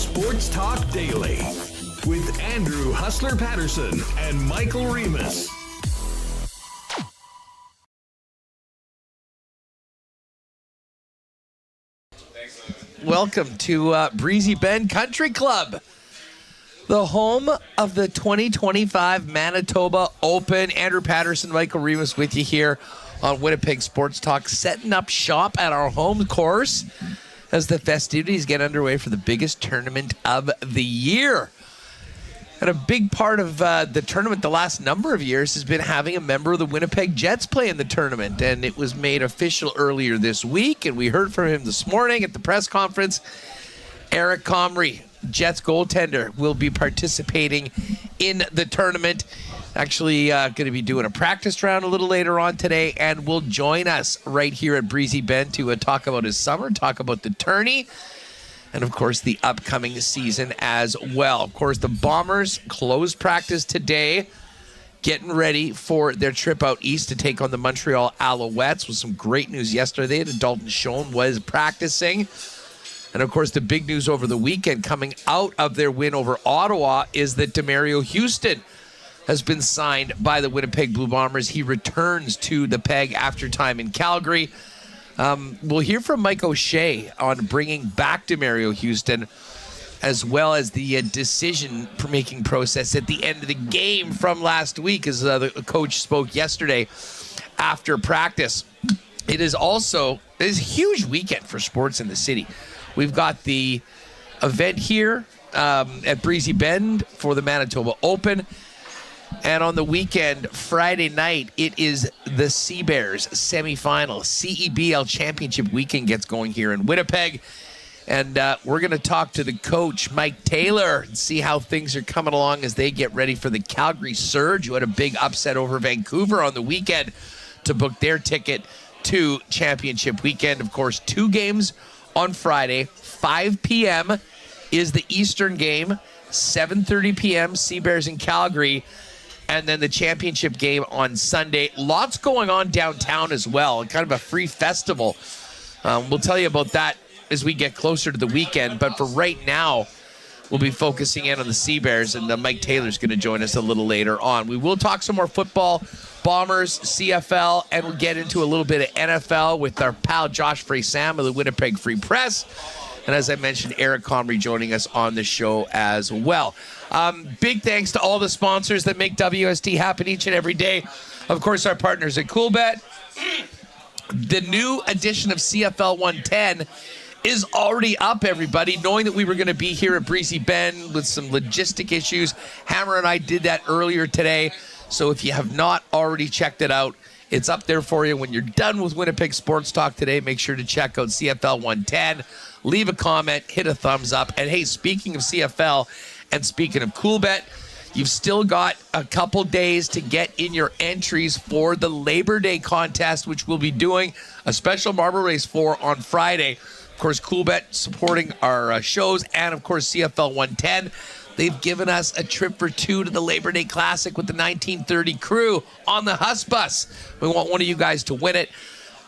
Sports Talk Daily with Andrew Hustler Paterson and Michael Remis. Welcome to Breezy Bend Country Club, the home of the 2025 Manitoba Open. Andrew Paterson, Michael Remis with you here on Winnipeg Sports Talk, setting up shop at our home course as the festivities get underway for the biggest tournament of the year. And a big part of the tournament the last number of years has been having a member of the Winnipeg Jets play in the tournament. And it was made official earlier this week, and we heard from him this morning at the press conference. Eric Comrie, Jets goaltender, will be participating in the tournament. Actually going to be doing a practice round a little later on today, and will join us right here at Breezy Bend to talk about his summer, talk about the tourney, and, of course, the upcoming season as well. Of course, the Bombers closed practice today, getting ready for their trip out east to take on the Montreal Alouettes. With some great news yesterday that Dalton Schoen was practicing. And, of course, the big news over the weekend coming out of their win over Ottawa is that Demerio Houston has been signed by the Winnipeg Blue Bombers. He returns to the Peg after time in Calgary. We'll hear from Mike O'Shea on bringing back Demerio Houston, as well as the decision-making process at the end of the game from last week, as the coach spoke yesterday after practice. It is a huge weekend for sports in the city. We've got the event here at Breezy Bend for the Manitoba Open. And on the weekend, Friday night, it is the Sea Bears semifinal. CEBL Championship weekend gets going here in Winnipeg. And we're going to talk to the coach, Mike Taylor, and see how things are coming along as they get ready for the Calgary Surge, who had a big upset over Vancouver on the weekend to book their ticket to Championship weekend. Of course, 2 games on Friday. 5 p.m. is the Eastern game. 7:30 p.m. Sea Bears in Calgary. And then the championship game on Sunday. Lots going on downtown as well. Kind of a free festival. We'll tell you about that as we get closer to the weekend. But for right now, we'll be focusing in on the Sea Bears. And Mike Taylor's going to join us a little later on. We will talk some more football, Bombers, CFL, and we'll get into a little bit of NFL with our pal Josh Frey-Sam of the Winnipeg Free Press. And as I mentioned, Eric Comrie joining us on the show as well. Big thanks to all the sponsors that make WST happen each and every day. Of course, our partners at CoolBet. The new edition of CFL 110 is already up, everybody. Knowing that we were going to be here at Breezy Bend with some logistic issues, Hammer and I did that earlier today. So if you have not already checked it out, it's up there for you. When you're done with Winnipeg Sports Talk today, make sure to check out CFL 110. Leave a comment, hit a thumbs up. And hey, speaking of CFL and speaking of CoolBet, you've still got a couple days to get in your entries for the Labor Day contest, which we'll be doing a special marble race for on Friday. Of course, CoolBet supporting our shows, and of course, CFL 110. They've given us a trip for 2 to the Labor Day Classic with the 1930 crew on the Huss Bus. We want one of you guys to win it.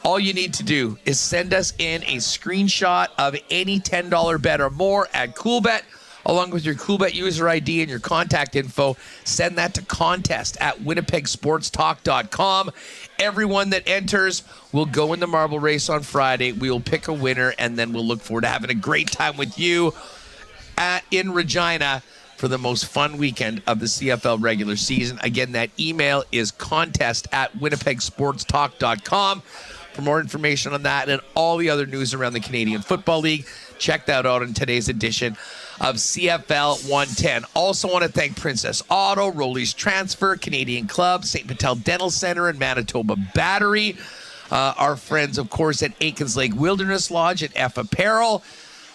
All you need to do is send us in a screenshot of any $10 bet or more at CoolBet, along with your CoolBet user ID and your contact info. Send that to contest@winnipegsportstalk.com. Everyone that enters will go in the marble race on Friday. We will pick a winner, and then we'll look forward to having a great time with you in Regina for the most fun weekend of the CFL regular season. Again, that email is contest@winnipegsportstalk.com. For more information on that and all the other news around the Canadian Football League, check that out in today's edition of CFL 110. Also want to thank Princess Auto, Rollies Transfer, Canadian Club, St. Patel Dental Center, and Manitoba Battery. Our friends, of course, at Aikens Lake Wilderness Lodge at F Apparel.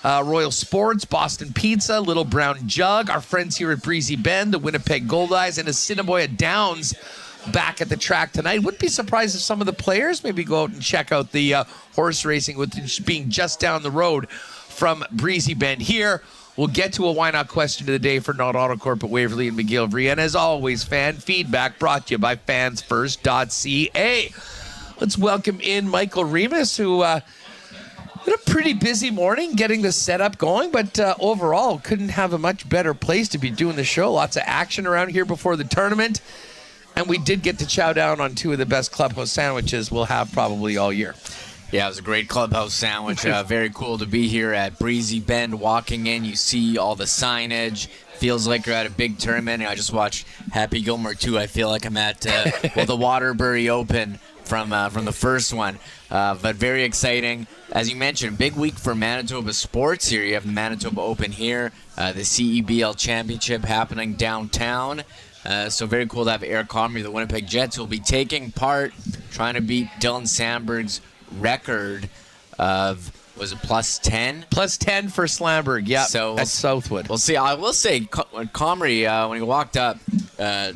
Royal Sports, Boston Pizza, Little Brown Jug, our friends here at Breezy Bend, the Winnipeg Goldeyes, and Assiniboia Downs back at the track tonight. Wouldn't be surprised if some of the players maybe go out and check out the horse racing, with being just down the road from Breezy Bend here. We'll get to a Why Not question of the day for Not Autocorp at Waverly and McGillivray. And as always, fan feedback brought to you by fansfirst.ca. Let's welcome in Michael Remis, who Been a pretty busy morning getting the setup going, but overall couldn't have a much better place to be doing the show. Lots of action around here before the tournament, and we did get to chow down on two of the best clubhouse sandwiches we'll have probably all year. Yeah, it was a great clubhouse sandwich. Very cool to be here at Breezy Bend. Walking in, you see all the signage. Feels like you're at a big tournament. I just watched Happy Gilmore 2. I feel like I'm at the Waterbury Open from the first one. But very exciting. As you mentioned, big week for Manitoba sports here. You have the Manitoba Open here, the CEBL Championship happening downtown. So very cool to have Eric Comrie, the Winnipeg Jets, who will be taking part, trying to beat Dylan Sandberg's record of, was it plus 10? Plus 10 for Slamberg, yeah, so at Southwood. We'll see. I will say, Comrie, when he walked up, I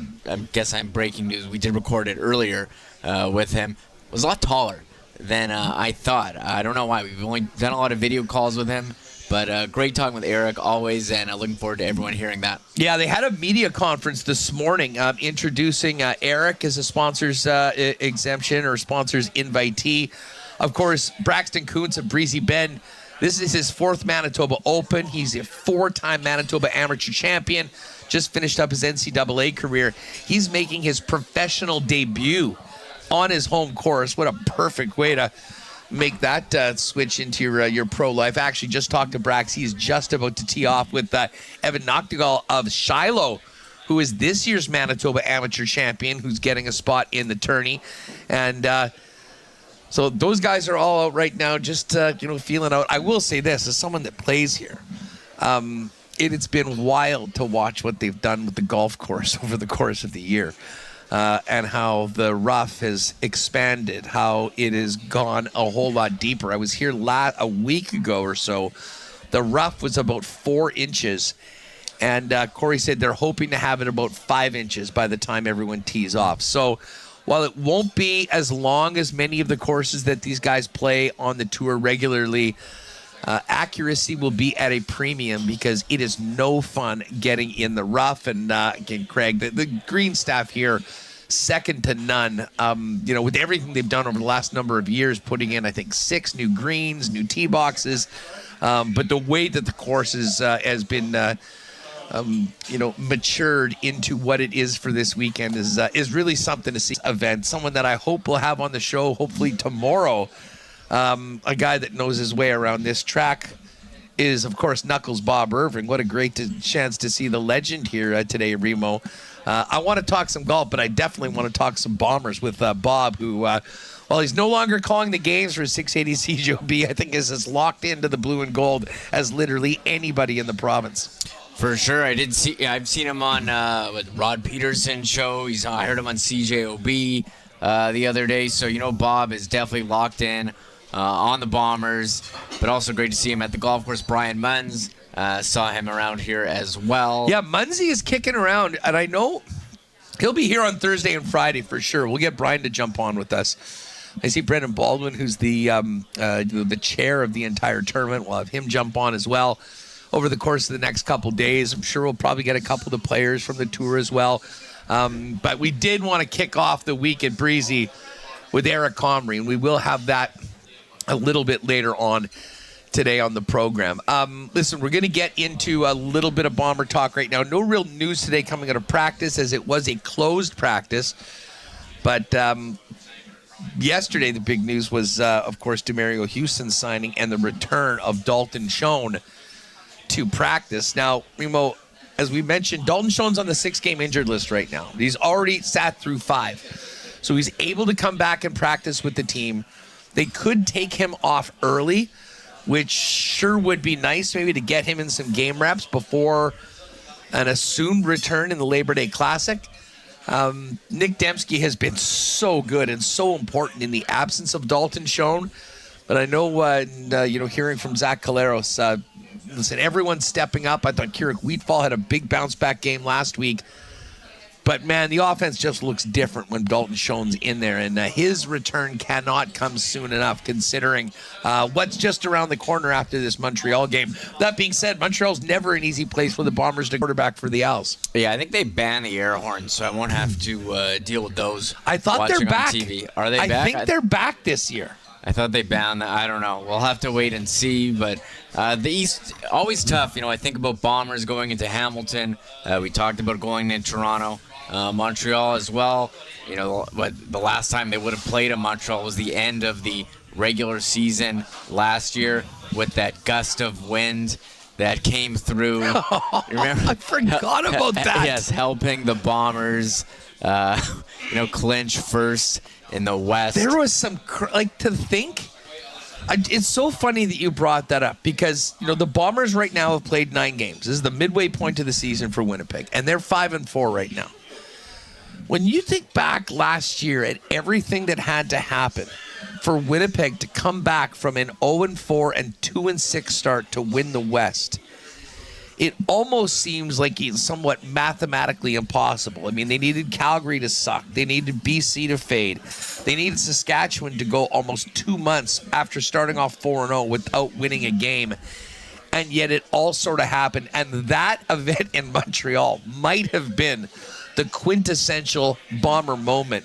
guess I'm breaking news, we did record it earlier with him, was a lot taller than I thought. I don't know why. We've only done a lot of video calls with him, but great talking with Eric always, and looking forward to everyone hearing that. Yeah, they had a media conference this morning introducing Eric as a sponsor's exemption or sponsor's invitee. Of course, Braxton Kuntz of Breezy Bend. This is his fourth Manitoba Open. He's a four-time Manitoba amateur champion. Just finished up his NCAA career. He's making his professional debut on his home course. What a perfect way to make that switch into your pro life. Actually, just talked to Brax. He's just about to tee off with Evan Noctegal of Shiloh, who is this year's Manitoba amateur champion, who's getting a spot in the tourney. And so those guys are all out right now, just feeling out. I will say this, as someone that plays here, it's been wild to watch what they've done with the golf course over the course of the year, and how the rough has expanded, how it has gone a whole lot deeper. I was here a week ago or so. The rough was about 4 inches, and Corey said they're hoping to have it about 5 inches by the time everyone tees off. So while it won't be as long as many of the courses that these guys play on the tour regularly, accuracy will be at a premium because it is no fun getting in the rough. And again, Craig, the green staff here, second to none. With everything they've done over the last number of years, putting in, I think, 6 new greens, new tee boxes. But the way that the course has been matured into what it is for this weekend is really something to see. Event, someone that I hope we'll have on the show hopefully tomorrow, a guy that knows his way around this track is, of course, Knuckles Bob Irving. What a great chance to see the legend here today, Remo. I want to talk some golf, but I definitely want to talk some Bombers with Bob, who, while he's no longer calling the games for 680 CJOB, I think is as locked into the blue and gold as literally anybody in the province. For sure, I've seen him on with Rod Peterson's show. I heard him on CJOB the other day. So Bob is definitely locked in on the Bombers, but also great to see him at the golf course. Brian Munns saw him around here as well. Yeah, Munnsy is kicking around, and I know he'll be here on Thursday and Friday for sure. We'll get Brian to jump on with us. I see Brendan Baldwin, who's the chair of the entire tournament. We'll have him jump on as well over the course of the next couple days. I'm sure we'll probably get a couple of the players from the tour as well. But we did want to kick off the week at Breezy with Eric Comrie, and we will have that a little bit later on today on the program. Listen, we're going to get into a little bit of Bomber talk right now. No real news today coming out of practice, as it was a closed practice. But yesterday, the big news was, of course, Demario Houston signing and the return of Dalton Schoen to practice. Now, Remo, as we mentioned, Dalton Schoen's on the 6-game injured list right now. He's already sat through 5. So he's able to come back and practice with the team. They could take him off early, which sure would be nice, maybe to get him in some game reps before an assumed return in the Labor Day Classic. Nick Dembski has been so good and so important in the absence of Dalton Schoen. But I know, hearing from Zach Caleros, listen, everyone's stepping up. I thought Keurig Wheatfall had a big bounce-back game last week. But, man, the offense just looks different when Dalton Schoen's in there. And his return cannot come soon enough, considering what's just around the corner after this Montreal game. That being said, Montreal's never an easy place for the Bombers to quarterback for the Owls. Yeah, I think they banned the air horns, so I won't have to deal with those. I thought they're back. On TV. Are they back? I think they're back this year. I thought they bound that. I don't know. We'll have to wait and see. But the East, always tough. I think about Bombers going into Hamilton. We talked about going into Toronto. Montreal as well. But the last time they would have played in Montreal was the end of the regular season last year with that gust of wind that came through. Remember? I forgot about that. Yes, helping the Bombers, clinch first in the West. There was some, to think, it's so funny that you brought that up because, the Bombers right now have played 9 games. This is the midway point of the season for Winnipeg, and they're 5-4 right now. When you think back last year at everything that had to happen for Winnipeg to come back from an 0-4 and 2-6 start to win the West, it almost seems like it's somewhat mathematically impossible. I mean, they needed Calgary to suck. They needed BC to fade. They needed Saskatchewan to go almost 2 months after starting off 4-0 without winning a game. And yet it all sort of happened. And that event in Montreal might have been the quintessential Bomber moment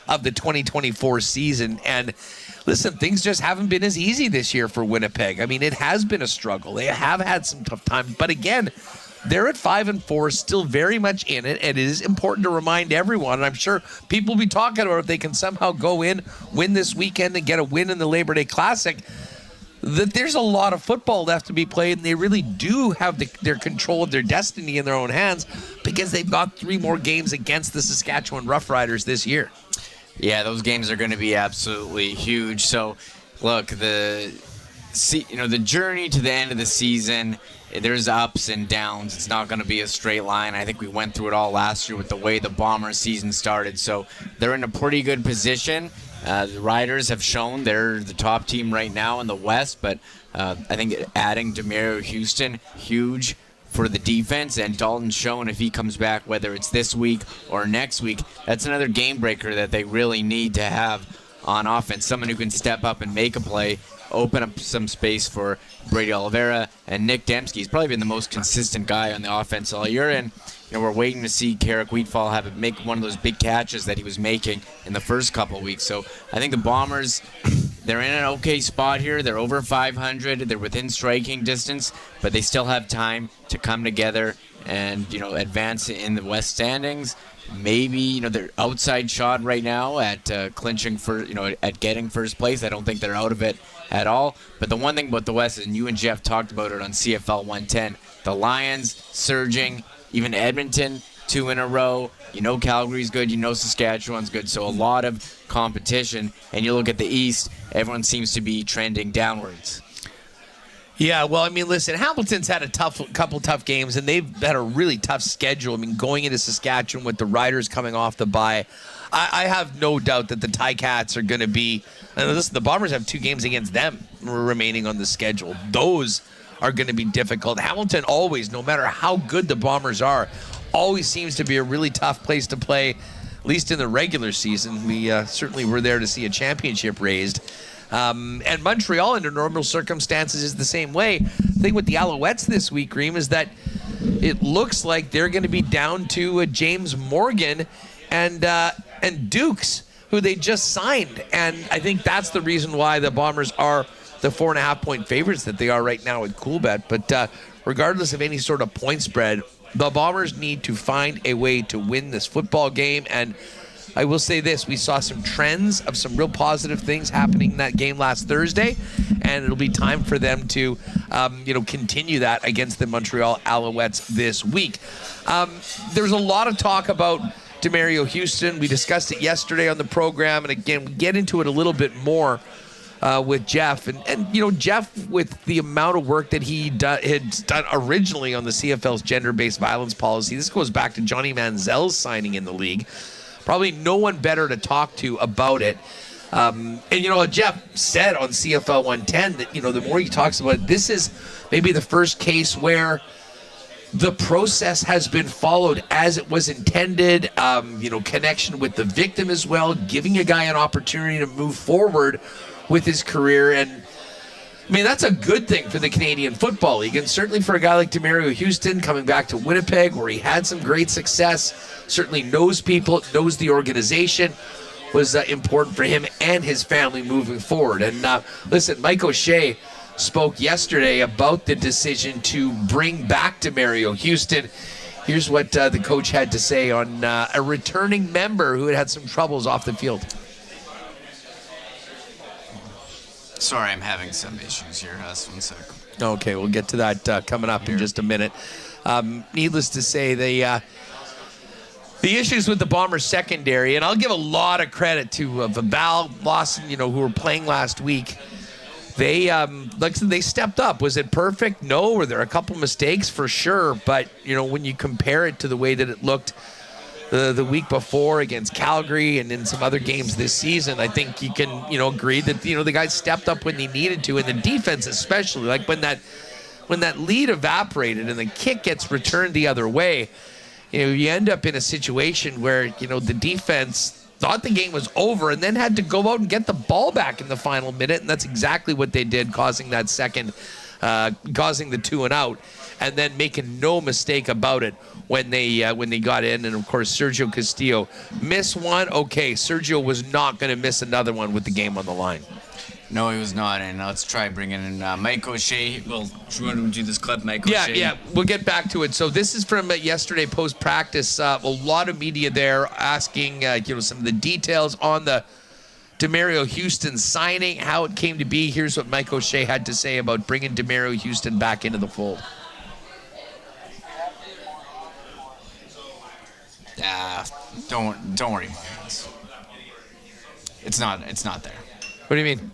of the 2024 season. And listen, things just haven't been as easy this year for Winnipeg. I mean, it has been a struggle. They have had some tough times. But again, they're at 5-4, still very much in it. And it is important to remind everyone, and I'm sure people will be talking about if they can somehow go in, win this weekend, and get a win in the Labor Day Classic, that there's a lot of football left to be played, and they really do have their control of their destiny in their own hands because they've got 3 more games against the Saskatchewan Roughriders this year. Yeah, those games are going to be absolutely huge. So, look, the journey to the end of the season, there's ups and downs. It's not going to be a straight line. I think we went through it all last year with the way the Bombers season started. So they're in a pretty good position. The Riders have shown they're the top team right now in the West, but I think adding Demerio Houston, huge for the defense, and Dalton's shown if he comes back, whether it's this week or next week, that's another game breaker that they really need to have on offense. Someone who can step up and make a play, open up some space for Brady Oliveira and Nick Dembski. He's probably been the most consistent guy on the offense all year, and we're waiting to see Carrick Wheatfall make one of those big catches that he was making in the first couple of weeks. So I think the Bombers, they're in an okay spot here. They're over 500. They're within striking distance, but they still have time to come together and, advance in the West standings. Maybe, they're outside shot right now at clinching for, at getting first place. I don't think they're out of it at all. But the one thing about the West, and you and Jeff talked about it on CFL 110, the Lions surging, even Edmonton 2 in a row. Calgary's good. Saskatchewan's good. So a lot of competition. And you look at the East, everyone seems to be trending downwards. Yeah, well, I mean, listen, Hamilton's had a couple tough games, and they've had a really tough schedule. I mean, going into Saskatchewan with the Riders coming off the bye, I have no doubt that the Ticats are going to be. And listen, the Bombers have 2 games against them remaining on the schedule. Those are going to be difficult. Hamilton always, no matter how good the Bombers are, always seems to be a really tough place to play, at least in the regular season. We certainly were there to see a championship raised. And Montreal, under normal circumstances, is the same way. The thing with the Alouettes this week, Reem, is that it looks like they're going to be down to James Morgan and Dukes, who they just signed. And I think that's the reason why the Bombers are the 4.5-point favorites that they are right now with Coolbet. But regardless of any sort of point spread, the Bombers need to find a way to win this football game. And I will say this, we saw some trends of some real positive things happening in that game last Thursday, and it'll be time for them to continue that against the Montreal Alouettes this week. There's a lot of talk about Demerio Houston. We discussed it yesterday on the program, and again, we get into it a little bit more with Jeff. And Jeff, with the amount of work that he had done originally on the CFL's gender-based violence policy, this goes back to Johnny Manziel's signing in the league. Probably no one better to talk to about it. Jeff said on CFL 110 that, the more he talks about it, this is maybe the first case where the process has been followed as it was intended, connection with the victim as well, giving a guy an opportunity to move forward with his career. And I mean, that's a good thing for the Canadian Football League, and certainly for a guy like Demerio Houston coming back to Winnipeg, where he had some great success, certainly knows people, knows the organization, was important for him and his family moving forward. And listen, Mike O'Shea spoke yesterday about the decision to bring back DeMario Houston. Here's what the coach had to say on a returning member who had some troubles off the field. Sorry, I'm having some issues here. Just 1 sec. Okay, we'll get to that coming up in just a minute. Needless to say, the issues with the Bombers secondary, and I'll give a lot of credit to Val Lawson, who were playing last week. They like I said, they stepped up. Was it perfect? No. Were there a couple mistakes? For sure. But, when you compare it to the way that it looked the week before against Calgary and in some other games this season, I think you can, agree that, the guys stepped up when they needed to, and the defense especially. Like when that lead evaporated and the kick gets returned the other way, you end up in a situation where, the defense thought the game was over and then had to go out and get the ball back in the final minute, and that's exactly what they did, causing the 2 and out, and then making no mistake about it when they got in. And of course, Sergio Castillo missed one. Okay, Sergio was not going to miss another one with the game on the line. No, he was not. And let's try bringing in Mike O'Shea. Well, do you want to do this clip, Mike O'Shea? Yeah, we'll get back to it. So this is from yesterday post-practice. A lot of media there asking, some of the details on the DeMario Houston signing, how it came to be. Here's what Mike O'Shea had to say about bringing DeMario Houston back into the fold. Don't worry. It's not there. What do you mean?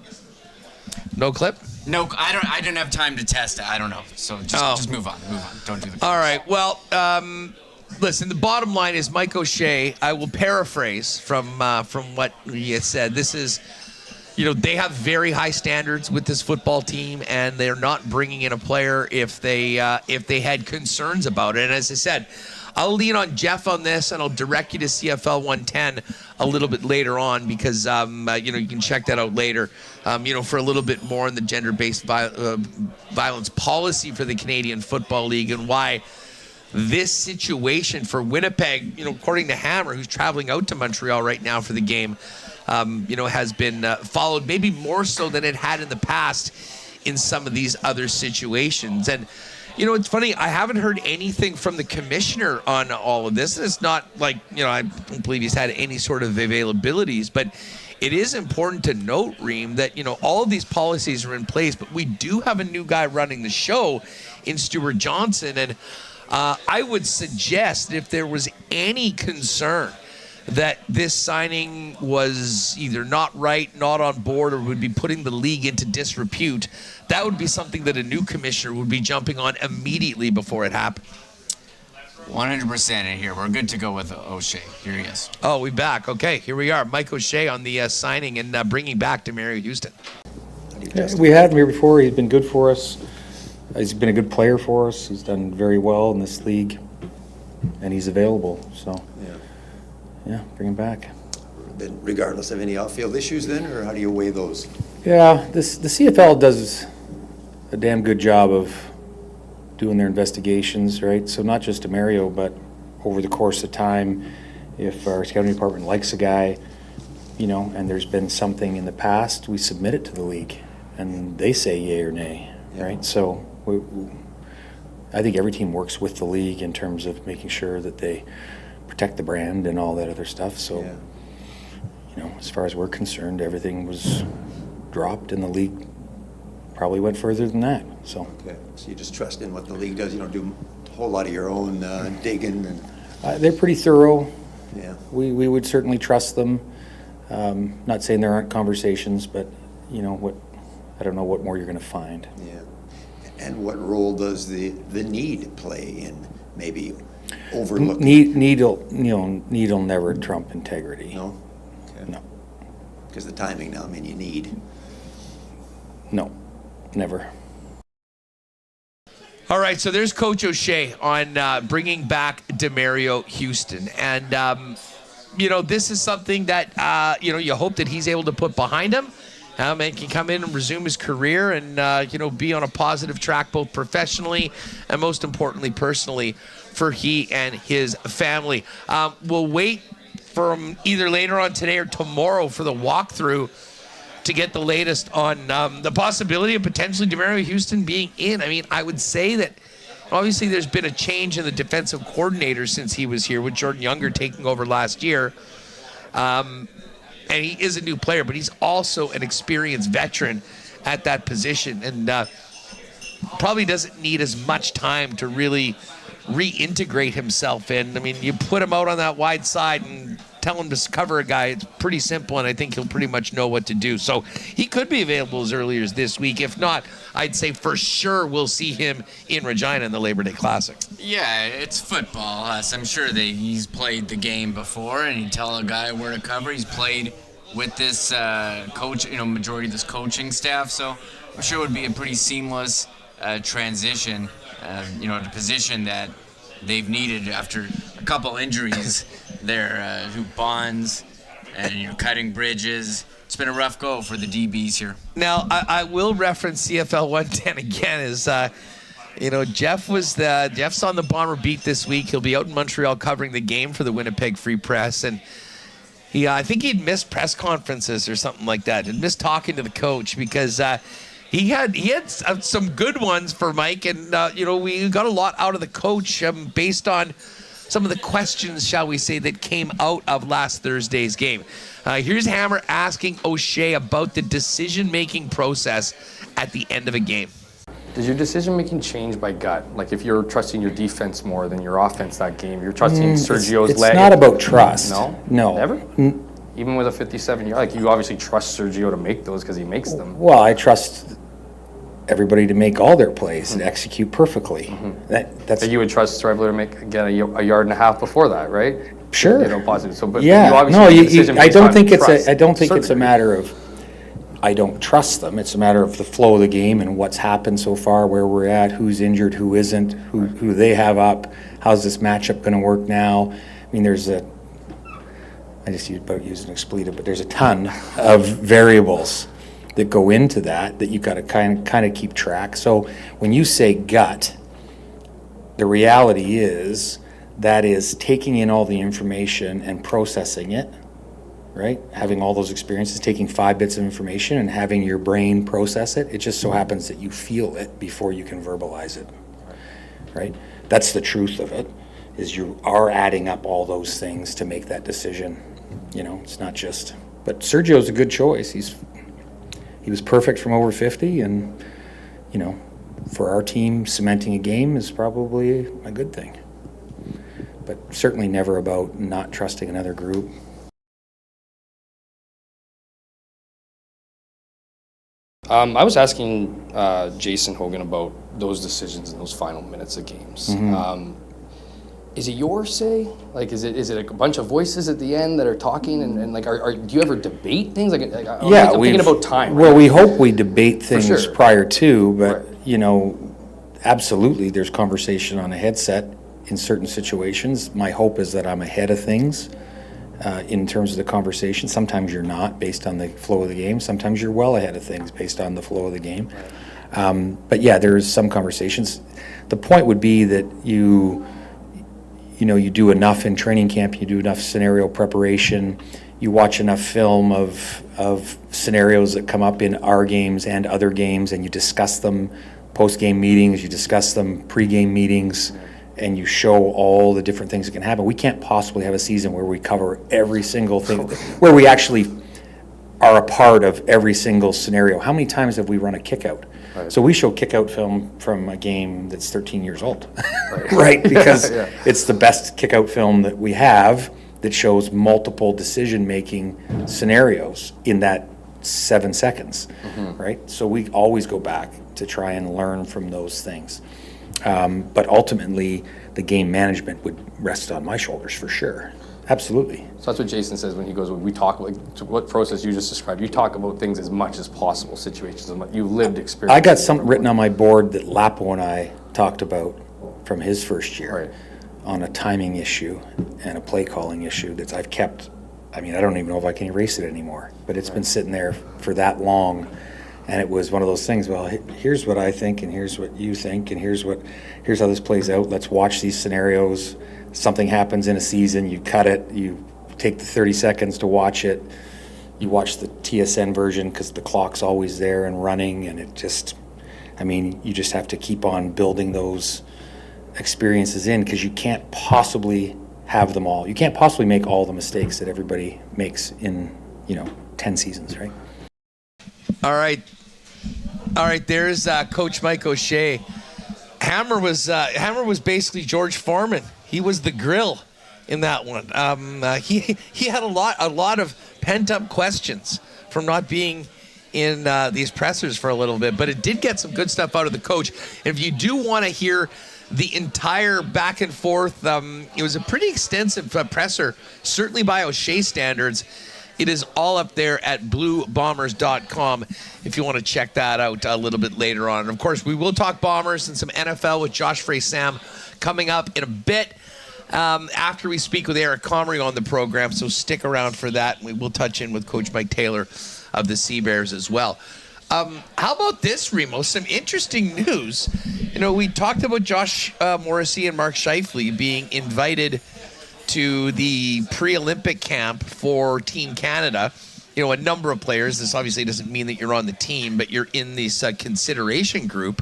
No clip? No, I don't have time to test it. I don't know. So just move on. Don't do the clip. All right. Well, listen, the bottom line is Mike O'Shea, I will paraphrase from what he has said. This is, they have very high standards with this football team, and they're not bringing in a player if they had concerns about it. And as I said, I'll lean on Jeff on this, and I'll direct you to CFL 110 a little bit later on because, you can check that out later, for a little bit more on the gender-based violence policy for the Canadian Football League and why this situation for Winnipeg, according to Hammer, who's traveling out to Montreal right now for the game, has been followed maybe more so than it had in the past in some of these other situations. And it's funny, I haven't heard anything from the commissioner on all of this. It's not like, I don't believe he's had any sort of availabilities, but it is important to note, Reem, that, all of these policies are in place, but we do have a new guy running the show in Stuart Johnson. And I would suggest if there was any concern that this signing was either not right, not on board, or would be putting the league into disrepute, that would be something that a new commissioner would be jumping on immediately before it happened. 100% in here. We're good to go with O'Shea. Here he is. Oh, we're back. Okay, here we are. Mike O'Shea on the signing and bringing back DeMario Houston. Yeah, we had him here before. He's been good for us. He's been a good player for us. He's done very well in this league, and he's available. So, yeah, bring him back. Then regardless of any off-field issues then, or how do you weigh those? Yeah, the CFL does a damn good job of doing their investigations, right? So not just DeMario, but over the course of time, if our scouting department likes a guy, and there's been something in the past, we submit it to the league, and they say yay or nay, right? So I think every team works with the league in terms of making sure that they protect the brand and all that other stuff. So, as far as we're concerned, everything was dropped, and the league probably went further than that. So, okay, so you just trust in what the league does. You don't do a whole lot of your own digging. And they're pretty thorough. Yeah, we would certainly trust them. Not saying there aren't conversations, but I don't know what more you're going to find. Yeah, and what role does the need play in maybe overlooking? Need will never trump integrity. No, okay. No, because the timing now. I mean, you need. No, never. All right, so there's Coach O'Shea on bringing back DeMario Houston. And, this is something that, you hope that he's able to put behind him and can come in and resume his career and, be on a positive track both professionally and most importantly personally for he and his family. We'll wait from either later on today or tomorrow for the walkthrough to get the latest on the possibility of potentially DeMario Houston being in. I mean, I would say that obviously there's been a change in the defensive coordinator since he was here, with Jordan Younger taking over last year. And he is a new player, but he's also an experienced veteran at that position, and probably doesn't need as much time to really reintegrate himself in. I mean, you put him out on that wide side and tell him to cover a guy, it's pretty simple, and I think he'll pretty much know what to do. So he could be available as early as this week. If not, I'd say for sure we'll see him in Regina in the Labor Day Classic. Yeah, it's football. So I'm sure that he's played the game before, and you tell a guy where to cover. He's played with this coach, majority of this coaching staff, so I'm sure it would be a pretty seamless transition, to position that they've needed after a couple injuries there, to Bonds and cutting bridges. It's been a rough go for the DBs here. Now, I will reference CFL 110 again. Jeff's on the Bomber beat this week. He'll be out in Montreal covering the game for the Winnipeg Free Press, and I think he'd missed press conferences or something like that, and missed talking to the coach because he had some good ones for Mike, and we got a lot out of the coach based on some of the questions, shall we say, that came out of last Thursday's game. Here's Hammer asking O'Shea about the decision-making process at the end of a game. Does your decision-making change by gut? Like if you're trusting your defense more than your offense that game, you're trusting Sergio's leg? It's not about trust. No? No. Ever? Even with a 57-yard, you obviously trust Sergio to make those because he makes them. Well, I trust everybody to make all their plays and execute perfectly. That's But you would trust Strebler to make a yard and a half before that, right? sure. Positive. So, but Yeah. you obviously No, make a decision I based don't on think trust. I don't think it's a Certainly. matter of I don't trust them. It's a matter of the flow of the game and what's happened so far, where we're at, who's injured, who isn't, who they have up, how's this matchup going to work now. I mean, I just use an expletive, but there's a ton of variables that go into that you got to kind of keep track. So when you say gut, the reality is that is taking in all the information and processing it, right? Having all those experiences, taking 5 bits of information and having your brain process it. It just so happens that you feel it before you can verbalize it, right? That's the truth of it, is you are adding up all those things to make that decision. It's not just, but Sergio's a good choice. He was perfect from over 50, and, for our team, cementing a game is probably a good thing. But certainly never about not trusting another group. I was asking Jason Hogan about those decisions in those final minutes of games. Is it your say? Like, is it a bunch of voices at the end that are talking and do you ever debate things? I'm thinking about time. Well, we hope we debate things sure. prior to, but, Right. Absolutely there's conversation on a headset in certain situations. My hope is that I'm ahead of things in terms of the conversation. Sometimes you're not, based on the flow of the game. Sometimes you're well ahead of things based on the flow of the game. But yeah, there's some conversations. The point would be that you do enough in training camp, you do enough scenario preparation, you watch enough film of scenarios that come up in our games and other games, and you discuss them post-game meetings, you discuss them pre-game meetings, and you show all the different things that can happen. We can't possibly have a season where we cover every single thing, where we actually are a part of every single scenario. How many times have we run a kick-out? Right. So we show kick-out film from a game that's 13 years old, right? Because it's the best kick-out film that we have that shows multiple decision-making scenarios in that 7 seconds, right? So we always go back to try and learn from those things. But ultimately, the game management would rest on my shoulders for sure. Absolutely. So that's what Jason says when he goes, we talk, to what process you just described, you talk about things as much as possible, situations, you lived experience. I got something written on my board that Lapo and I talked about from his first year. Right. On a timing issue and a play calling issue that I've kept. I don't even know if I can erase it anymore, but it's been sitting there for that long. And it was one of those things, well, here's what I think, and here's what you think, and here's how this plays out. Let's watch these scenarios. Something happens in a season, you cut it, you take the 30 seconds to watch it. You watch the TSN version because the clock's always there and running, and it just, I mean, you just have to keep on building those experiences in because you can't possibly have them all. You can't possibly make all the mistakes that everybody makes in, 10 seasons, right? All right. There's Coach Mike O'Shea. Hammer was basically George Foreman. He was the grill in that one. He had a lot of pent up questions from not being in these pressers for a little bit, but it did get some good stuff out of the coach. If you do want to hear the entire back and forth, it was a pretty extensive presser, certainly by O'Shea standards. It is all up there at bluebombers.com if you want to check that out a little bit later on. And of course, we will talk Bombers and some NFL with Josh Frey-Sam coming up in a bit after we speak with Eric Comrie on the program. So stick around for that. We will touch in with Coach Mike Taylor of the Sea Bears as well. How about this, Remo? Some interesting news. We talked about Josh Morrissey and Mark Scheifele being invited to the pre-Olympic camp for Team Canada. A number of players. This obviously doesn't mean that you're on the team, but you're in this consideration group.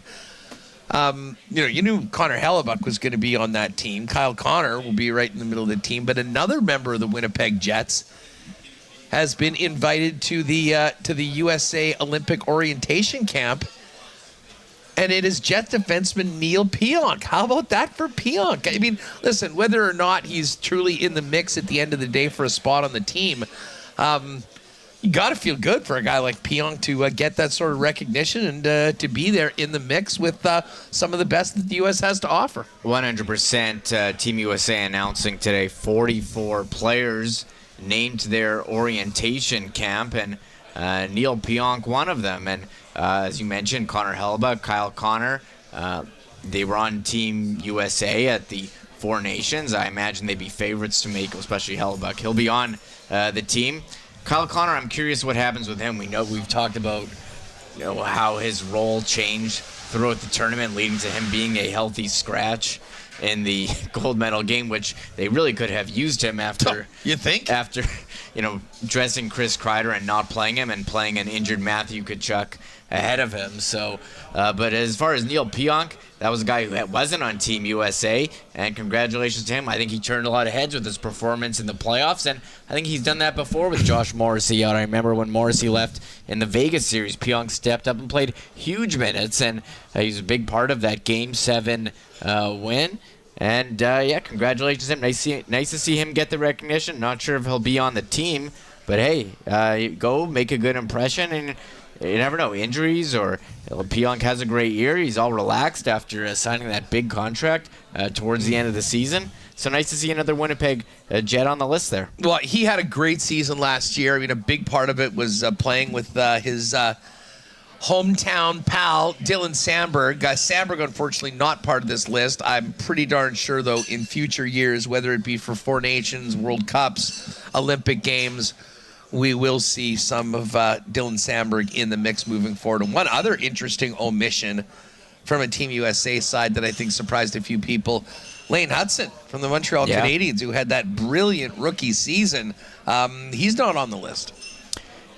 You knew Connor Hellebuck was going to be on that team. Kyle Connor will be right in the middle of the team, but another member of the Winnipeg Jets has been invited to the USA Olympic orientation camp, and it is Jet defenseman Neil Pionk. How about that for Pionk? I mean, listen, whether or not he's truly in the mix at the end of the day for a spot on the team, you got to feel good for a guy like Pionk to get that sort of recognition and to be there in the mix with some of the best that the U.S. has to offer. 100%. Team USA announcing today 44 players named to their orientation camp, and Neil Pionk one of them. And as you mentioned, Connor Hellebuck, Kyle Connor, they were on Team USA at the Four Nations. I imagine they'd be favorites to make, especially Hellebuck. He'll be on the team. Kyle Connor, I'm curious what happens with him. We know we've talked about how his role changed throughout the tournament, leading to him being a healthy scratch in the gold medal game, which they really could have used him after. You think? After, dressing Chris Kreider and not playing him and playing an injured Matthew Tkachuk ahead of him. So, but as far as Neil Pionk, that was a guy who wasn't on Team USA, and congratulations to him. I think he turned a lot of heads with his performance in the playoffs, and I think he's done that before with Josh Morrissey out. I remember when Morrissey left in the Vegas series, Pionk stepped up and played huge minutes, and he's a big part of that Game 7 win. And, congratulations to him. Nice to see him get the recognition. Not sure if he'll be on the team, but hey, go make a good impression, and you never know, injuries or Pionk has a great year. He's all relaxed after signing that big contract towards the end of the season. So nice to see another Winnipeg Jet on the list there. Well, he had a great season last year. I mean, a big part of it was playing with his hometown pal, Dylan Sandberg. Sandberg, unfortunately, not part of this list. I'm pretty darn sure, though, in future years, whether it be for Four Nations, World Cups, Olympic Games, we will see some of Dylan Sandberg in the mix moving forward. And one other interesting omission from a Team USA side that I think surprised a few people, Lane Hudson from the Montreal Canadiens, who had that brilliant rookie season. He's not on the list.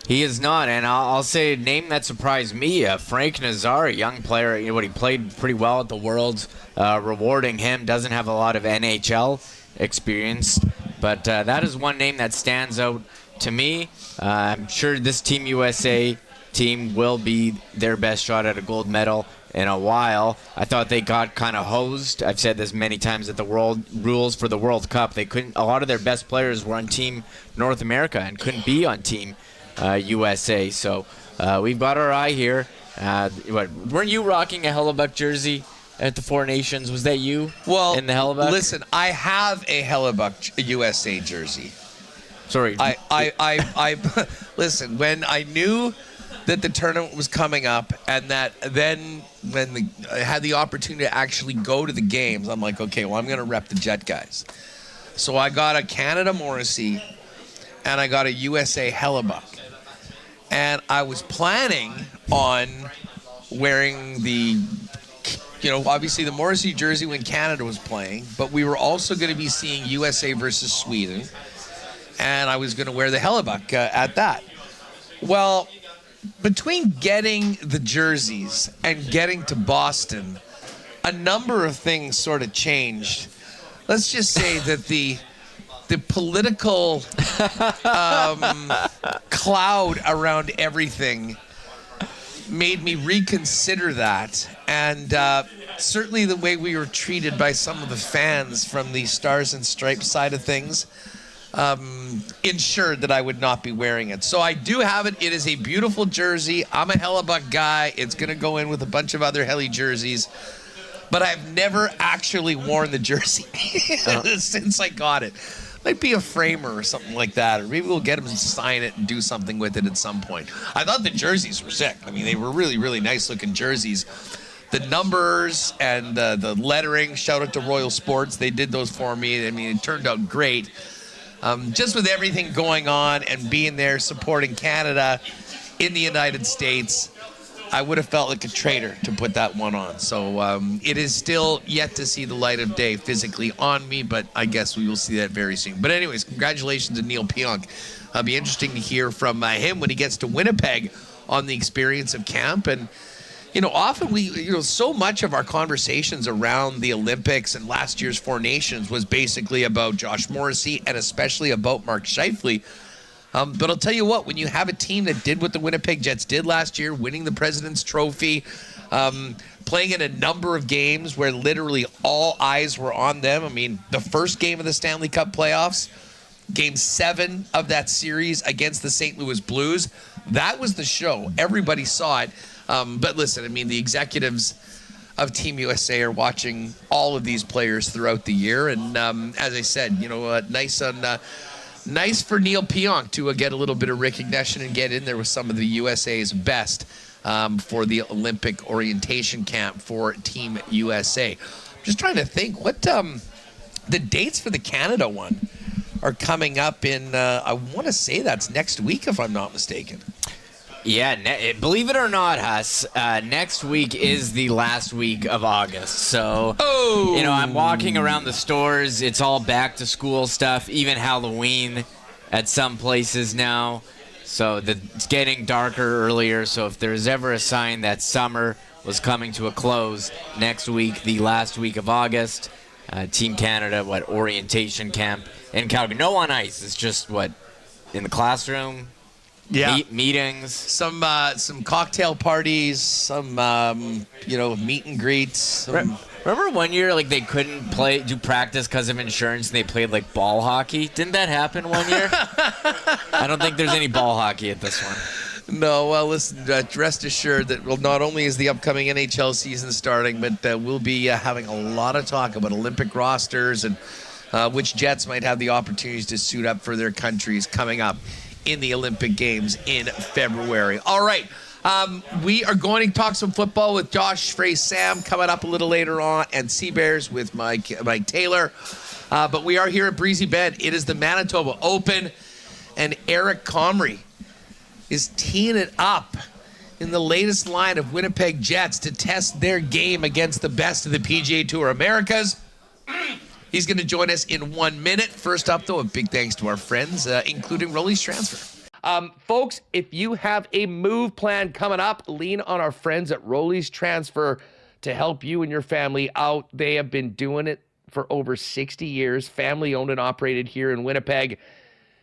He is not, and I'll say a name that surprised me, Frank Nazar, a young player. He played pretty well at the Worlds, rewarding him. Doesn't have a lot of NHL experience, but that is one name that stands out to me. I'm sure this Team USA team will be their best shot at a gold medal in a while. I thought they got kind of hosed. I've said this many times at the World rules for the World Cup. They couldn't. A lot of their best players were on Team North America and couldn't be on Team USA. So we've got our eye here. Weren't you rocking a Hellebuck jersey at the Four Nations? Was that you? Well, in the Hellebuck? Listen, I have a Hellebuck USA jersey. Sorry. I listen, when I knew that the tournament was coming up and that then when I had the opportunity to actually go to the games, I'm like, okay, well, I'm going to rep the Jet guys. So I got a Canada Morrissey and I got a USA Hellebuck. And I was planning on wearing the, obviously the Morrissey jersey when Canada was playing, but we were also going to be seeing USA versus Sweden. and I was going to wear the Hellebuck at that. Well, between getting the jerseys and getting to Boston, a number of things sort of changed. Let's just say that the political cloud around everything made me reconsider that. And certainly the way we were treated by some of the fans from the Stars and Stripes side of things ensured that I would not be wearing it. So I do have it. It is a beautiful jersey. I'm a Hellebuck guy. It's going to go in with a bunch of other Helly jerseys. But I've never actually worn the jersey since I got it. Might be a framer or something like that, or maybe we'll get him to sign it and do something with it at some point. I thought the jerseys were sick. I mean, they were really, really nice looking jerseys. The numbers and the lettering, shout out to Royal Sports. They did those for me. I mean, it turned out great. Just with everything going on and being there supporting Canada in the United States, I would have felt like a traitor to put that one on. So it is still yet to see the light of day physically on me, but I guess we will see that very soon. But anyways, congratulations to Neil Pionk. It'll be interesting to hear from him when he gets to Winnipeg on the experience of camp. And, often so much of our conversations around the Olympics and last year's Four Nations was basically about Josh Morrissey and especially about Mark Scheifele. But I'll tell you what, when you have a team that did what the Winnipeg Jets did last year, winning the President's Trophy, playing in a number of games where literally all eyes were on them. I mean, the first game of the Stanley Cup playoffs, Game 7 of that series against the St. Louis Blues, that was the show. Everybody saw it. But listen, I mean, the executives of Team USA are watching all of these players throughout the year. And as I said, nice for Neil Pionk to get a little bit of recognition and get in there with some of the USA's best for the Olympic orientation camp for Team USA. I'm just trying to think what the dates for the Canada one are coming up in, I want to say that's next week if I'm not mistaken. Yeah, believe it or not, Huss, next week is the last week of August. So, I'm walking around the stores. It's all back to school stuff, even Halloween at some places now. So it's getting darker earlier. So if there's ever a sign that summer was coming to a close, next week, the last week of August, Team Canada, orientation camp in Calgary. No on ice. It's just, in the classroom. Yeah, meetings, some cocktail parties, some meet and greets. Remember one year they couldn't do practice because of insurance and they played ball hockey? Didn't that happen one year? I don't think there's any ball hockey at this one. No, well, listen, rest assured that not only is the upcoming NHL season starting, but we'll be having a lot of talk about Olympic rosters and which Jets might have the opportunities to suit up for their countries coming up in the Olympic Games in February. All right. We are going to talk some football with Josh Frey-Sam coming up a little later on, and Sea Bears with Mike Taylor. But we are here at Breezy Bend. It is the Manitoba Open, and Eric Comrie is teeing it up in the latest line of Winnipeg Jets to test their game against the best of the PGA Tour Americas. He's going to join us in 1 minute. First up, though, a big thanks to our friends, including Rolly's Transfer. Folks, if you have a move plan coming up, lean on our friends at Rolly's Transfer to help you and your family out. They have been doing it for over 60 years, family-owned and operated here in Winnipeg,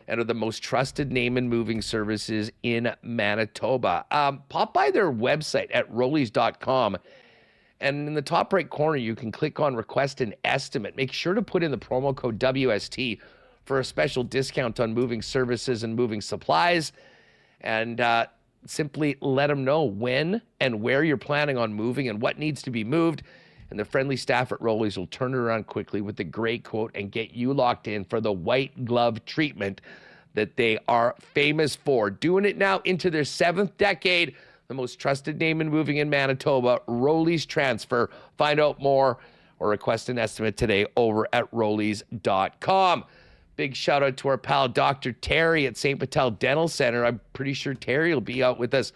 and are the most trusted name in moving services in Manitoba. Pop by their website at rollys.com. And in the top right corner, you can click on Request an Estimate. Make sure to put in the promo code WST for a special discount on moving services and moving supplies. And simply let them know when and where you're planning on moving and what needs to be moved. And the friendly staff at Rollies will turn it around quickly with a great quote and get you locked in for the white glove treatment that they are famous for. Doing it now into their 7th decade. The most trusted name in moving in Manitoba, Rolly's Transfer. Find out more or request an estimate today over at rollys.com. Big shout out to our pal Dr. Terry at St. Patel Dental Center. I'm pretty sure Terry will be out with us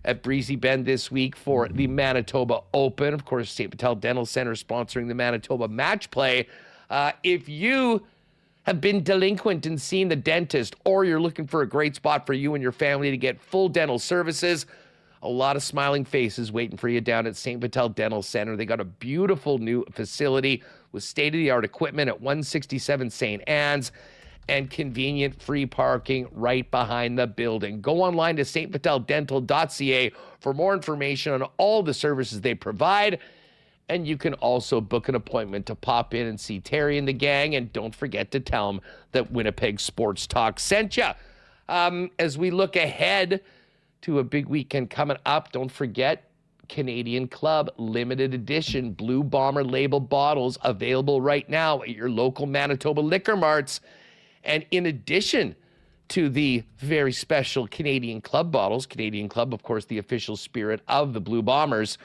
at Breezy Bend this week for the Manitoba Open. Of course, St. Patel Dental Center sponsoring the Manitoba Match Play. If you have been delinquent in seeing the dentist, or you're looking for a great spot for you and your family to get full dental services, a lot of smiling faces waiting for you down at St. Vital Dental Center. They got a beautiful new facility with state-of-the-art equipment at 167 St. Anne's and convenient free parking right behind the building. Go online to stvitaldental.ca for more information on all the services they provide. And you can also book an appointment to pop in and see Terry and the gang. And don't forget to tell them that Winnipeg Sports Talk sent you. As we look ahead to a big weekend coming up, don't forget Canadian Club limited edition Blue Bomber label bottles available right now at your local Manitoba liquor marts. And in addition to the very special Canadian Club bottles, Canadian Club, of course, the official spirit of the Blue Bombers,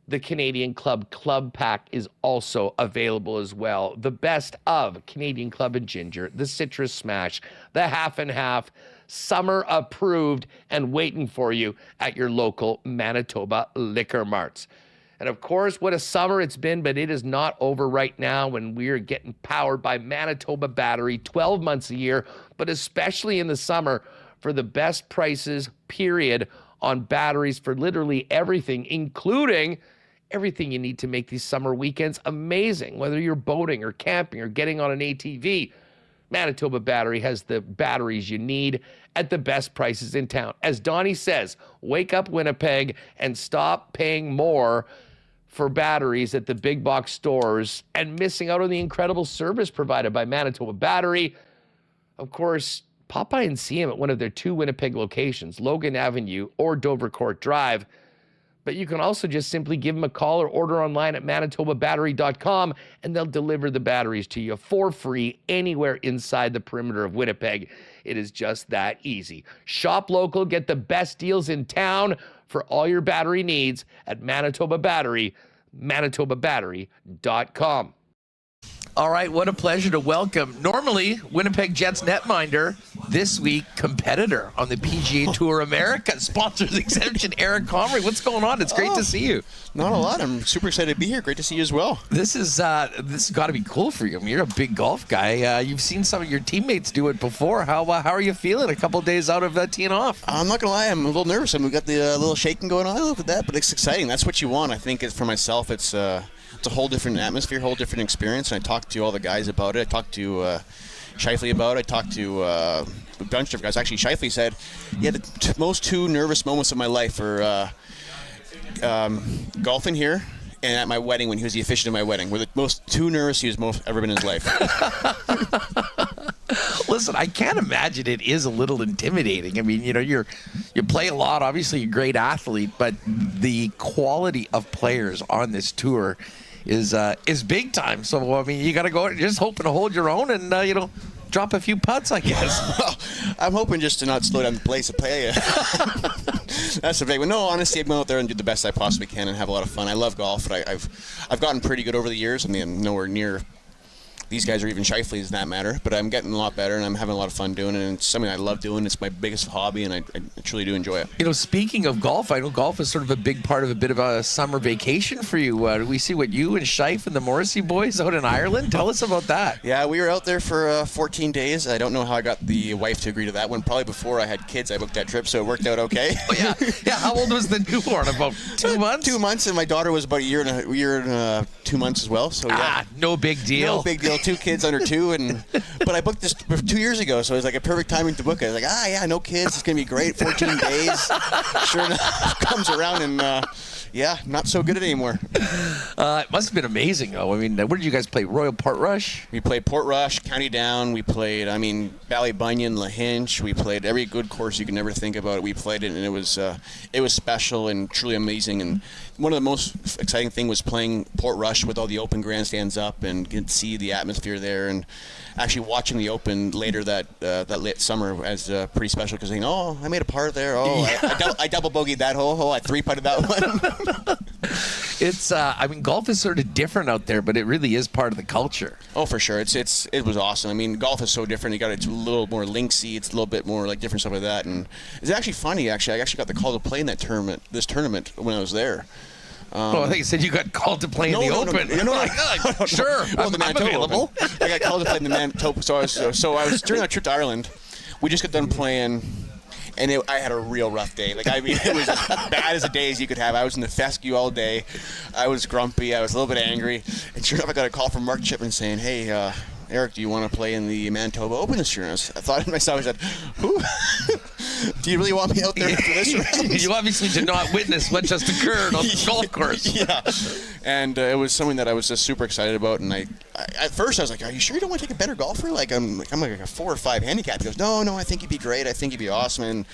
the Canadian Club Club Pack is also available as well. The best of Canadian Club and Ginger, the Citrus Smash, the Half and Half, summer approved and waiting for you at your local Manitoba liquor marts. And of course, what a summer it's been, but it is not over right now when we're getting powered by Manitoba Battery 12 months a year, but especially in the summer for the best prices, period, on batteries for literally everything, including everything you need to make these summer weekends amazing. Whether you're boating or camping or getting on an ATV, Manitoba Battery has the batteries you need at the best prices in town. As Donnie says, wake up Winnipeg and stop paying more for batteries at the big box stores and missing out on the incredible service provided by Manitoba Battery. Of course, pop by and see them at one of their 2 Winnipeg locations, Logan Avenue or Dovercourt Drive. But you can also just simply give them a call or order online at manitobabattery.com, and they'll deliver the batteries to you for free anywhere inside the perimeter of Winnipeg. It is just that easy. Shop local, get the best deals in town for all your battery needs at Manitoba Battery, manitobabattery.com. All right, what a pleasure to welcome normally Winnipeg Jets netminder, this week competitor on the PGA Tour America, sponsors exemption, Eric Comrie. What's going on? It's great to see you. Not a lot. I'm super excited to be here. Great to see you as well. This has got to be cool for you. I mean, you're a big golf guy. You've seen some of your teammates do it before. How are you feeling a couple days out of teeing off? I'm not going to lie. I'm a little nervous. I mean, we got the little shaking going on. I look at that, but it's exciting. That's what you want. I think for myself, it's a whole different atmosphere, whole different experience. And I talked to all the guys about it. I talked to Scheifele about it. I talked to a bunch of guys. Actually, Scheifele said, yeah, the most 2 nervous moments of my life are golfing here and at my wedding when he was the officiant at my wedding. Were the most 2 nervous he's ever been in his life. Listen, I can't imagine it is a little intimidating. I mean, you play a lot. Obviously, you're a great athlete, but the quality of players on this tour is big time. So, I mean, you got to go just hoping to hold your own and, drop a few putts, I guess. Well, I'm hoping just to not slow down the pace of play. That's the big one. No, honestly, I go out there and do the best I possibly can and have a lot of fun. I love golf, but I've gotten pretty good over the years. I mean, I'm nowhere near these guys are even Scheifele's in that matter, but I'm getting a lot better and I'm having a lot of fun doing it, and it's something I love doing. It's my biggest hobby, and I truly do enjoy it. Speaking of golf, I know golf is sort of a big part of a bit of a summer vacation for you. We see what you and Scheif and the Morrissey boys out in Ireland. Tell us about that. Yeah, we were out there for 14 days. I don't know how I got the wife to agree to that one. Probably before I had kids, I booked that trip, so it worked out okay. Oh, yeah. Yeah. How old was the newborn? About 2 months? 2 months, and my daughter was about a year and 2 months as well. So yeah, no big deal. No big deal. 2 kids under 2. But I booked this 2 years ago, so it was like a perfect timing to book it. I was like, yeah, no kids. It's going to be great. 14 days. Sure enough, comes around and, not so good anymore. It must have been amazing, though. I mean, where did you guys play? Royal Portrush? We played Portrush, County Down. We played, Ballybunion, Lahinch. We played every good course you can ever think about. We played it, and it was special and truly amazing. And one of the most exciting things was playing Portrush with all the open grandstands up and get to see the atmosphere there. And actually watching the Open later that late summer as pretty special because I made a par there. I double bogeyed that hole. I 3-putted that one. It's golf is sort of different out there, but it really is part of the culture. Oh, for sure. It was awesome. I mean, golf is so different. It's a little more linksy. It's a little bit more like different stuff like that. And it's actually funny. I actually got the call to play in this tournament when I was there. I think you said you got called to play in the Open. No. Sure, Well, I'm available. I got called to play in the Manitoba. So I was during our trip to Ireland. We just got done playing, and I had a real rough day. Like, I mean, it was as bad as a day as you could have. I was in the fescue all day. I was grumpy. I was a little bit angry. And sure enough, I got a call from Mark Chipman saying, "Hey, Eric, do you want to play in the Manitoba Open this year?" I thought to myself, I said, "Who? Do you really want me out there for this round?" You obviously did not witness what just occurred on the golf course. Yeah, and it was something that I was just super excited about. And I at first I was like, "Are you sure you don't want to take a better golfer? Like I'm like a 4 or 5 handicap." He goes, "No, I think you'd be great. I think you'd be awesome." And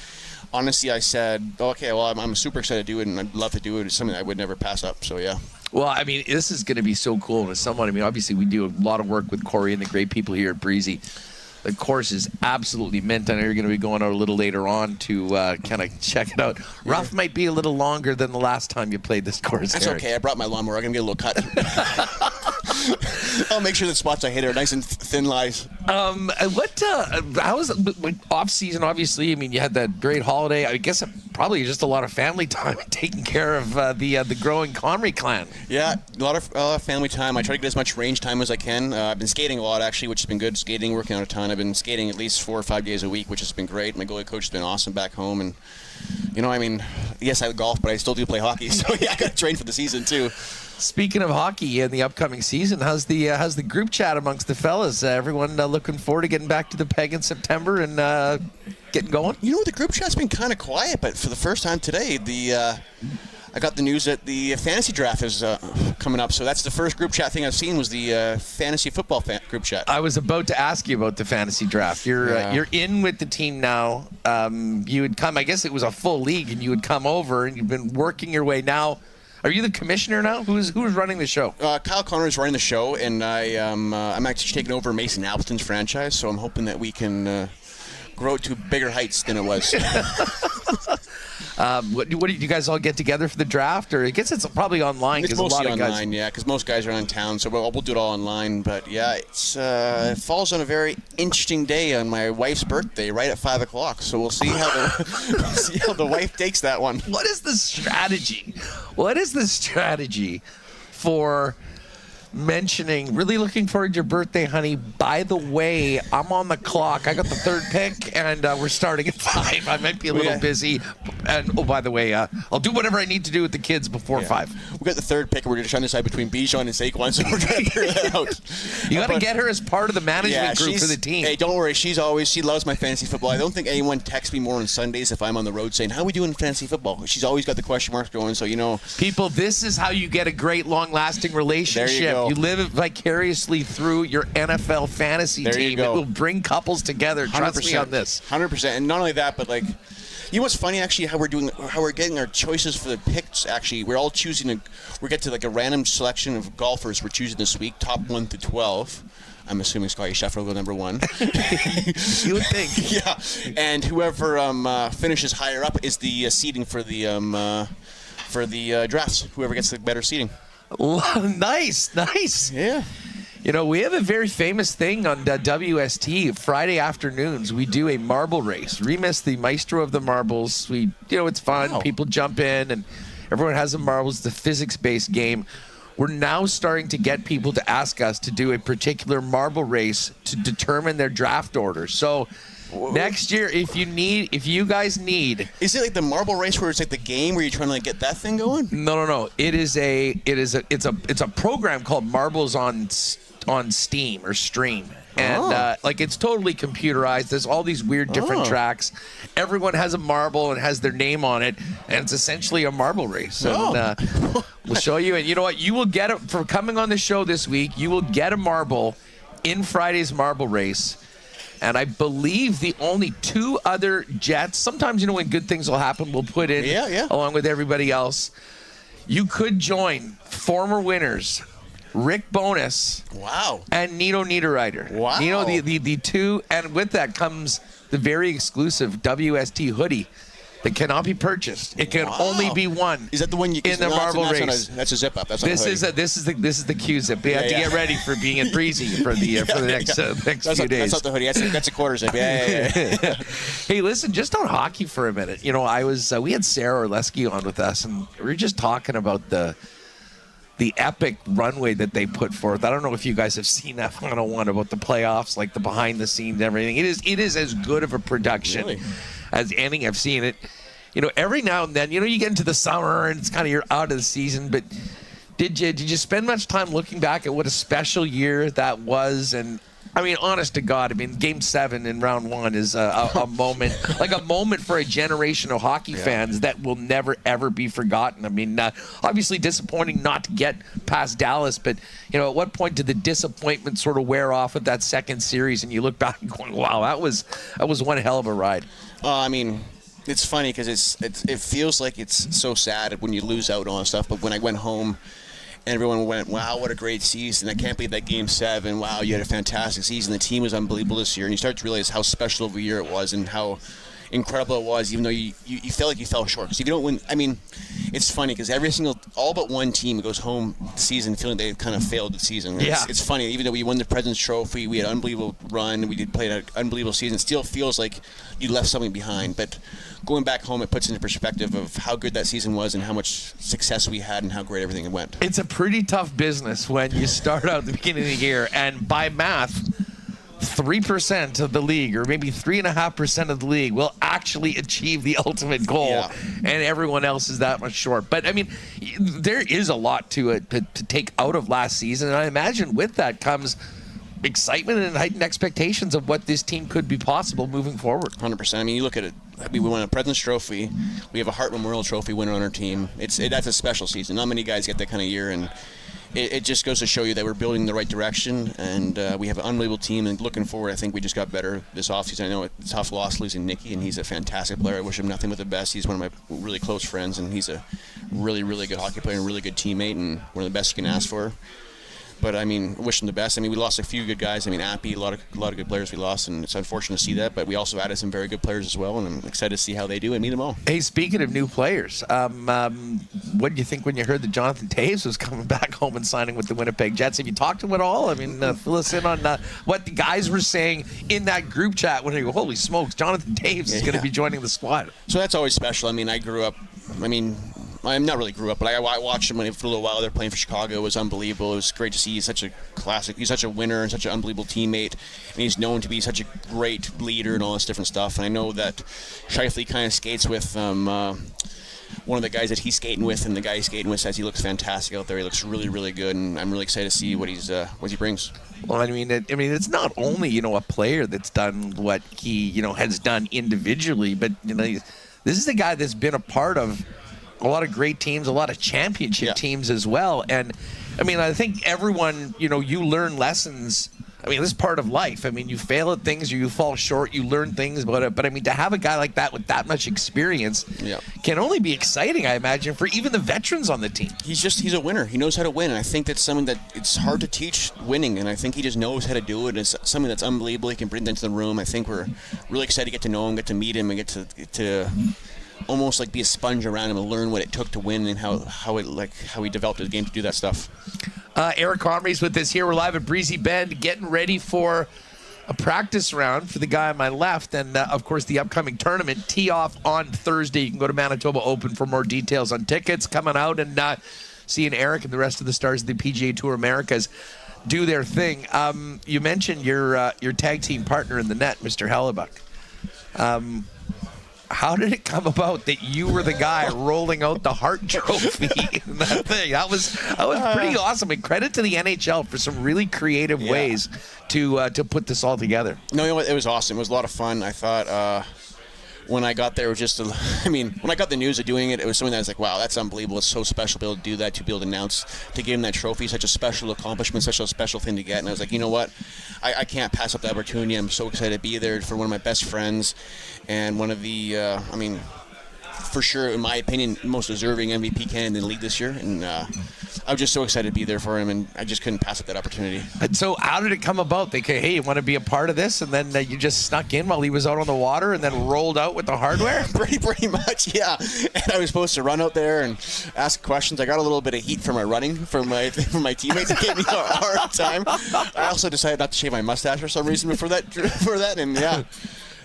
honestly, I said, "Okay, well, I'm super excited to do it, and I'd love to do it. It's something I would never pass up." So yeah. Well, I mean, this is going to be so cool. And as someone, I mean, obviously we do a lot of work with Corey and the great people here at Breezy. The course is absolutely mint. I know you're going to be going out a little later on to kind of check it out. Rough might be a little longer than the last time you played this course, That's Eric. okay. I brought my lawnmower. I'm going to get a little cut. I'll make sure the spots I hit are nice and thin lies. How was off season? Obviously, I mean, you had that great holiday. I guess probably just a lot of family time taking care of the growing Comry clan. Yeah, a lot of family time. I try to get as much range time as I can. I've been skating a lot, actually, which has been good. Skating, working out a ton. I've been skating at least 4 or 5 days a week, which has been great. My goalie coach has been awesome back home. And, I mean, yes, I golf, but I still do play hockey. So, yeah, I got to train for the season, too. Speaking of hockey and the upcoming season, how's the group chat amongst the fellas? Everyone looking forward to getting back to the peg in September and getting going? The group chat's been kind of quiet, but for the first time today, I got the news that the fantasy draft is coming up. So that's the first group chat thing I've seen was the fantasy football group chat. I was about to ask you about the fantasy draft. You're in with the team now. You would come. I guess it was a full league, and you would come over, and you've been working your way now. Are you the commissioner now? Who's running the show? Kyle Connor is running the show, and I'm actually taking over Mason Appleton's franchise. So I'm hoping that we can grow it to bigger heights than it was. What do you guys all get together for the draft? Or I guess it's probably online. It's mostly online, yeah, because most guys are in town, so we'll do it all online. But yeah, it falls on a very interesting day on my wife's birthday, right at 5 o'clock. So we'll see how the wife takes that one. What is the strategy? What is the strategy for mentioning, really looking forward to your birthday, honey? By the way, I'm on the clock. I got the third pick, and we're starting at 5. I might be a little busy. And, by the way, I'll do whatever I need to do with the kids before 5. We got the third pick, and we're just trying to decide between Bijan and Saquon, so we're trying to figure that out. You got to get her as part of the management group for the team. Hey, don't worry. She loves my fantasy football. I don't think anyone texts me more on Sundays if I'm on the road saying, "How are we doing in fantasy football?" She's always got the question marks going, so People, this is how you get a great, long-lasting relationship. There you go. You live vicariously through your NFL fantasy team. It will bring couples together. 100%. Trust me on this. 100%. And not only that, but what's funny actually how we're getting our choices for the picks. Actually, we're all choosing we get to a random selection of golfers we're choosing this week, top 1 to 12. I'm assuming Scotty Scheffler will go number 1. You would think. Yeah. And whoever finishes higher up is the seeding for the drafts. Whoever gets the better seeding. Nice. Yeah. We have a very famous thing on WST. Friday afternoons, we do a marble race. Remis, the maestro of the marbles. It's fun. Wow. People jump in, and everyone has the marbles. It's a physics-based game. We're now starting to get people to ask us to do a particular marble race to determine their draft order. So next year, if you guys need, is it like the marble race where it's like the game where you're trying to get that thing going? No. It's a program called Marbles on Steam or Stream. And it's totally computerized. There's all these weird different tracks. Everyone has a marble and has their name on it, and it's essentially a marble race. And we'll show you. And you know what? You will get it for coming on the show this week. You will get a marble in Friday's marble race. And I believe the only 2 other Jets, sometimes, when good things will happen, we'll put in along with everybody else. You could join former winners Rick Bonus, and Nito Niederreiter. Wow. The 2, and with that comes the very exclusive WST hoodie that cannot be purchased. It can only be won. Is that the one you in the marble race? That's a zip up. That's this is the Q-zip. You have to get ready for being in Breezy for the next few days. That's not the hoodie. That's a quarter zip. Yeah. Hey, listen, just on hockey for a minute. You know, we had Sarah Orleski on with us, and we were just talking about the epic runway that they put forth. I don't know if you guys have seen that 101 about the playoffs, like the behind the scenes and everything. It is as good of a production as anything I've seen. It, you know, every now and then, you know, you get into the summer and it's kind of you're out of the season, but did you spend much time looking back at what a special year that was? And I mean, honest to God, I mean, Game 7 in Round 1 is a moment, like a moment for a generation of hockey fans that will never, ever be forgotten. I mean, obviously disappointing not to get past Dallas, but, you know, at what point did the disappointment sort of wear off of that second series and you look back and going, wow, that was one hell of a ride? I mean, it's funny because it feels like it's so sad when you lose out on stuff, but when I went home, everyone went, wow, what a great season. I can't believe that Game 7. Wow, you had a fantastic season. The team was unbelievable this year. And you start to realize how special of a year it was and how incredible it was, even though you felt like you fell short. Because if you don't win, I mean, it's funny because all but one team goes home the season feeling they kind of failed the season. It's funny. Even though we won the President's Trophy, we had an unbelievable run, we did play an unbelievable season, it still feels like you left something behind. But going back home, it puts into perspective of how good that season was and how much success we had and how great everything went. It's a pretty tough business when you start out at the beginning of the year, and by math, 3% of the league, or maybe 3.5% of the league, will actually achieve the ultimate goal, and everyone else is that much short. But I mean, there is a lot to it to take out of last season, and I imagine with that comes excitement and heightened expectations of what this team could be possible moving forward. 100%. I mean, you look at it. We won a President's Trophy. We have a Hart Memorial Trophy winner on our team. That's a special season. Not many guys get that kind of year, and it just goes to show you that we're building in the right direction, and we have an unbelievable team. And looking forward, I think we just got better this offseason. I know it's a tough loss losing Nicky, and he's a fantastic player. I wish him nothing but the best. He's one of my really close friends, and he's a really, really good hockey player and a really good teammate, and one of the best you can ask for. But I mean, wish them the best. I mean, we lost a few good guys. I mean, Appy, a lot of good players we lost, and it's unfortunate to see that. But we also added some very good players as well, and I'm excited to see how they do and meet them all. Hey, speaking of new players, what did you think when you heard that Jonathan Toews was coming back home and signing with the Winnipeg Jets? Have you talked to him at all? I mean, fill us in on what the guys were saying in that group chat when they go, "Holy smokes, Jonathan Toews is going to be joining the squad." So that's always special. I mean, I grew up. I'm not really grew up, but I watched him for a little while. They're playing for Chicago. It was unbelievable. It was great to see. He's such a classic. He's such a winner and such an unbelievable teammate. And he's known to be such a great leader and all this different stuff. And I know that Scheifele kind of skates with one of the guys that he's skating with, and the guy he's skating with says he looks fantastic out there. He looks really, really good, and I'm really excited to see what he brings. Well, I mean, it's not only a player that's done what he has done individually, but this is a guy that's been a part of a lot of great teams, a lot of championship teams as well. And I mean, I think everyone, you learn lessons. I mean, this is part of life. I mean, you fail at things or you fall short, you learn things about it. But I mean, to have a guy like that with that much experience can only be exciting, I imagine, for even the veterans on the team. He's a winner. He knows how to win. And I think that's something that it's hard to teach, winning. And I think he just knows how to do it. It's something that's unbelievable. He can bring that into the room. I think we're really excited to get to know him, get to meet him, and get to almost like be a sponge around him and learn what it took to win and how he developed his game to do that stuff. Eric Comrie's with us here. We're live at Breezy Bend, getting ready for a practice round for the guy on my left, and of course the upcoming tournament. Tee off on Thursday. You can go to Manitoba Open for more details on tickets coming out, and seeing Eric and the rest of the stars of the PGA Tour Americas do their thing. You mentioned your tag team partner in the net, Mr. Hellebuck. How did it come about that you were the guy rolling out the Hart Trophy in that thing? That was pretty awesome. And credit to the NHL for some really creative ways to put this all together. No, you know what? It was awesome. It was a lot of fun. I thought when I got there, it was just when I got the news of doing it, it was something that I was like, wow, that's unbelievable. It's so special to be able to do that, to be able to announce, to give him that trophy, such a special accomplishment, such a special thing to get. And I was like, you know what? I can't pass up the opportunity. I'm so excited to be there for one of my best friends and one of the, for sure, in my opinion, most deserving MVP candidate in the league this year, and I was just so excited to be there for him, and I just couldn't pass up that opportunity. And so how did it come about? They say, hey, you want to be a part of this? And then you just snuck in while he was out on the water and then rolled out with the hardware? Pretty much, yeah. And I was supposed to run out there and ask questions. I got a little bit of heat for my running from my teammates. It gave me a hard time. I also decided not to shave my mustache for some reason for that, and yeah.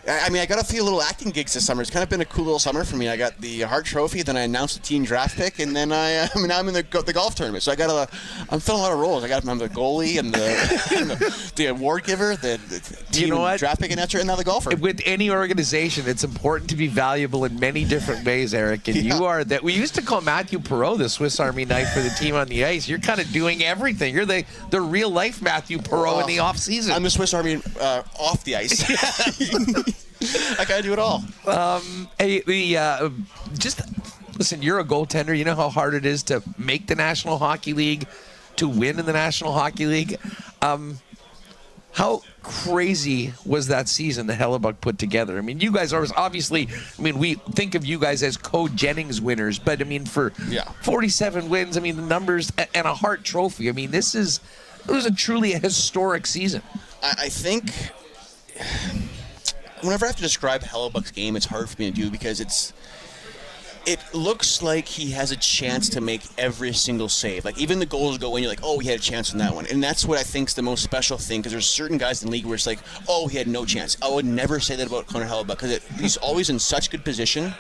I mean, I got a few little acting gigs this summer. It's kind of been a cool little summer for me. I got the Hart Trophy, then I announced the team draft pick, and then now I'm in the golf tournament. So I'm filling a lot of roles. I'm the goalie and the award giver, the team draft pick announcer, and now the golfer. With any organization, it's important to be valuable in many different ways, Eric. And you are that. We used to call Matthew Perreault the Swiss Army knife for the team on the ice. You're kind of doing everything. You're the real life Matthew Perreault in the off season. I'm the Swiss Army off the ice. I gotta do it all. Just listen. You're a goaltender. You know how hard it is to make the National Hockey League, to win in the National Hockey League. How crazy was that season that Hellebuck put together? I mean, you guys are obviously. I mean, we think of you guys as Code Jennings winners, but I mean, for 47 wins, I mean, the numbers and a Hart Trophy. I mean, it was truly a historic season. I think. Whenever I have to describe Hellebuck's game, it's hard for me to do because it looks like he has a chance to make every single save. Like, even the goals go in, you're like, oh, he had a chance on that one. And that's what I think is the most special thing, because there's certain guys in the league where it's like, oh, he had no chance. I would never say that about Connor Hellebuck, because he's always in such good position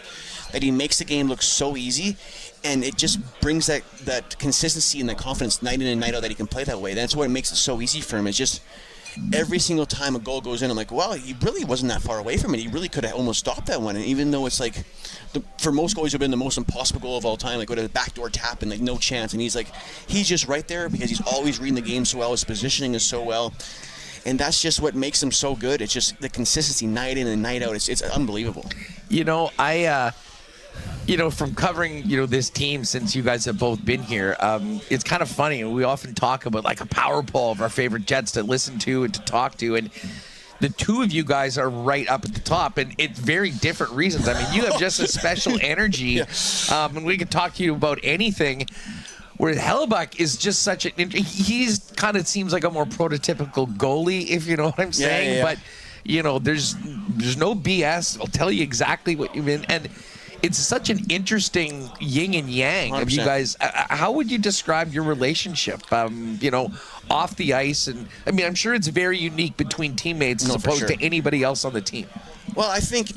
that he makes the game look so easy, and it just brings that consistency and that confidence night in and night out that he can play that way. That's what makes it so easy for him. It's just every single time a goal goes in, I'm like, well, he really wasn't that far away from it. He really could have almost stopped that one. And even though it's like, for most goalies, it would have been the most impossible goal of all time, like with a backdoor tap and like no chance. And he's just right there because he's always reading the game so well. His positioning is so well. And that's just what makes him so good. It's just the consistency night in and night out. It's unbelievable. From covering, this team since you guys have both been here, it's kind of funny. We often talk about like a power poll of our favorite Jets to listen to and to talk to. And the two of you guys are right up at the top, and it's very different reasons. I mean, you have just a special energy, and we could talk to you about anything. Where Hellebuck is just such he's kind of seems like a more prototypical goalie, if you know what I'm saying. Yeah. But, there's no BS. I'll tell you exactly what you mean. And it's such an interesting yin and yang 100%. Of you guys. How would you describe your relationship, off the ice? And I mean, I'm sure it's very unique between teammates as opposed to anybody else on the team. Well, I think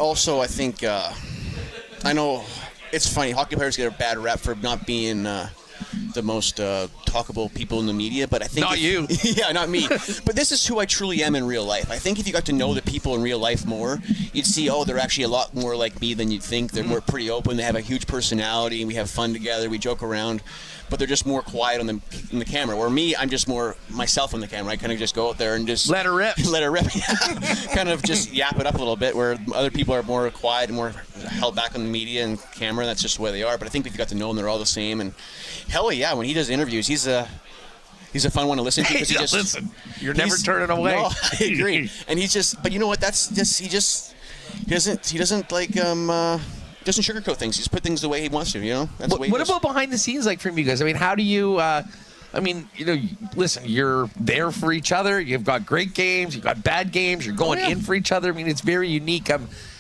I know it's funny. Hockey players get a bad rep for not being the most talkable people in the media, but I think not you. Yeah, not me. But this is who I truly am in real life. I think if you got to know the people in real life more, you'd see, they're actually a lot more like me than you'd think. They're more pretty open. They have a huge personality, and we have fun together. We joke around, but they're just more quiet in the camera. Where me, I'm just more myself on the camera. I kind of just go out there and just let her rip. Let her rip. Kind of just yap it up a little bit. Where other people are more quiet and more held back on the media and camera. That's just the way they are. But I think if you got to know them, they're all the same. And hell yeah, when he does interviews, he's a fun one to listen to. Because you're never turning away. No, I agree. And but you know what? That's just he doesn't like doesn't sugarcoat things. He just put things the way he wants to. That's the way. What about behind the scenes, like from you guys? I mean, how do you? Listen, you're there for each other. You've got great games. You've got bad games. You're going in for each other. I mean, it's very unique.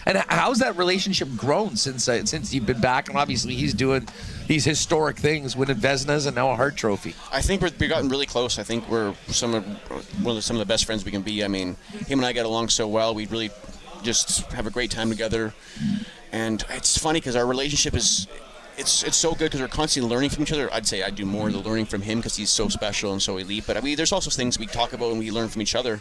And how's that relationship grown since you've been back? And obviously, he's doing these historic things, winning Vezinas and now a Hart Trophy. I think we've gotten really close. I think we're some of the best friends we can be. I mean, him and I get along so well. We really just have a great time together. And it's funny because our relationship is it's so good because we're constantly learning from each other. I'd say I do more of the learning from him because he's so special and so elite. But I mean, there's also things we talk about and we learn from each other.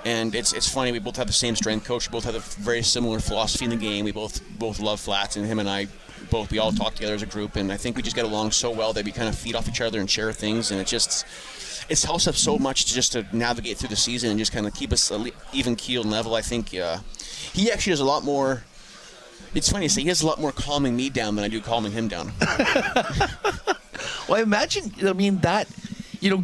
And it's funny, we both have the same strength coach. We both have a very similar philosophy in the game. We both love flats, and him and I we all talk together as a group. And I think we just get along so well that we kind of feed off each other and share things. And it's helps us so much to navigate through the season and just kind of keep us even keeled and level. I think he actually does a lot more. It's funny to say, he has a lot more calming me down than I do calming him down. Well, I imagine, that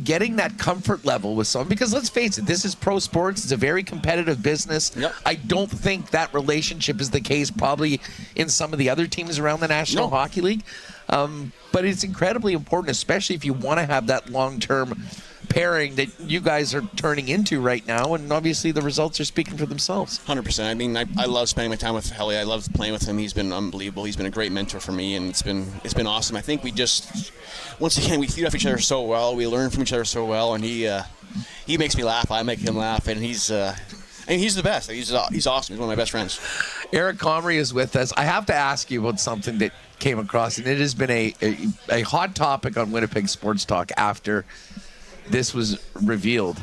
getting that comfort level with someone, because let's face it, this is pro sports. It's a very competitive business. Yep. I don't think that relationship is the case probably in some of the other teams around the National Hockey League. But it's incredibly important, especially if you want to have that long-term pairing that you guys are turning into right now, and obviously the results are speaking for themselves. 100%. I mean, I love spending my time with Helly. I love playing with him. He's been unbelievable. He's been a great mentor for me, and it's been awesome. I think we just, once again, we feed off each other so well. We learn from each other so well, and he makes me laugh. I make him laugh, and he's the best. He's awesome. He's one of my best friends. Eric Comrie is with us. I have to ask you about something that came across, and it has been a hot topic on Winnipeg Sports Talk after this was revealed.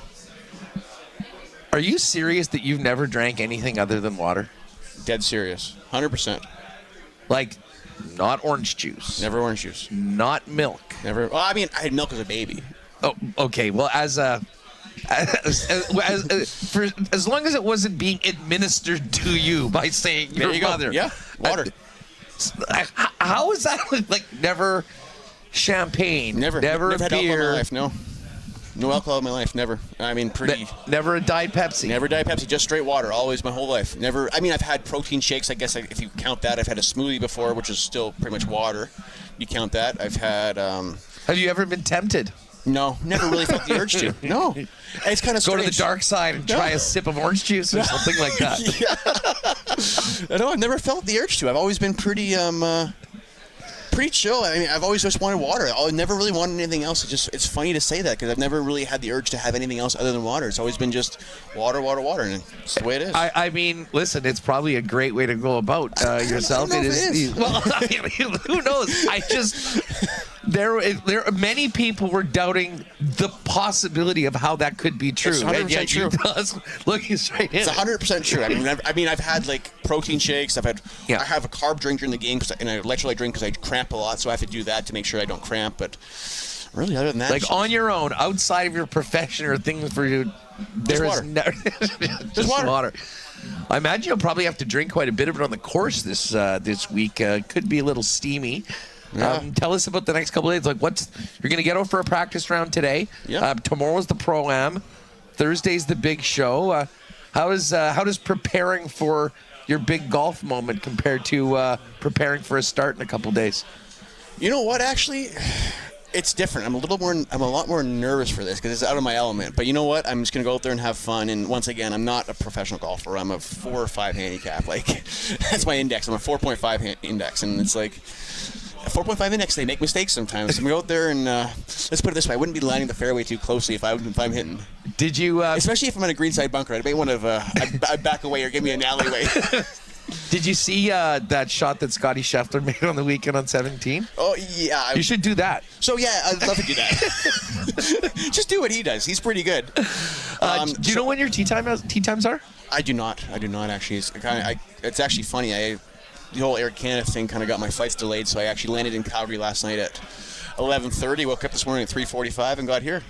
Are you serious that you've never drank anything other than water? Dead serious. 100%. Like, not orange juice? Never orange juice. Not milk? Never. Well, I mean, I had milk as a baby. Oh, okay. Well, as long as it wasn't being administered to you by saying There your you go. mother. Yeah, water. How is that like never champagne? Never a had alcohol in beer. my life. No alcohol in my life. Never. I mean, pretty. Never a Diet Pepsi. Never Diet Pepsi. Just straight water. Always my whole life. Never. I mean, I've had protein shakes. I guess if you count that, I've had a smoothie before, which is still pretty much water. You count that. I've had. Have you ever been tempted? No, never really felt the urge to. No, it's kind of go to the dark side and try a sip of orange juice or something like that. Yeah. No, I've never felt the urge to. I've always been pretty chill. I mean, I've always just wanted water. I never really wanted anything else. It's funny to say that because I've never really had the urge to have anything else other than water. It's always been just water, and it's the way it is. I mean, listen, it's probably a great way to go about yourself. I don't know if it is. Well, I mean, who knows? There many people were doubting the possibility of how that could be true. It's 100% and yet true. Looking straight in. It's 100% true. I mean, I've had like protein shakes. I have a carb drink during the game and an electrolyte drink because I cramp a lot, so I have to do that to make sure I don't cramp. But really, other than that, like on your own, outside of your profession or things for you, there is just water. I imagine you'll probably have to drink quite a bit of it on the course this week. Could be a little steamy. Yeah. Tell us about the next couple of days. Like, you're going to get out for a practice round today. Yeah. Tomorrow's the ProAm. Thursday's the big show. How does preparing for your big golf moment compared to preparing for a start in a couple days? You know what? Actually, it's different. I'm a lot more nervous for this because it's out of my element. But you know what? I'm just gonna go out there and have fun. And once again, I'm not a professional golfer. I'm a 4 or 5 handicap. Like that's my index. I'm a 4.5 index, and it's like. A 4.5 index, they make mistakes sometimes. I'm going to go out there and, let's put it this way, I wouldn't be landing the fairway too closely if I'm hitting. Did you... especially if I'm in a greenside bunker. I'd I'd back away or give me an alleyway. Did you see that shot that Scotty Scheffler made on the weekend on 17? Oh, yeah. You should do that. So, yeah, I'd love to do that. Just do what he does. He's pretty good. Do you know when your tee times are? I do not, actually. It's actually funny. The whole Air Canada thing kind of got my flights delayed, so I actually landed in Calgary last night at 11:30, woke up this morning at 3:45 and got here.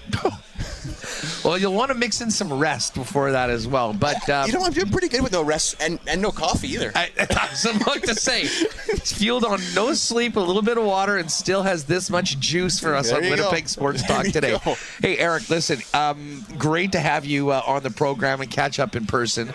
Well, you'll want to mix in some rest before that as well. But I'm doing pretty good with no rest and no coffee either. I was about to say, it's fueled on no sleep, a little bit of water, and still has this much juice for us on Winnipeg Sports Talk today. Hey, Eric, listen, great to have you on the program and catch up in person.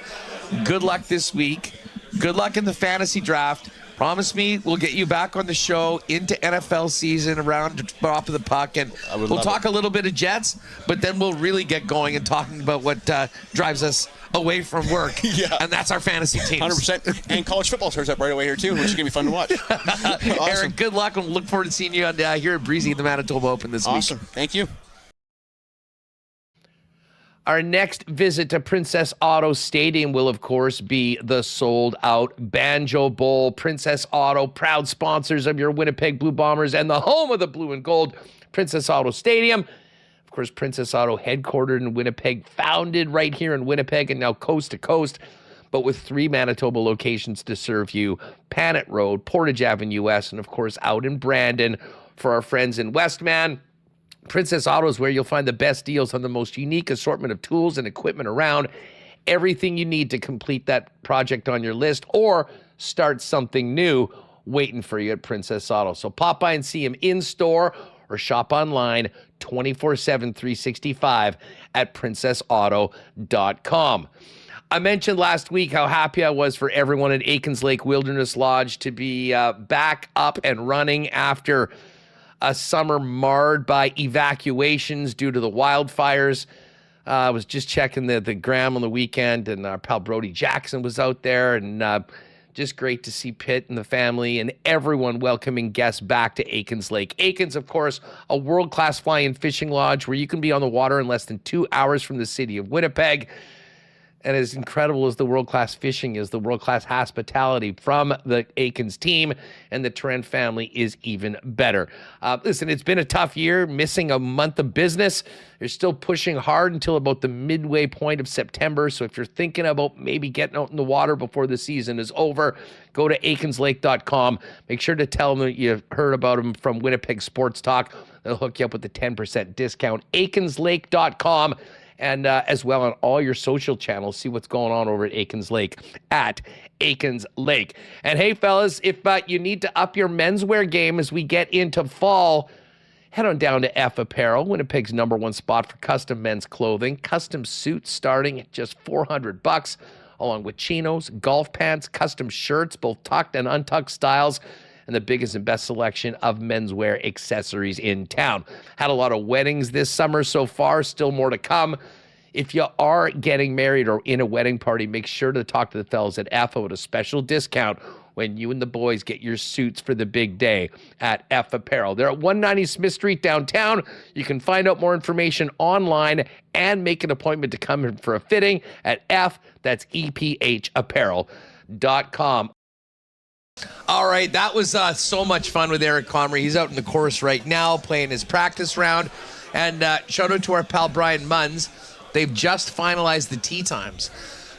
Good luck this week. Good luck in the fantasy draft. Promise me we'll get you back on the show into NFL season around the top of the puck, and we'll talk a little bit of Jets, but then we'll really get going and talking about what drives us away from work. Yeah. And that's our fantasy teams. 100%. And college football starts up right away here, too, which is going to be fun to watch. Awesome. Eric, good luck, and look forward to seeing you here at Breezy in the Manitoba Open this week. Awesome. Thank you. Our next visit to Princess Auto Stadium will, of course, be the sold-out Banjo Bowl. Princess Auto, proud sponsors of your Winnipeg Blue Bombers and the home of the blue and gold, Princess Auto Stadium. Of course, Princess Auto headquartered in Winnipeg, founded right here in Winnipeg and now coast to coast, but with 3 Manitoba locations to serve you, Panet Road, Portage Avenue West, and, of course, out in Brandon for our friends in Westman. Princess Auto is where you'll find the best deals on the most unique assortment of tools and equipment around. Everything you need to complete that project on your list or start something new waiting for you at Princess Auto. So pop by and see him in store or shop online 24/7, 365 at princessauto.com. I mentioned last week how happy I was for everyone at Aikens Lake Wilderness Lodge to be back up and running after a summer marred by evacuations due to the wildfires. I was just checking the gram on the weekend, and our pal Brody Jackson was out there, and just great to see Pitt and the family and everyone welcoming guests back to Aikens Lake. Aikens, of course, a world-class fly-in fishing lodge where you can be on the water in less than 2 hours from the city of Winnipeg. And as incredible as the world-class fishing is, the world-class hospitality from the Aikens team and the Trent family is even better. Listen, it's been a tough year, missing a month of business. They're still pushing hard until about the midway point of September. So if you're thinking about maybe getting out in the water before the season is over, go to aikenslake.com. Make sure to tell them that you heard about them from Winnipeg Sports Talk. They'll hook you up with a 10% discount. aikenslake.com. And as well on all your social channels, see what's going on over at Aikens Lake, at Aikens Lake. And hey, fellas, if you need to up your menswear game as we get into fall, head on down to F Apparel, Winnipeg's #1 spot for custom men's clothing. Custom suits starting at just $400, along with chinos, golf pants, custom shirts, both tucked and untucked styles, and the biggest and best selection of menswear accessories in town. Had a lot of weddings this summer so far, still more to come. If you are getting married or in a wedding party, make sure to talk to the fellas at FO at a special discount when you and the boys get your suits for the big day at F Apparel. They're at 190 Smith Street downtown. You can find out more information online and make an appointment to come in for a fitting at that's EPHapparel.com. All right, that was so much fun with Eric Comrie. He's out in the course right now playing his practice round. And shout out to our pal Brian Munns. They've just finalized the tee times.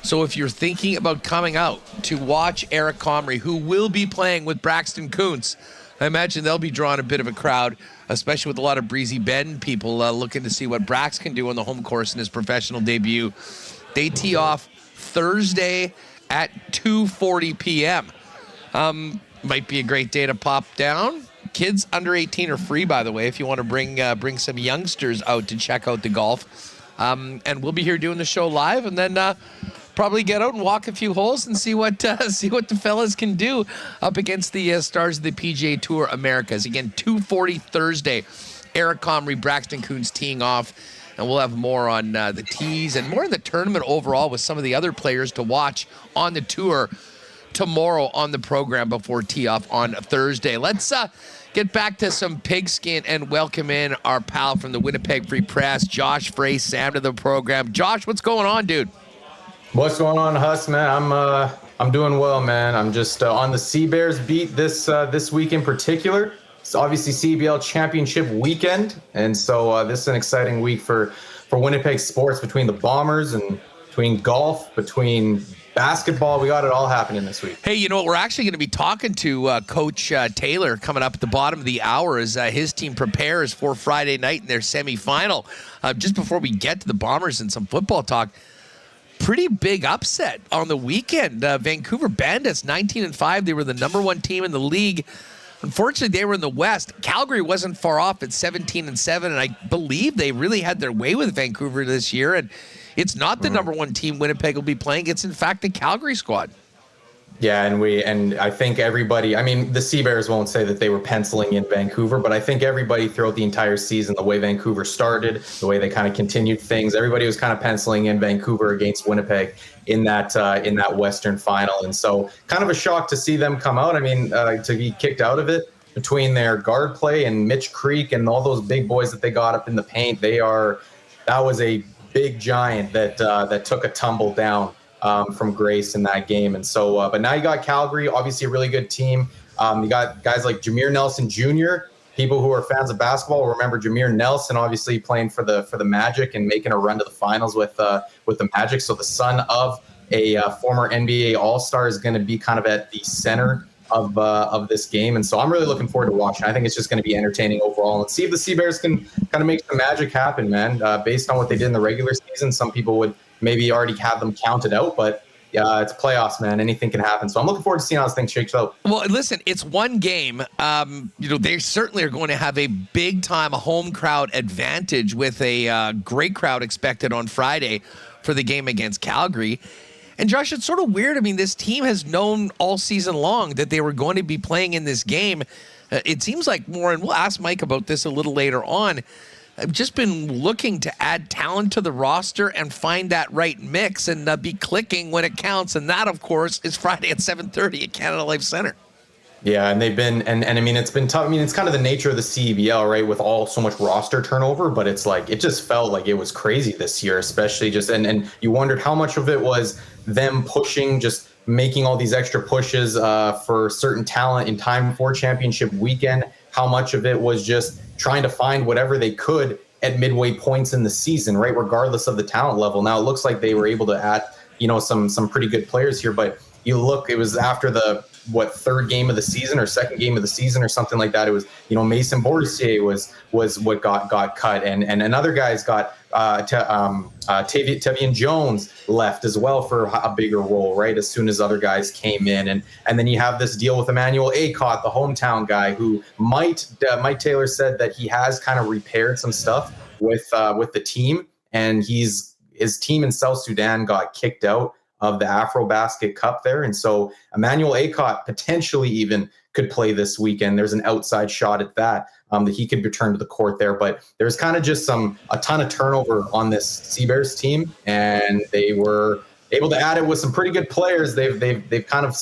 So if you're thinking about coming out to watch Eric Comrie, who will be playing with Braxton Kuntz, I imagine they'll be drawing a bit of a crowd, especially with a lot of Breezy Bend people looking to see what Brax can do on the home course in his professional debut. They tee off Thursday at 2:40 p.m. Might be a great day to pop down. Kids under 18 are free, by the way, if you want to bring some youngsters out to check out the golf. And we'll be here doing the show live, and then probably get out and walk a few holes and see what the fellas can do up against the stars of the PGA Tour Americas. Again, 2:40 Thursday. Eric Comrie, Braxton Kuntz teeing off, and we'll have more on the tees and more in the tournament overall with some of the other players to watch on the tour tomorrow on the program before tee-off on Thursday. Let's get back to some pigskin and welcome in our pal from the Winnipeg Free Press, Josh Frey-Sam, to the program. Josh, what's going on, dude? What's going on, Huss, man? I'm doing well, man. I'm just on the Sea Bears beat this week in particular. It's obviously CBL Championship weekend, and so this is an exciting week for Winnipeg sports, between the Bombers and between golf, between basketball. We got it all happening this week. Hey, you know what? We're actually going to be talking to Coach Taylor coming up at the bottom of the hour as his team prepares for Friday night in their semifinal. Just before we get to the Bombers and some football talk, pretty big upset on the weekend. Vancouver Bandits, 19-5. They were the #1 team in the league. Unfortunately, they were in the West. Calgary wasn't far off at 17-7, and I believe they really had their way with Vancouver this year. And it's not the #1 team Winnipeg will be playing. It's, in fact, the Calgary squad. Yeah, and I think everybody, I mean, the Sea Bears won't say that they were penciling in Vancouver, but I think everybody throughout the entire season, the way Vancouver started, the way they kind of continued things, everybody was kind of penciling in Vancouver against Winnipeg in that Western final. And so kind of a shock to see them come out. I mean, to be kicked out of it between their guard play and Mitch Creek and all those big boys that they got up in the paint. That was a big giant that took a tumble down from Grace in that game. And so, but now you got Calgary, obviously a really good team. You got guys like Jameer Nelson Jr., people who are fans of basketball remember Jameer Nelson, obviously playing for the Magic and making a run to the finals with the Magic. So the son of a former NBA All-Star is going to be kind of at the center of this game. And so I'm really looking forward to watching. I think it's just going to be entertaining overall. And let's see if the Sea Bears can kind of make some magic happen, man. Based on what they did in the regular season, some people would maybe already have them counted out, but it's playoffs, man. Anything can happen. So I'm looking forward to seeing how this thing shakes out. Well, listen, it's one game. They certainly are going to have a big-time home crowd advantage with a great crowd expected on Friday for the game against Calgary. And Josh, it's sort of weird. I mean, this team has known all season long that they were going to be playing in this game. It seems like more, and we'll ask Mike about this a little later on, I've just been looking to add talent to the roster and find that right mix and be clicking when it counts. And that, of course, is Friday at 7:30 at Canada Life Center. Yeah, and they've been, and I mean, it's been tough. I mean, it's kind of the nature of the CEBL, right, with so much roster turnover, but it's like, it just felt like it was crazy this year, especially and you wondered how much of it was them pushing, just making all these extra pushes for certain talent in time for championship weekend. How much of it was just trying to find whatever they could at midway points in the season, right, regardless of the talent level. Now, it looks like they were able to add, some pretty good players here, but you look, it was after the, third game of the season or second game of the season or something like that. It was, Mason Borsier was what got cut. And other guys got, Tavian Jones left as well for a bigger role, right, as soon as other guys came in. And then you have this deal with Emmanuel Acott, the hometown guy, who Mike Taylor said that he has kind of repaired some stuff with the team. And his team in South Sudan got kicked out of the AfroBasket Cup there. And so Emmanuel Acott potentially even could play this weekend. There's an outside shot at that he could return to the court there. But there's kind of just a ton of turnover on this Seabears team, and they were able to add it with some pretty good players. They've kind of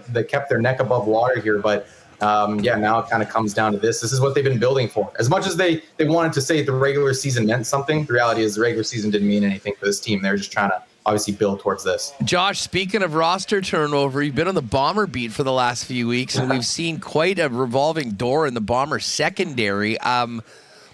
they kept their neck above water here. But now it kind of comes down to this. This is what they've been building for. As much as they wanted to say the regular season meant something, the reality is the regular season didn't mean anything for this team. They're just trying to obviously build towards this. Josh, speaking of roster turnover, you've been on the Bomber beat for the last few weeks, and we've seen quite a revolving door in the Bomber secondary.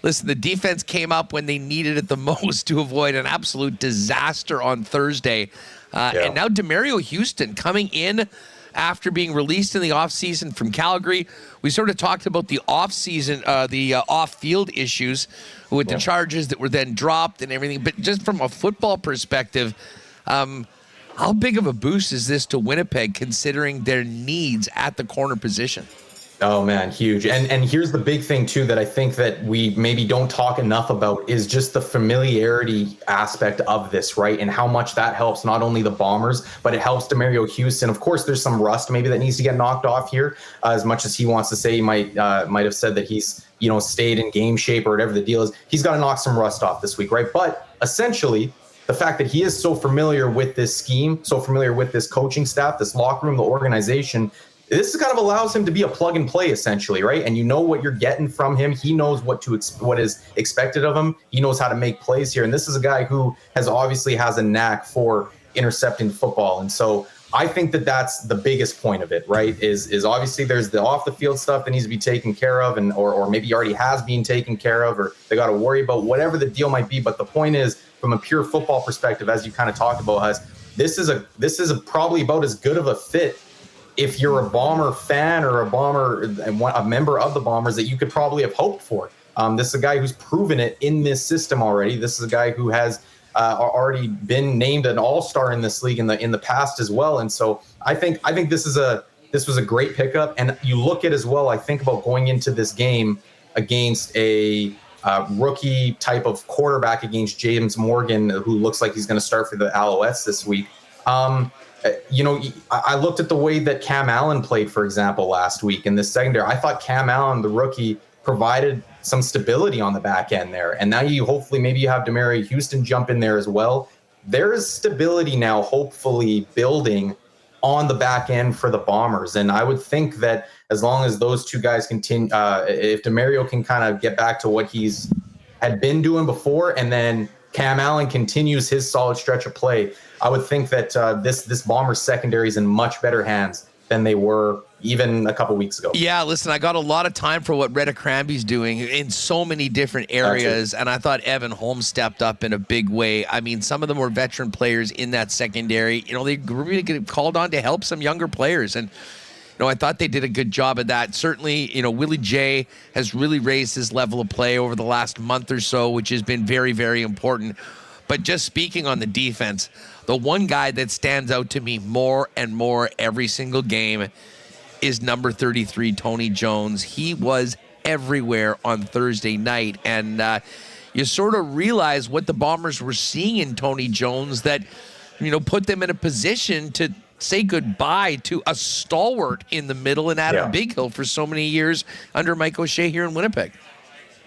Listen, the defense came up when they needed it the most to avoid an absolute disaster on Thursday. And now DeMario Houston coming in after being released in the offseason from Calgary. We sort of talked about the offseason, the off-field issues with the charges that were then dropped and everything. But just from a football perspective, how big of a boost is this to Winnipeg considering their needs at the corner position? Oh man, huge. And here's the big thing too that I think that we maybe don't talk enough about is just the familiarity aspect of this, right? And how much that helps not only the Bombers, but it helps DeMario Houston. Of course, there's some rust maybe that needs to get knocked off here. As much as he wants to say, he might have said that he's stayed in game shape or whatever the deal is. He's got to knock some rust off this week, right? But essentially, the fact that he is so familiar with this scheme, so familiar with this coaching staff, this locker room, the organization, this kind of allows him to be a plug and play essentially, right? And you know what you're getting from him. He knows what is expected of him. He knows how to make plays here. And this is a guy who obviously has a knack for intercepting football. And so I think that that's the biggest point of it, right? Is obviously there's the off the field stuff that needs to be taken care of, and or maybe already has been taken care of, or they got to worry about whatever the deal might be. But the point is, from a pure football perspective, as you kind of talked about, this is probably about as good of a fit if you're a Bomber fan or a member of the Bombers that you could probably have hoped for. This is a guy who's proven it in this system already. This is a guy who has already been named an all-star in this league in the past as well. And so I think this was a great pickup. And you look at as well, I think about going into this game against a rookie type of quarterback against James Morgan, who looks like he's going to start for the Alouettes this week. I looked at the way that Cam Allen played, for example, last week in this secondary. I thought Cam Allen, the rookie, provided some stability on the back end there. And now hopefully maybe you have DeMario Houston jump in there as well. There is stability now, hopefully building on the back end for the Bombers. And I would think that as long as those two guys continue, if DeMario can kind of get back to what he's had been doing before, and then Cam Allen continues his solid stretch of play, I would think that this Bombers secondary is in much better hands than they were even a couple weeks ago. Yeah, listen, I got a lot of time for what Retta Cranby's doing in so many different areas, and I thought Evan Holmes stepped up in a big way. I mean, some of them were veteran players in that secondary. They really get called on to help some younger players, and I thought they did a good job of that. Certainly, Willie J has really raised his level of play over the last month or so, which has been very, very important. But just speaking on the defense, the one guy that stands out to me more and more every single game is number 33, Tony Jones. He was everywhere on Thursday night, and you sort of realize what the Bombers were seeing in Tony Jones that, put them in a position to say goodbye to a stalwart in the middle and Adam Bighill for so many years under Mike O'Shea here in Winnipeg.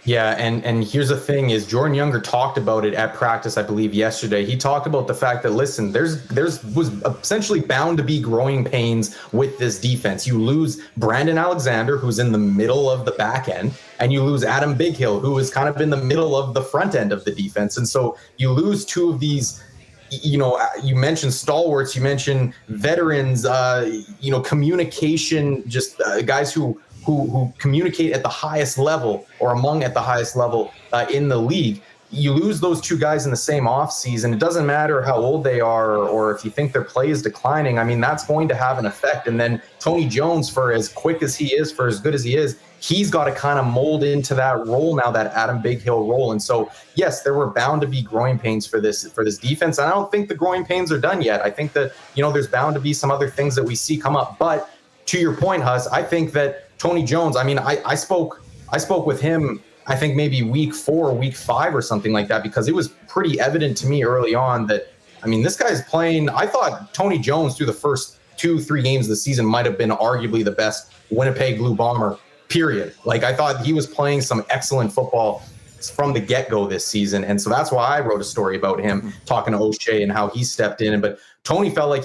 Yeah, and here's the thing is Jordan Younger talked about it at practice, I believe, yesterday. He talked about the fact that, listen, there's was essentially bound to be growing pains with this defense. You lose Brandon Alexander, who's in the middle of the back end, and you lose Adam Bighill, who is kind of in the middle of the front end of the defense. And so you lose two of these, you mentioned stalwarts, you mentioned veterans, communication, just guys who communicate at the highest level or among at the highest level in the league. You lose those two guys in the same offseason. It doesn't matter how old they are or if you think their play is declining. I mean, that's going to have an effect. And then Tony Jones, for as quick as he is, for as good as he is, he's got to kind of mold into that role now, that Adam Bighill role. And so, yes, there were bound to be growing pains for this defense. And I don't think the growing pains are done yet. I think that, there's bound to be some other things that we see come up. But to your point, Huss, I think that Tony Jones, I mean, I spoke with him, I think maybe week 4, week 5 or something like that, because it was pretty evident to me early on that, I mean, this guy's playing. I thought Tony Jones through the first 2-3 games of the season might have been arguably the best Winnipeg Blue Bomber, period. Like, I thought he was playing some excellent football from the get-go this season. And so that's why I wrote a story about him, talking to O'Shea and how he stepped in. But Tony felt like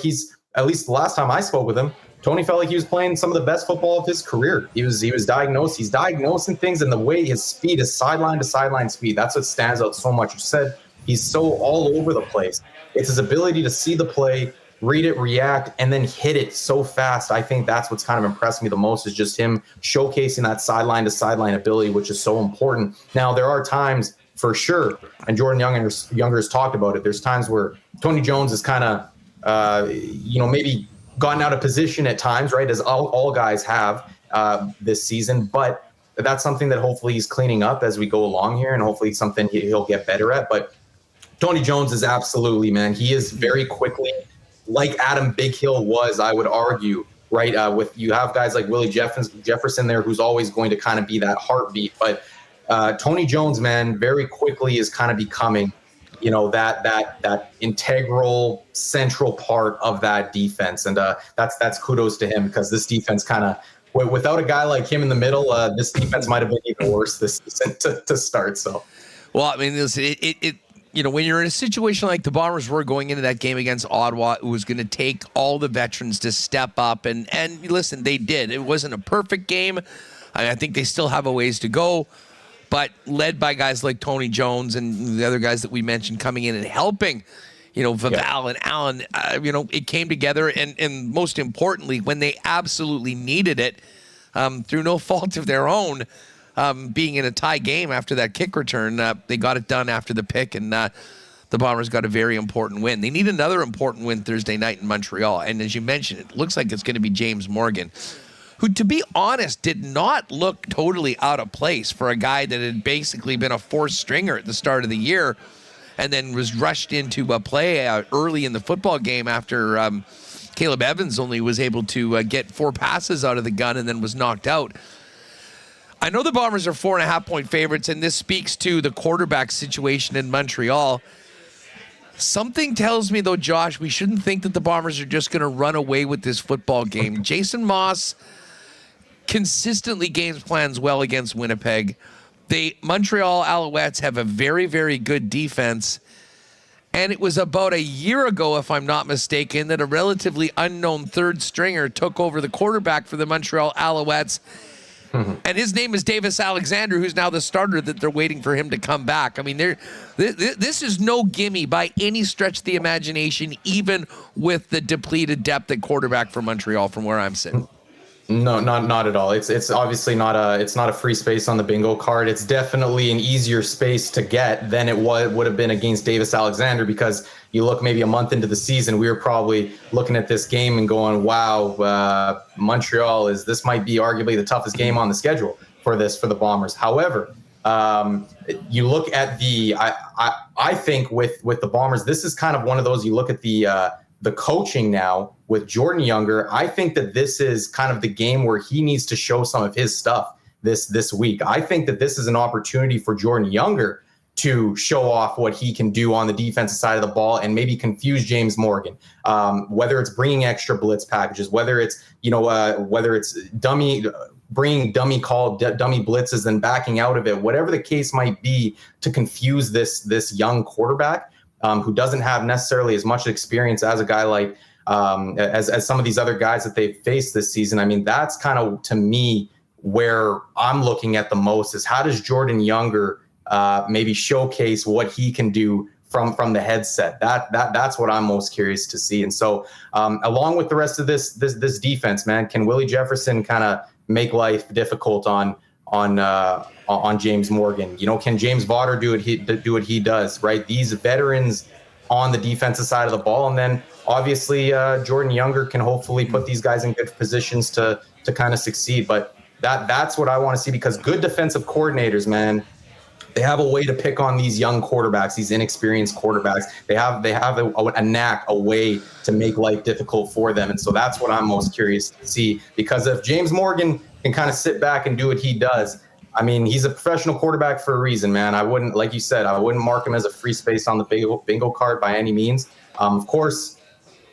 at least the last time I spoke with him, Tony felt like he was playing some of the best football of his career. He was diagnosed. He's diagnosing things, and the way his speed, his sideline to sideline speed, that's what stands out so much. You said he's so all over the place. It's his ability to see the play, read it, react, and then hit it so fast. I think that's what's kind of impressed me the most, is just him showcasing that sideline to sideline ability, which is so important. Now, there are times for sure, and Jordan Younger has talked about it, there's times where Tony Jones is kind of, maybe gotten out of position at times, right, as all guys have this season. But that's something that hopefully he's cleaning up as we go along here, and hopefully something he'll get better at. But Tony Jones is absolutely, man, he is very quickly, like Adam Bighill was, I would argue, right? With you have guys like Willie Jefferson there, who's always going to kind of be that heartbeat. But Tony Jones, man, very quickly is kind of becoming, that integral central part of that defense. And that's kudos to him, because this defense kind of, without a guy like him in the middle, this defense might have been even worse this season to start. So, well, I mean, when you're in a situation like the Bombers were going into that game against Ottawa, it was going to take all the veterans to step up. And listen, they did. It wasn't a perfect game. I think they still have a ways to go. But led by guys like Tony Jones and the other guys that we mentioned coming in and helping, Vaval and Allen, it came together. And most importantly, when they absolutely needed it, through no fault of their own, being in a tie game after that kick return, they got it done after the pick, and the Bombers got a very important win. They need another important win Thursday night in Montreal. And as you mentioned, it looks like it's going to be James Morgan, who, to be honest, did not look totally out of place for a guy that had basically been a fourth stringer at the start of the year and then was rushed into a play early in the football game after Caleb Evans only was able to get 4 passes out of the gun and then was knocked out. I know the Bombers are 4.5-point favorites, and this speaks to the quarterback situation in Montreal. Something tells me, though, Josh, we shouldn't think that the Bombers are just going to run away with this football game. Jason Moss consistently games plans well against Winnipeg. The Montreal Alouettes have a very, very good defense. And it was about a year ago, if I'm not mistaken, that a relatively unknown third stringer took over the quarterback for the Montreal Alouettes. Mm-hmm. And his name is Davis Alexander, who's now the starter, that they're waiting for him to come back. I mean, this is no gimme by any stretch of the imagination, even with the depleted depth at quarterback for Montreal from where I'm sitting. No, not at all. It's obviously not a free space on the bingo card. It's definitely an easier space to get than it would have been against Davis Alexander, because you look maybe a month into the season, we were probably looking at this game and going, wow, Montreal this might be arguably the toughest game on the schedule for the Bombers. However, you look at I think with the Bombers, this is kind of one of those, you look at the coaching now with Jordan Younger. I think that this is kind of the game where he needs to show some of his stuff this week. I think that this is an opportunity for Jordan Younger to show off what he can do on the defensive side of the ball and maybe confuse James Morgan. Whether it's bringing extra blitz packages, whether it's bringing dummy blitzes and backing out of it, whatever the case might be, to confuse this young quarterback who doesn't have necessarily as much experience as a guy like as some of these other guys that they've faced this season. I mean, that's kind of, to me, where I'm looking at the most, is how does Jordan Younger maybe showcase what he can do from the headset. That's what I'm most curious to see. And so along with the rest of this defense, man, can Willie Jefferson kind of make life difficult on James Morgan? You know, can James Vaughter do what he does, right? These veterans on the defensive side of the ball, and then obviously Jordan Younger can hopefully put these guys in good positions to kind of succeed. But that's what I want to see, because good defensive coordinators, man, they have a way to pick on these young quarterbacks, these inexperienced quarterbacks. They have a knack, a way to make life difficult for them. And so that's what I'm most curious to see, because if James Morgan can kind of sit back and do what he does, I mean, he's a professional quarterback for a reason, man. I wouldn't, like you said, I wouldn't mark him as a free space on the bingo card by any means. Of course,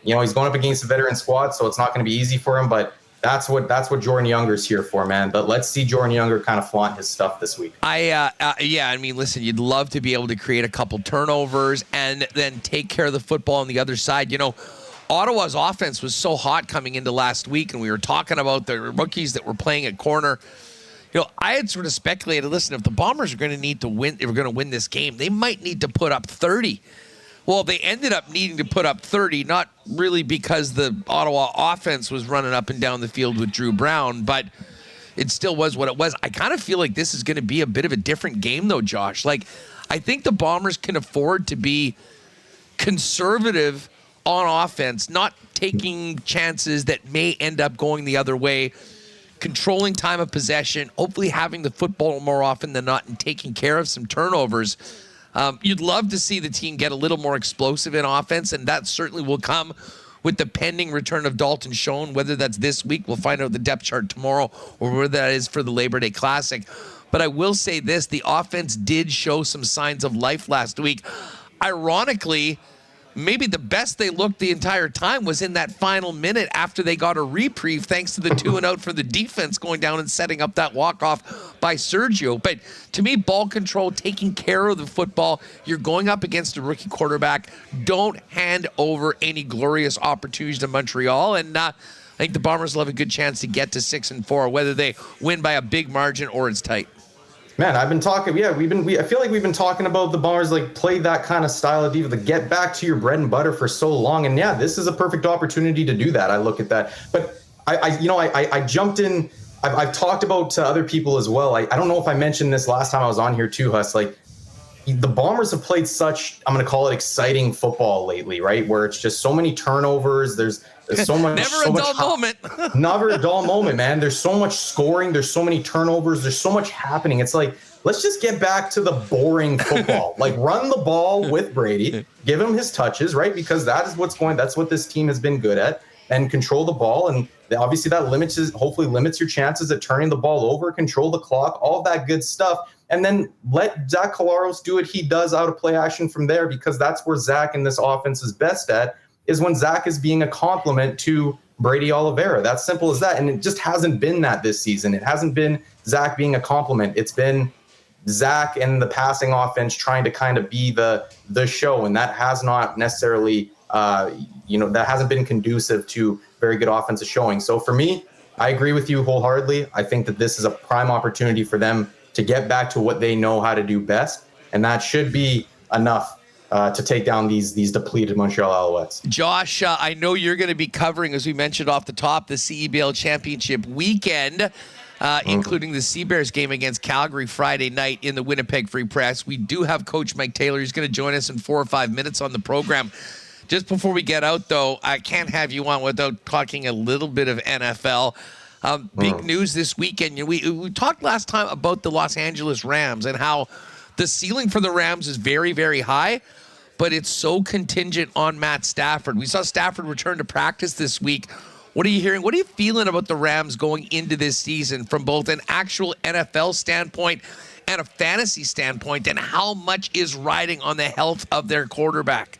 you know, he's going up against a veteran squad, so it's not going to be easy for him, but that's what Jordan Younger's here for, man. But let's see Jordan Younger kind of flaunt his stuff this week. I mean, listen, you'd love to be able to create a couple turnovers and then take care of the football on the other side. You know, Ottawa's offense was so hot coming into last week, and we were talking about the rookies that were playing at corner. You know, I had sort of speculated, listen, if the Bombers are going to need to win, if we're going to win this game, they might need to put up 30. Well, they ended up needing to put up 30, not really because the Ottawa offense was running up and down the field with Drew Brown, but it still was what it was. I kind of feel like this is going to be a bit of a different game, though, Josh. Like, I think the Bombers can afford to be conservative on offense, not taking chances that may end up going the other way, controlling time of possession, hopefully having the football more often than not, and taking care of some turnovers. You'd love to see the team get a little more explosive in offense, and that certainly will come with the pending return of Dalton Schoen, whether that's this week, we'll find out the depth chart tomorrow, or whether that is for the Labor Day Classic. But I will say this, the offense did show some signs of life last week. Ironically, maybe the best they looked the entire time was in that final minute after they got a reprieve thanks to the 2-and-out for the defense going down and setting up that walk-off by Sergio. But to me, ball control, taking care of the football, you're going up against a rookie quarterback. Don't hand over any glorious opportunities to Montreal. And I think the Bombers will have a good chance to get to 6-4, whether they win by a big margin or it's tight. Man, I've been talking. Yeah, I feel like we've been talking about the Bombers, like, play that kind of style of defense, to get back to your bread and butter for so long. And yeah, this is a perfect opportunity to do that. I look at that, but I jumped in. I've talked about to other people as well. I don't know if I mentioned this last time I was on here too, Huss. Like, the Bombers have played such, I'm going to call it, exciting football lately, right? Where it's just so many turnovers. There's so much. Never a dull moment, man. There's so much scoring. There's so many turnovers. There's so much happening. It's like, let's just get back to the boring football. Like, run the ball with Brady, give him his touches, right? Because that's what this team has been good at, and control the ball. And obviously that hopefully limits your chances at turning the ball over, control the clock, all that good stuff. And then let Zach Collaros do what he does out of play action from there, because that's where Zach in this offense is best at, is when Zach is being a complement to Brady Oliveira. That's simple as that. And it just hasn't been that this season. It hasn't been Zach being a complement. It's been Zach and the passing offense trying to kind of be the show. And that has not necessarily, that hasn't been conducive to very good offensive showing. So for me, I agree with you wholeheartedly. I think that this is a prime opportunity for them to get back to what they know how to do best. And that should be enough to take down these depleted Montreal Alouettes. Josh, I know you're going to be covering, as we mentioned off the top, the CEBL Championship weekend, including the Seabears game against Calgary Friday night in the Winnipeg Free Press. We do have Coach Mike Taylor. He's going to join us in 4 or 5 minutes on the program. Just before we get out, though, I can't have you on without talking a little bit of NFL. Big news this weekend. We talked last time about the Los Angeles Rams and how the ceiling for the Rams is very, very high, but it's so contingent on Matt Stafford. We saw Stafford return to practice this week. What are you hearing? What are you feeling about the Rams going into this season from both an actual NFL standpoint and a fantasy standpoint, and how much is riding on the health of their quarterback?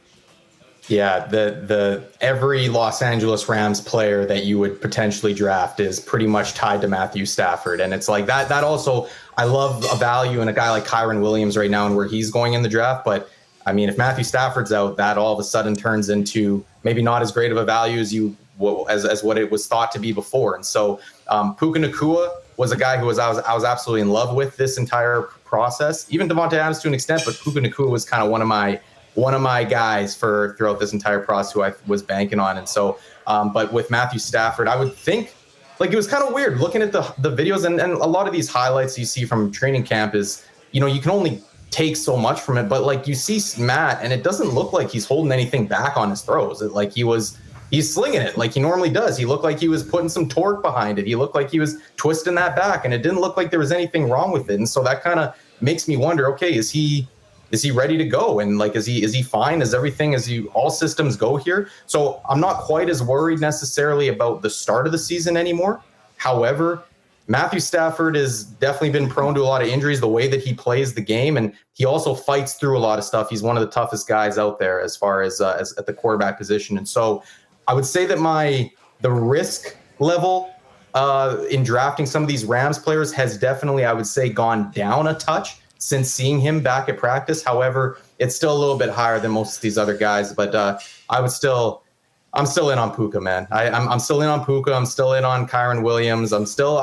Yeah, the every Los Angeles Rams player that you would potentially draft is pretty much tied to Matthew Stafford. And it's like that also, I love a value in a guy like Kyron Williams right now and where he's going in the draft. But I mean, if Matthew Stafford's out, that all of a sudden turns into maybe not as great of a value as what it was thought to be before. And so Puka Nacua was a guy who I was absolutely in love with this entire process. Even Devontae Adams to an extent, but Puka Nacua was kind of one of my guys for throughout this entire process who I was banking on. And so, but with Matthew Stafford, I would think like it was kind of weird looking at the videos and a lot of these highlights you see from training camp is, you know, you can only take so much from it, but like you see Matt and it doesn't look like he's holding anything back on his throws. Like he's slinging it like he normally does. He looked like he was putting some torque behind it. He looked like he was twisting that back and it didn't look like there was anything wrong with it. And so that kind of makes me wonder, okay, is he ready to go? And like, is he fine? Is everything, all systems go here? So I'm not quite as worried necessarily about the start of the season anymore. However, Matthew Stafford has definitely been prone to a lot of injuries, the way that he plays the game. And he also fights through a lot of stuff. He's one of the toughest guys out there as far as at the quarterback position. And so I would say that the risk level in drafting some of these Rams players has definitely, I would say, gone down a touch since seeing him back at practice. However, it's still a little bit higher than most of these other guys. But I'm still in on Puka, man. I'm still in on Puka. I'm still in on Kyron Williams. I still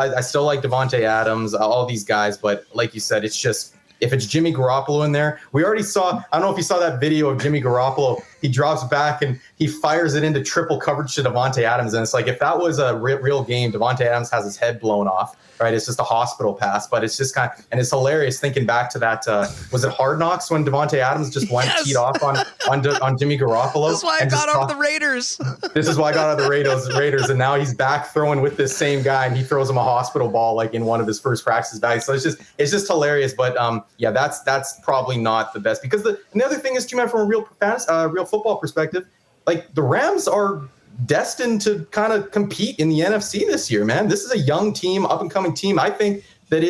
like Devontae Adams, all these guys. But like you said, it's just, if it's Jimmy Garoppolo in there, we already saw, I don't know if you saw that video of Jimmy Garoppolo. He drops back and he fires it into triple coverage to Devontae Adams. And it's like, if that was a real game, Devontae Adams has his head blown off, right? It's just a hospital pass, but it's just kind of, and it's hilarious thinking back to that. Was it Hard Knocks when Devontae Adams just went teed off on Jimmy Garoppolo? This is why I got out of the Raiders. This is why I got out of the Raiders. And now he's back throwing with this same guy and he throws him a hospital ball like in one of his first practices back. So it's just hilarious. But yeah, that's probably not the best because the other thing is too, man, from a real football perspective, like the Rams are destined to kind of compete in the NFC this year, man. This is a young team, up and coming team. I think that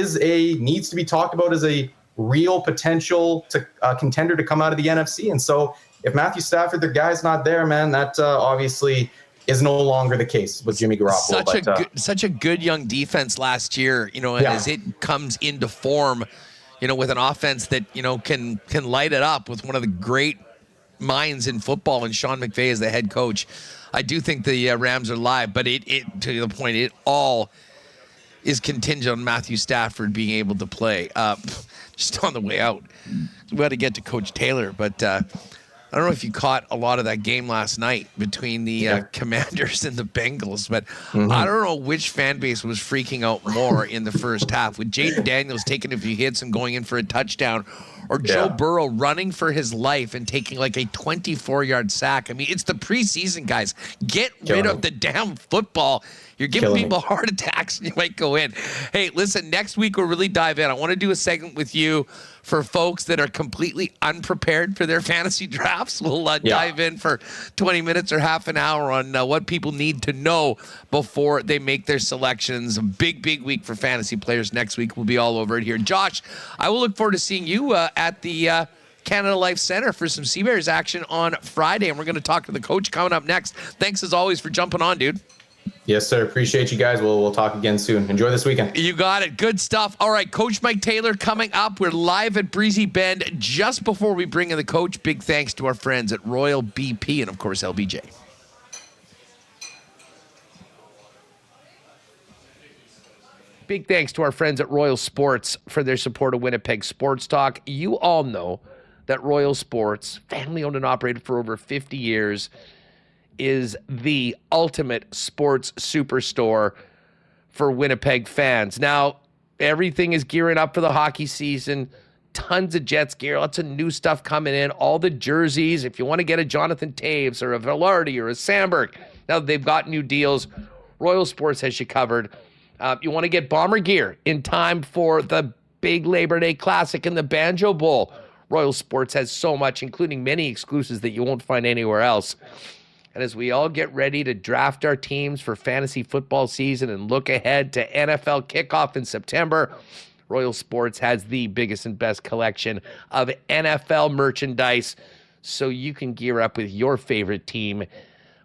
needs to be talked about as a real potential contender to come out of the NFC. And so if Matthew Stafford, their guy's not there, man, that obviously is no longer the case with Jimmy Garoppolo. Such a good young defense last year, you know, and as it comes into form, you know, with an offense that, you know, can light it up with one of the great minds in football and Sean McVay as the head coach. I do think the Rams are live, but it to the point, it all is contingent on Matthew Stafford being able to play. Just on the way out, we had to get to Coach Taylor, but I don't know if you caught a lot of that game last night between the Commanders and the Bengals, but I don't know which fan base was freaking out more in the first half, with Jaden Daniels taking a few hits and going in for a touchdown, or Joe Burrow running for his life and taking like a 24-yard sack. I mean, it's the preseason, guys. Get rid of the damn football. You're giving people heart attacks and you might go in. Hey, listen, next week we'll really dive in. I want to do a segment with you for folks that are completely unprepared for their fantasy drafts. We'll dive in for 20 minutes or half an hour on what people need to know before they make their selections. A big week for fantasy players next week. We'll be all over it here. Josh, I will look forward to seeing you at the Canada Life Center for some Seabears action on Friday, and we're going to talk to the coach coming up next. Thanks as always for jumping on, dude. Yes, sir. Appreciate you guys. We'll talk again soon. Enjoy this weekend. You got it. Good stuff. All right, Coach Mike Taylor coming up. We're live at Breezy Bend. Just before we bring in the coach, big thanks to our friends at Royal BP and, of course, LBJ. Big thanks to our friends at Royal Sports for their support of Winnipeg Sports Talk. You all know that Royal Sports, family owned and operated for over 50 years, is the ultimate sports superstore for Winnipeg fans. Now, everything is gearing up for the hockey season. Tons of Jets gear, lots of new stuff coming in, all the jerseys. If you want to get a Jonathan Taves or a Velarde or a Sandberg, now they've got new deals. Royal Sports has you covered. You want to get Bomber gear in time for the big Labor Day Classic and the Banjo Bowl. Royal Sports has so much, including many exclusives that you won't find anywhere else. And as we all get ready to draft our teams for fantasy football season and look ahead to NFL kickoff in September, Royal Sports has the biggest and best collection of NFL merchandise, so you can gear up with your favorite team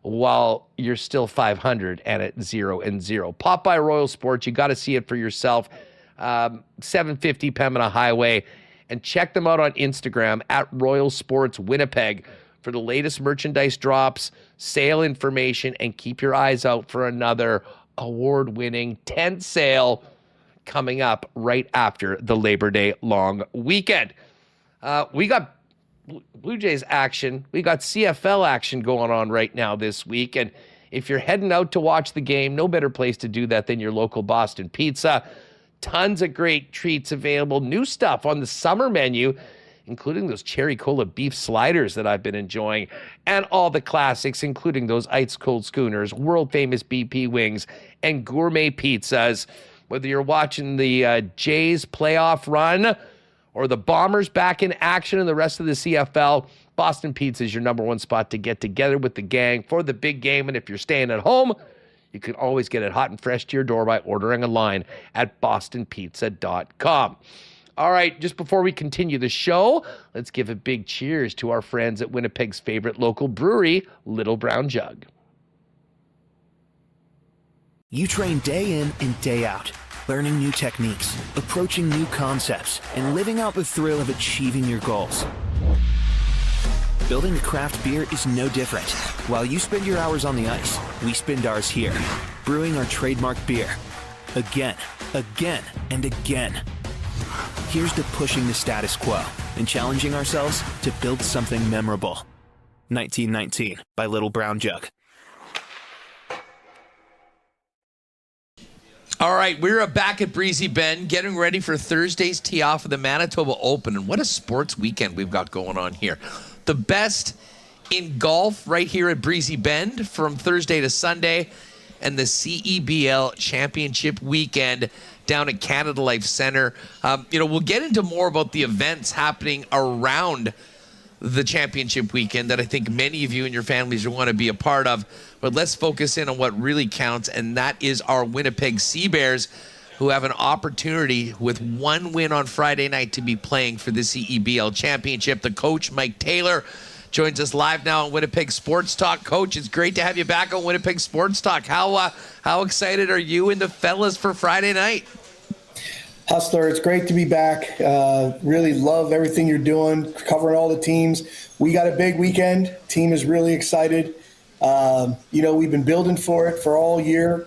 while you're still 500 and at 0-0. Pop by Royal Sports. You got to see it for yourself. 750 Pembina Highway. And check them out on Instagram at Royal Sports Winnipeg for the latest merchandise drops, sale information, and keep your eyes out for another award-winning tent sale coming up right after the Labor Day long weekend. We got Blue Jays action. We got CFL action going on right now this week. And if you're heading out to watch the game, no better place to do that than your local Boston Pizza. Tons of great treats available. New stuff on the summer menu, including those cherry cola beef sliders that I've been enjoying, and all the classics, including those ice cold schooners, world famous BP wings, and gourmet pizzas. Whether you're watching the Jays playoff run or the Bombers back in action and the rest of the CFL, Boston Pizza is your number one spot to get together with the gang for the big game. And if you're staying at home, you can always get it hot and fresh to your door by ordering online at bostonpizza.com. All right, just before we continue the show, let's give a big cheers to our friends at Winnipeg's favorite local brewery, Little Brown Jug. You train day in and day out, learning new techniques, approaching new concepts, and living out the thrill of achieving your goals. Building a craft beer is no different. While you spend your hours on the ice, we spend ours here, brewing our trademark beer. Again, and again. Here's to pushing the status quo and challenging ourselves to build something memorable. 1919 by Little Brown Jug. All right, we're back at Breezy Bend, getting ready for Thursday's tee-off of the Manitoba Open. And what a sports weekend we've got going on here. The best in golf right here at Breezy Bend from Thursday to Sunday, and the CEBL Championship weekend down at Canada Life Center. We'll get into more about the events happening around the championship weekend that I think many of you and your families will want to be a part of. But let's focus in on what really counts, and that is our Winnipeg Seabears, who have an opportunity with one win on Friday night to be playing for the CEBL Championship. The coach, Mike Taylor, joins us live now on Winnipeg Sports Talk. Coach, it's great to have you back on Winnipeg Sports Talk. How excited are you and the fellas for Friday night? Hustler, it's great to be back. Really love everything you're doing, covering all the teams. We got a big weekend. Team is really excited. We've been building for it for all year.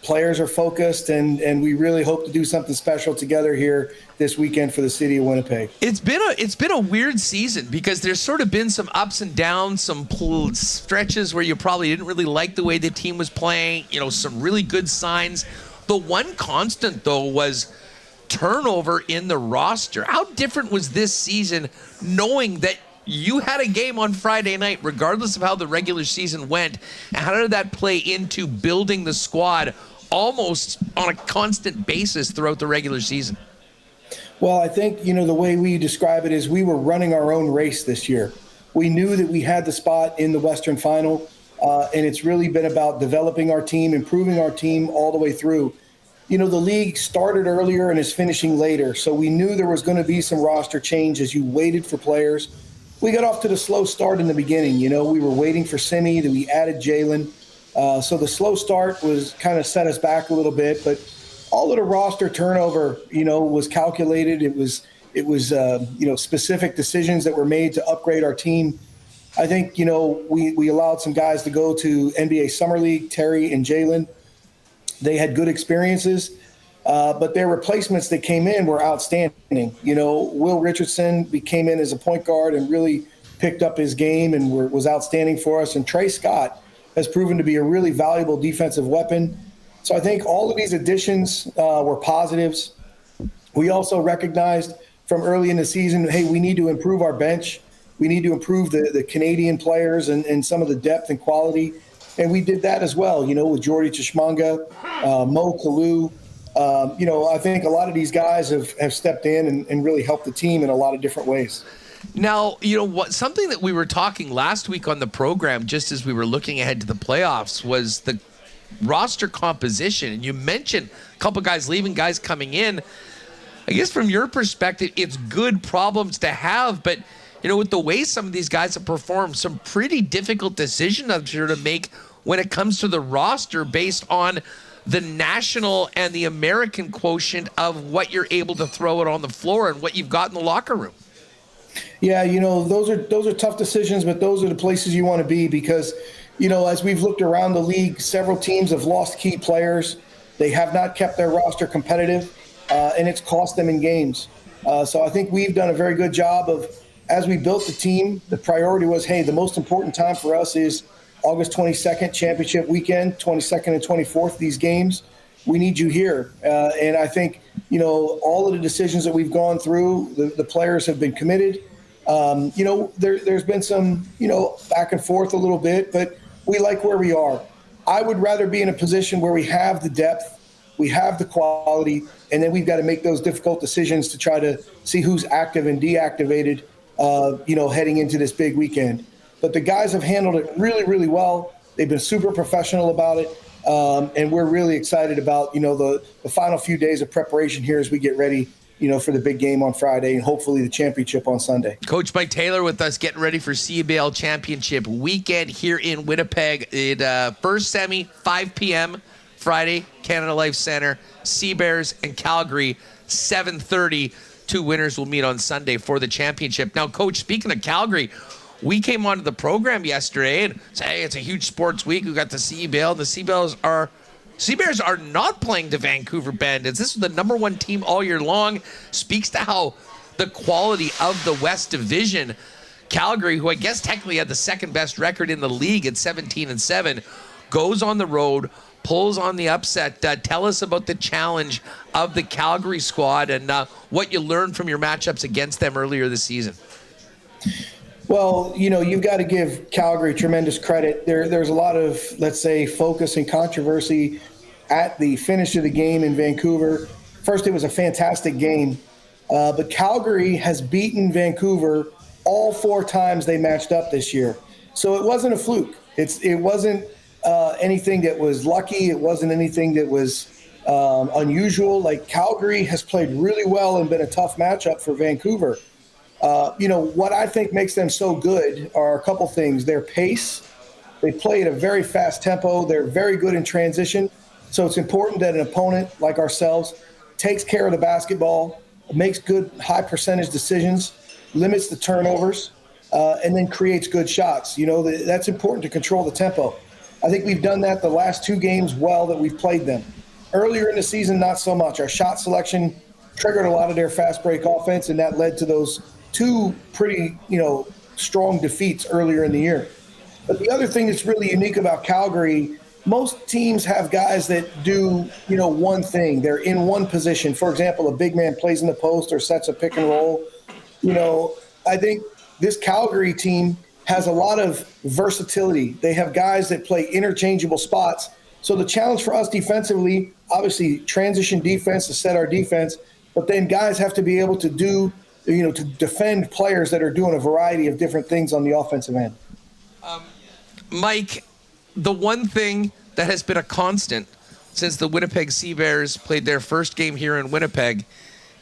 Players are focused, and we really hope to do something special together here this weekend for the city of Winnipeg. It's been a weird season because there's sort of been some ups and downs, some stretches where you probably didn't really like the way the team was playing, some really good signs. The one constant, though, was turnover in the roster. How different was this season knowing that you had a game on Friday night, regardless of how the regular season went? And how did that play into building the squad almost on a constant basis throughout the regular season? Well, I think, the way we describe it is we were running our own race this year. We knew that we had the spot in the Western Final, and it's really been about developing our team, improving our team all the way through. The league started earlier and is finishing later, so we knew there was going to be some roster change as you waited for players. We got off to the slow start in the beginning. We were waiting for Simi, then we added Jalen. So the slow start was kind of set us back a little bit, but all of the roster turnover, was calculated. It was specific decisions that were made to upgrade our team. I think, we allowed some guys to go to NBA Summer League, Terry and Jalen. They had good experiences, but their replacements that came in were outstanding. Will Richardson came in as a point guard and really picked up his game and was outstanding for us. And Trey Scott has proven to be a really valuable defensive weapon. So I think all of these additions were positives. We also recognized from early in the season, hey, we need to improve our bench. We need to improve the Canadian players and some of the depth and quality. And we did that as well, with Jordy Chishmanga, Mo Kalou, I think a lot of these guys have stepped in and really helped the team in a lot of different ways. Now, something that we were talking last week on the program, just as we were looking ahead to the playoffs, was the roster composition. And you mentioned a couple guys leaving, guys coming in. I guess from your perspective, it's good problems to have, but with the way some of these guys have performed, some pretty difficult decisions I'm sure to make when it comes to the roster based on the national and the American quotient of what you're able to throw it on the floor and what you've got in the locker room. Yeah, those are tough decisions, but those are the places you want to be because, as we've looked around the league, several teams have lost key players. They have not kept their roster competitive, and it's cost them in games. So I think we've done a very good job of, as we built the team, the priority was, hey, the most important time for us is August 22nd, championship weekend, 22nd and 24th, these games. We need you here. And I think, all of the decisions that we've gone through, the players have been committed. There's been some, back and forth a little bit, but we like where we are. I would rather be in a position where we have the depth, we have the quality, and then we've got to make those difficult decisions to try to see who's active and deactivated, heading into this big weekend. But the guys have handled it really, really well. They've been super professional about it. And we're really excited about, the final few days of preparation here as we get ready, for the big game on Friday and hopefully the championship on Sunday. Coach Mike Taylor with us getting ready for CBL Championship weekend here in Winnipeg. First semi, 5 p.m. Friday, Canada Life Center, Seabears and Calgary, 7:30. Two winners will meet on Sunday for the championship. Now, Coach, speaking of Calgary, we came onto the program yesterday and said, hey, it's a huge sports week. We got the CBL. The Seabears are not playing the Vancouver Bandits. This is the number one team all year long. Speaks to how the quality of the West Division. Calgary, who I guess technically had the second best record in the league at 17-7, goes on the road, pulls on the upset. Tell us about the challenge of the Calgary squad and what you learned from your matchups against them earlier this season. Well, you've got to give Calgary tremendous credit. There's a lot of, let's say, focus and controversy at the finish of the game in Vancouver. First, it was a fantastic game, but Calgary has beaten Vancouver all 4 times they matched up this year. So it wasn't a fluke. It wasn't anything that was lucky. It wasn't anything that was unusual. Like, Calgary has played really well and been a tough matchup for Vancouver. What I think makes them so good are a couple things. Their pace. They play at a very fast tempo. They're very good in transition. So it's important that an opponent like ourselves takes care of the basketball, makes good high percentage decisions, limits the turnovers, and then creates good shots. That's important to control the tempo. I think we've done that the last 2 games well that we've played them. Earlier in the season, not so much. Our shot selection triggered a lot of their fast break offense, and that led to those 2 pretty, strong defeats earlier in the year. But the other thing that's really unique about Calgary, most teams have guys that do, one thing. They're in one position. For example, a big man plays in the post or sets a pick and roll. I think this Calgary team has a lot of versatility. They have guys that play interchangeable spots. So the challenge for us defensively, obviously transition defense to set our defense, but then guys have to be able to do, to defend players that are doing a variety of different things on the offensive end. Mike, the one thing that has been a constant since the Winnipeg Seabears played their first game here in Winnipeg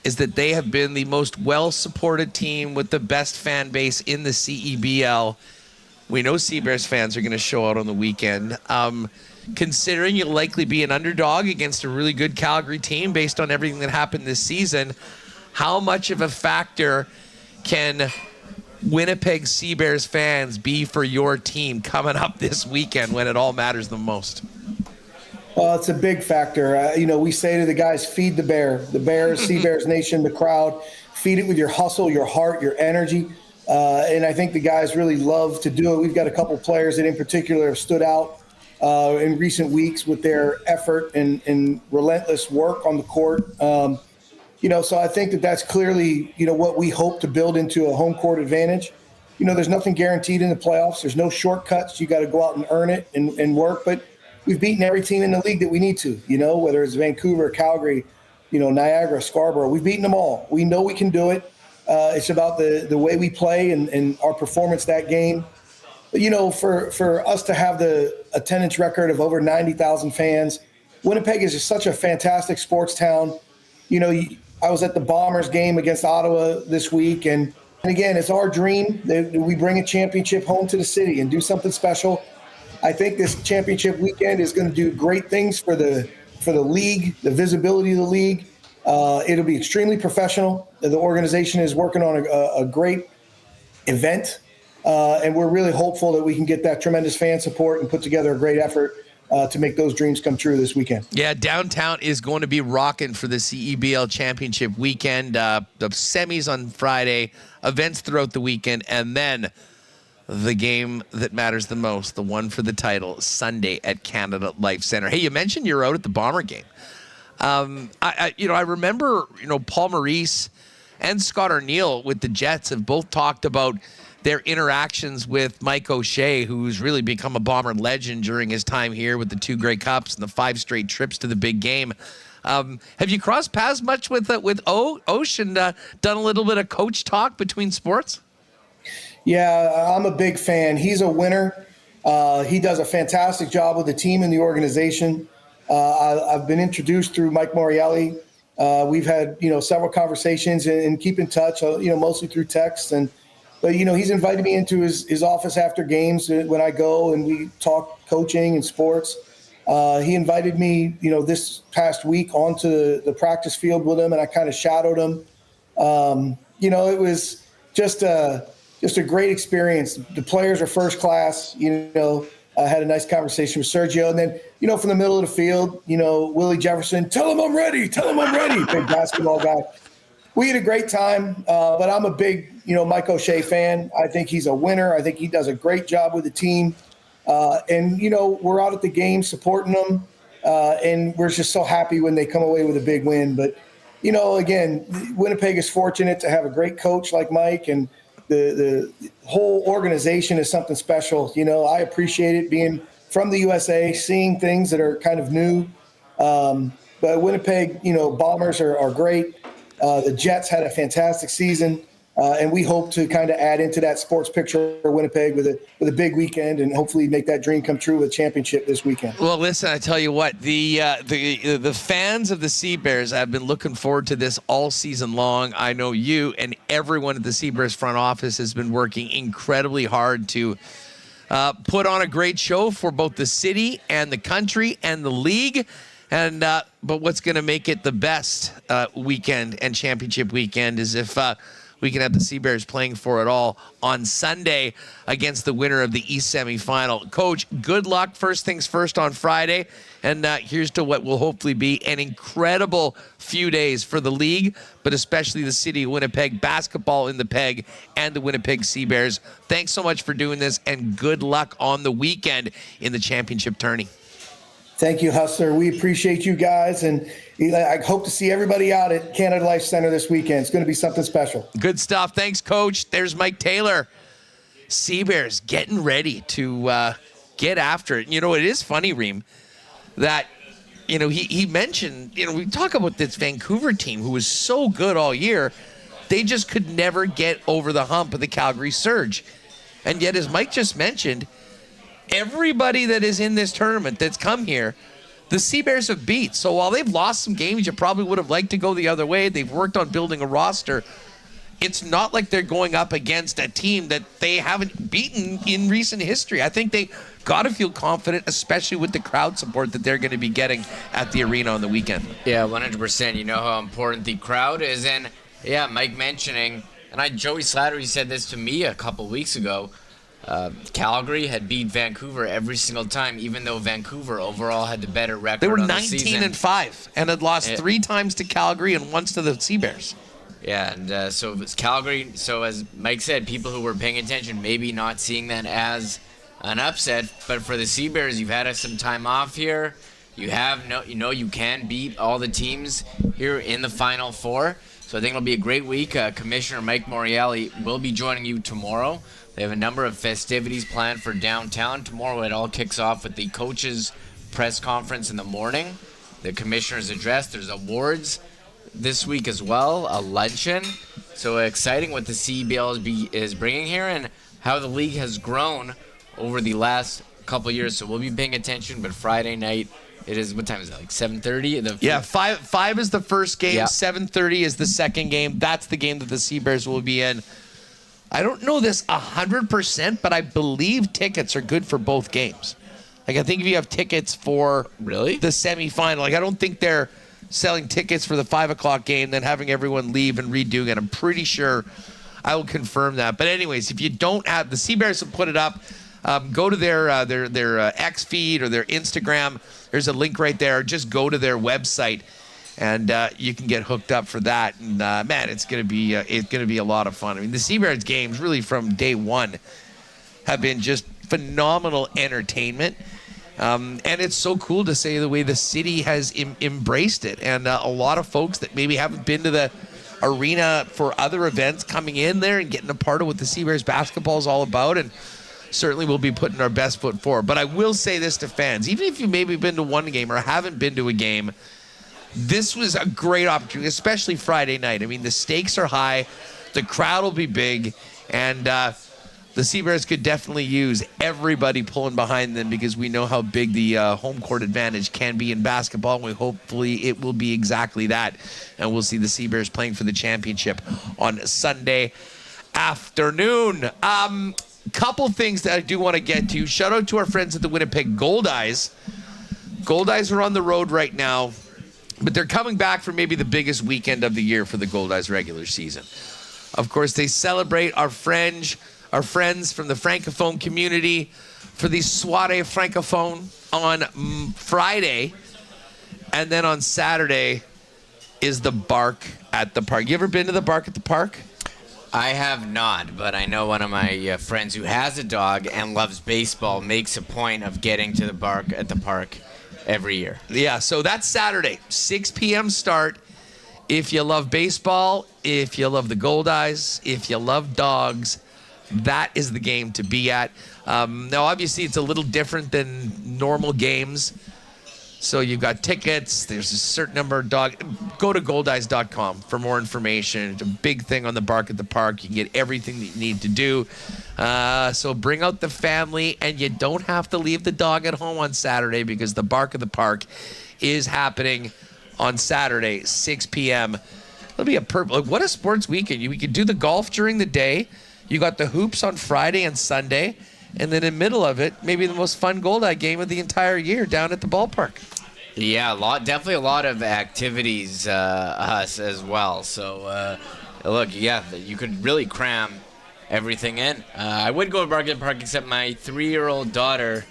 is that they have been the most well-supported team with the best fan base in the CEBL. We know Seabears fans are going to show out on the weekend. Considering you'll likely be an underdog against a really good Calgary team based on everything that happened this season, how much of a factor can Winnipeg Seabears fans be for your team coming up this weekend when it all matters the most? Well, it's a big factor. We say to the guys, feed the bear. The Bears, Seabears Nation, the crowd. Feed it with your hustle, your heart, your energy. And I think the guys really love to do it. We've got a couple players that in particular have stood out in recent weeks with their effort and relentless work on the court. So I think that's clearly, what we hope to build into a home court advantage. There's nothing guaranteed in the playoffs. There's no shortcuts. You got to go out and earn it and work. But, we've beaten every team in the league that we need to, whether it's Vancouver, Calgary, Niagara, Scarborough. We've beaten them all. We know we can do it. It's about the way we play and our performance that game. But, for us to have the attendance record of over 90,000 fans, Winnipeg is just such a fantastic sports town. I was at the Bombers game against Ottawa this week, and again, it's our dream that we bring a championship home to the city and do something special. I think this championship weekend is going to do great things for the league, the visibility of the league. It'll be extremely professional. The organization is working on a great event, and we're really hopeful that we can get that tremendous fan support and put together a great effort to make those dreams come true this weekend. Yeah, downtown is going to be rocking for the CEBL Championship weekend. The semis on Friday, events throughout the weekend, and then the game that matters the most, the one for the title, Sunday at Canada Life Center. Hey, you mentioned you're out at the Bomber game. I remember, Paul Maurice and Scott Arniel with the Jets have both talked about their interactions with Mike O'Shea, who's really become a Bomber legend during his time here with the 2 Grey Cups and the 5 straight trips to the big game. Have you crossed paths much with Osh and done a little bit of coach talk between sports? Yeah, I'm a big fan. He's a winner. He does a fantastic job with the team and the organization. I've been introduced through Mike Morreale. We've had, several conversations and keep in touch, mostly through text. But he's invited me into his office after games when I go and we talk coaching and sports. He invited me, this past week onto the practice field with him, and I kind of shadowed him. It was just a great experience. The players are first class. I had a nice conversation with Sergio, and then from the middle of the field, Willie Jefferson, tell him I'm ready. Big basketball guy. We had a great time, but I'm a big, Mike O'Shea fan. I think he's a winner. I think he does a great job with the team. And we're out at the game supporting them, and we're just so happy when they come away with a big win. But, again, Winnipeg is fortunate to have a great coach like Mike, and the whole organization is something special. I appreciate it being from the USA, seeing things that are kind of new. But Winnipeg, Bombers are great. The Jets had a fantastic season, and we hope to kind of add into that sports picture for Winnipeg with a big weekend and hopefully make that dream come true with a championship this weekend. Well, listen, I tell you what, the fans of the Sea Bears have been looking forward to this all season long. I know you and everyone at the Sea Bears front office has been working incredibly hard to put on a great show for both the city and the country and the league. And but what's going to make it the best weekend and championship weekend is if we can have the Sea Bears playing for it all on Sunday against the winner of the East semifinal. Coach, good luck. First things first on Friday. And here's to what will hopefully be an incredible few days for the league, but especially the city of Winnipeg, basketball in the Peg, and the Winnipeg Sea Bears. Thanks so much for doing this, and good luck on the weekend in the championship tourney. Thank you, Hustler. We appreciate you guys, and I hope to see everybody out at Canada Life Center this weekend. It's going to be something special. Good stuff. Thanks, Coach. There's Mike Taylor. Sea Bears getting ready to get after it. It is funny, Reem, that, he mentioned, we talk about this Vancouver team who was so good all year. They just could never get over the hump of the Calgary Surge. And yet, as Mike just mentioned, everybody that is in this tournament that's come here, the Sea Bears have beat. So while they've lost some games you probably would have liked to go the other way, they've worked on building a roster. It's not like they're going up against a team that they haven't beaten in recent history. I think they got to feel confident, especially with the crowd support that they're going to be getting at the arena on the weekend. Yeah, 100%. You know how important the crowd is. And, yeah, Mike mentioning, and Joey Slattery said this to me a couple weeks ago, Calgary had beat Vancouver every single time, even though Vancouver overall had the better record. They were on the season. 19-5 and had lost 3 times to Calgary and once to the Sea Bears. Yeah, and so it's Calgary. So as Mike said, people who were paying attention maybe not seeing that as an upset, but for the Sea Bears, you've had some time off here. You can beat all the teams here in the Final Four. So I think it'll be a great week. Commissioner Mike Morreale will be joining you tomorrow. They have a number of festivities planned for downtown. Tomorrow it all kicks off with the coaches press conference in the morning, the commissioner's address. There's awards this week as well, a luncheon. So exciting what the CEBL is bringing here and how the league has grown over the last couple years. So we'll be paying attention. But Friday night, it is, what time is it? Like 7:30? Yeah, 5 is the first game. Yeah. 7:30 is the second game. That's the game that the Sea Bears will be in. I don't know this 100%, but I believe tickets are good for both games. Like, I think if you have tickets for Really? the semifinal, like, I don't think they're selling tickets for the 5 o'clock game, then having everyone leave and redoing it. I'm pretty sure I will confirm that. But anyways, if you don't have, the Sea Bears will put it up. Go to their X feed or their Instagram. There's a link right there. Just go to their website, and you can get hooked up for that. And man, it's gonna be a lot of fun. I mean, the Sea Bears games really from day one have been just phenomenal entertainment. And it's so cool to say the way the city has embraced it. And a lot of folks that maybe haven't been to the arena for other events coming in there and getting a part of what the Sea Bears basketball is all about. And certainly we'll be putting our best foot forward. But I will say this to fans, even if you've maybe been to one game or haven't been to a game, this was a great opportunity, especially Friday night. I mean, the stakes are high, the crowd will be big, and the Sea Bears could definitely use everybody pulling behind them because we know how big the home court advantage can be in basketball. And hopefully it will be exactly that. And we'll see the Sea Bears playing for the championship on Sunday afternoon. Couple things that I do want to get to. Shout out to our friends at the Winnipeg Gold Eyes. Gold Eyes are on the road right now, but they're coming back for maybe the biggest weekend of the year for the Gold Eyes regular season. Of course, they celebrate our friends from the Francophone community for the Soirée Francophone on Friday. And then on Saturday is the Bark at the Park. You ever been to the Bark at the Park? I have not, but I know one of my friends who has a dog and loves baseball makes a point of getting to the Bark at the Park every year. Yeah, so that's Saturday, 6 p.m. start. If you love baseball, if you love the Gold Eyes, if you love dogs, that is the game to be at. Now, obviously, it's a little different than normal games. So you've got tickets. There's a certain number of dogs. Go to goldeyes.com for more information. It's a big thing on the Bark at the Park. You can get everything that you need to do. So bring out the family, and you don't have to leave the dog at home on Saturday because the Bark at the Park is happening on Saturday, 6 p.m. It'll be what a sports weekend. We could do the golf during the day. You got the hoops on Friday and Sunday. And then in the middle of it, maybe the most fun Gold-Eye game of the entire year down at the ballpark. Yeah, definitely a lot of activities as well. So, look, yeah, you could really cram everything in. I would go to Bark at the Park, except my 3-year-old daughter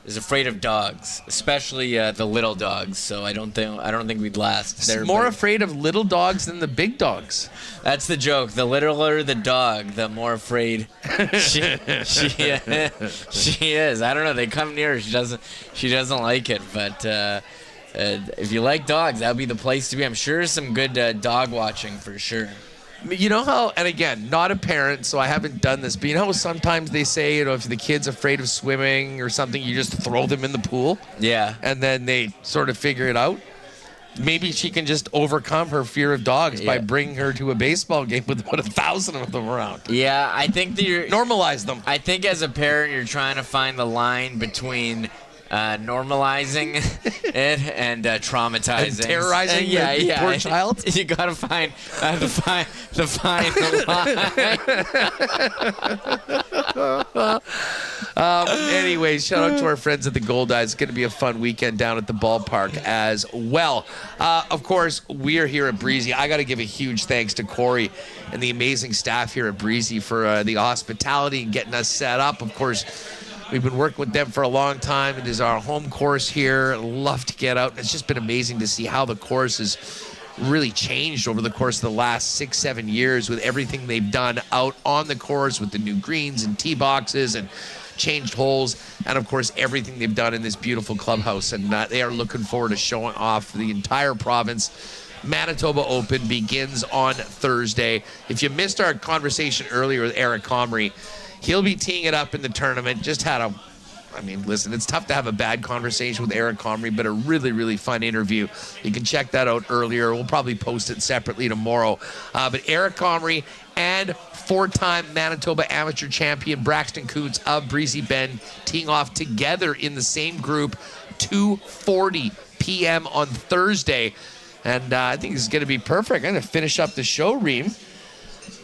is afraid of dogs, especially the little dogs. So I don't think we'd last there. More afraid of little dogs than the big dogs. That's the joke. The littler the dog, the more afraid she is. I don't know. They come near her. She doesn't like it. But if you like dogs, that would be the place to be. I'm sure some good dog watching for sure. You know how, and again, not a parent, so I haven't done this, but you know how sometimes they say, if the kid's afraid of swimming or something, you just throw them in the pool? Yeah. And then they sort of figure it out? Maybe she can just overcome her fear of dogs by bringing her to a baseball game with about 1,000 of them around. Yeah, I think that normalize them. I think as a parent, you're trying to find the line between normalizing it and traumatizing, and terrorizing the poor child. You gotta find the fine line. Anyways, shout out to our friends at the Gold Eyes. It's going to be a fun weekend down at the ballpark as well. Of course, we are here at Breezy. I got to give a huge thanks to Corey and the amazing staff here at Breezy for the hospitality and getting us set up. Of course, we've been working with them for a long time. It is our home course here. Love to get out. It's just been amazing to see how the course has really changed over the course of the last 6-7 years with everything they've done out on the course with the new greens and tee boxes and changed holes, and of course everything they've done in this beautiful clubhouse. And they are looking forward to showing off the entire province. Manitoba Open begins on Thursday. If you missed our conversation earlier with Eric Comrie, he'll be teeing it up in the tournament. Just had a I mean, listen, it's tough to have a bad conversation with Eric Comrie, but a really, really fun interview. You can check that out earlier. We'll probably post it separately tomorrow. But Eric Comrie and 4-time Manitoba amateur champion Braxton Coots of Breezy Bend teeing off together in the same group, 2:40 p.m. on Thursday. And I think this is going to be perfect. I'm going to finish up the show, Reem,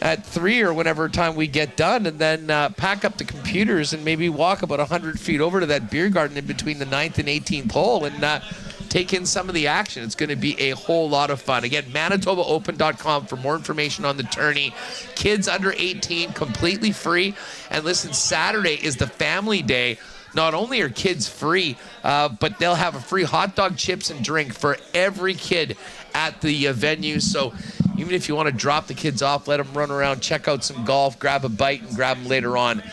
at 3 or whenever time we get done, and then pack up the computers and maybe walk about 100 feet over to that beer garden in between the 9th and 18th hole and take in some of the action. It's going to be a whole lot of fun. Again, ManitobaOpen.com for more information on the tourney. Kids under 18, completely free. And listen, Saturday is the family day. Not only are kids free, but they'll have a free hot dog, chips, and drink for every kid at the venue. So even if you want to drop the kids off, let them run around, check out some golf, grab a bite, and grab them later on,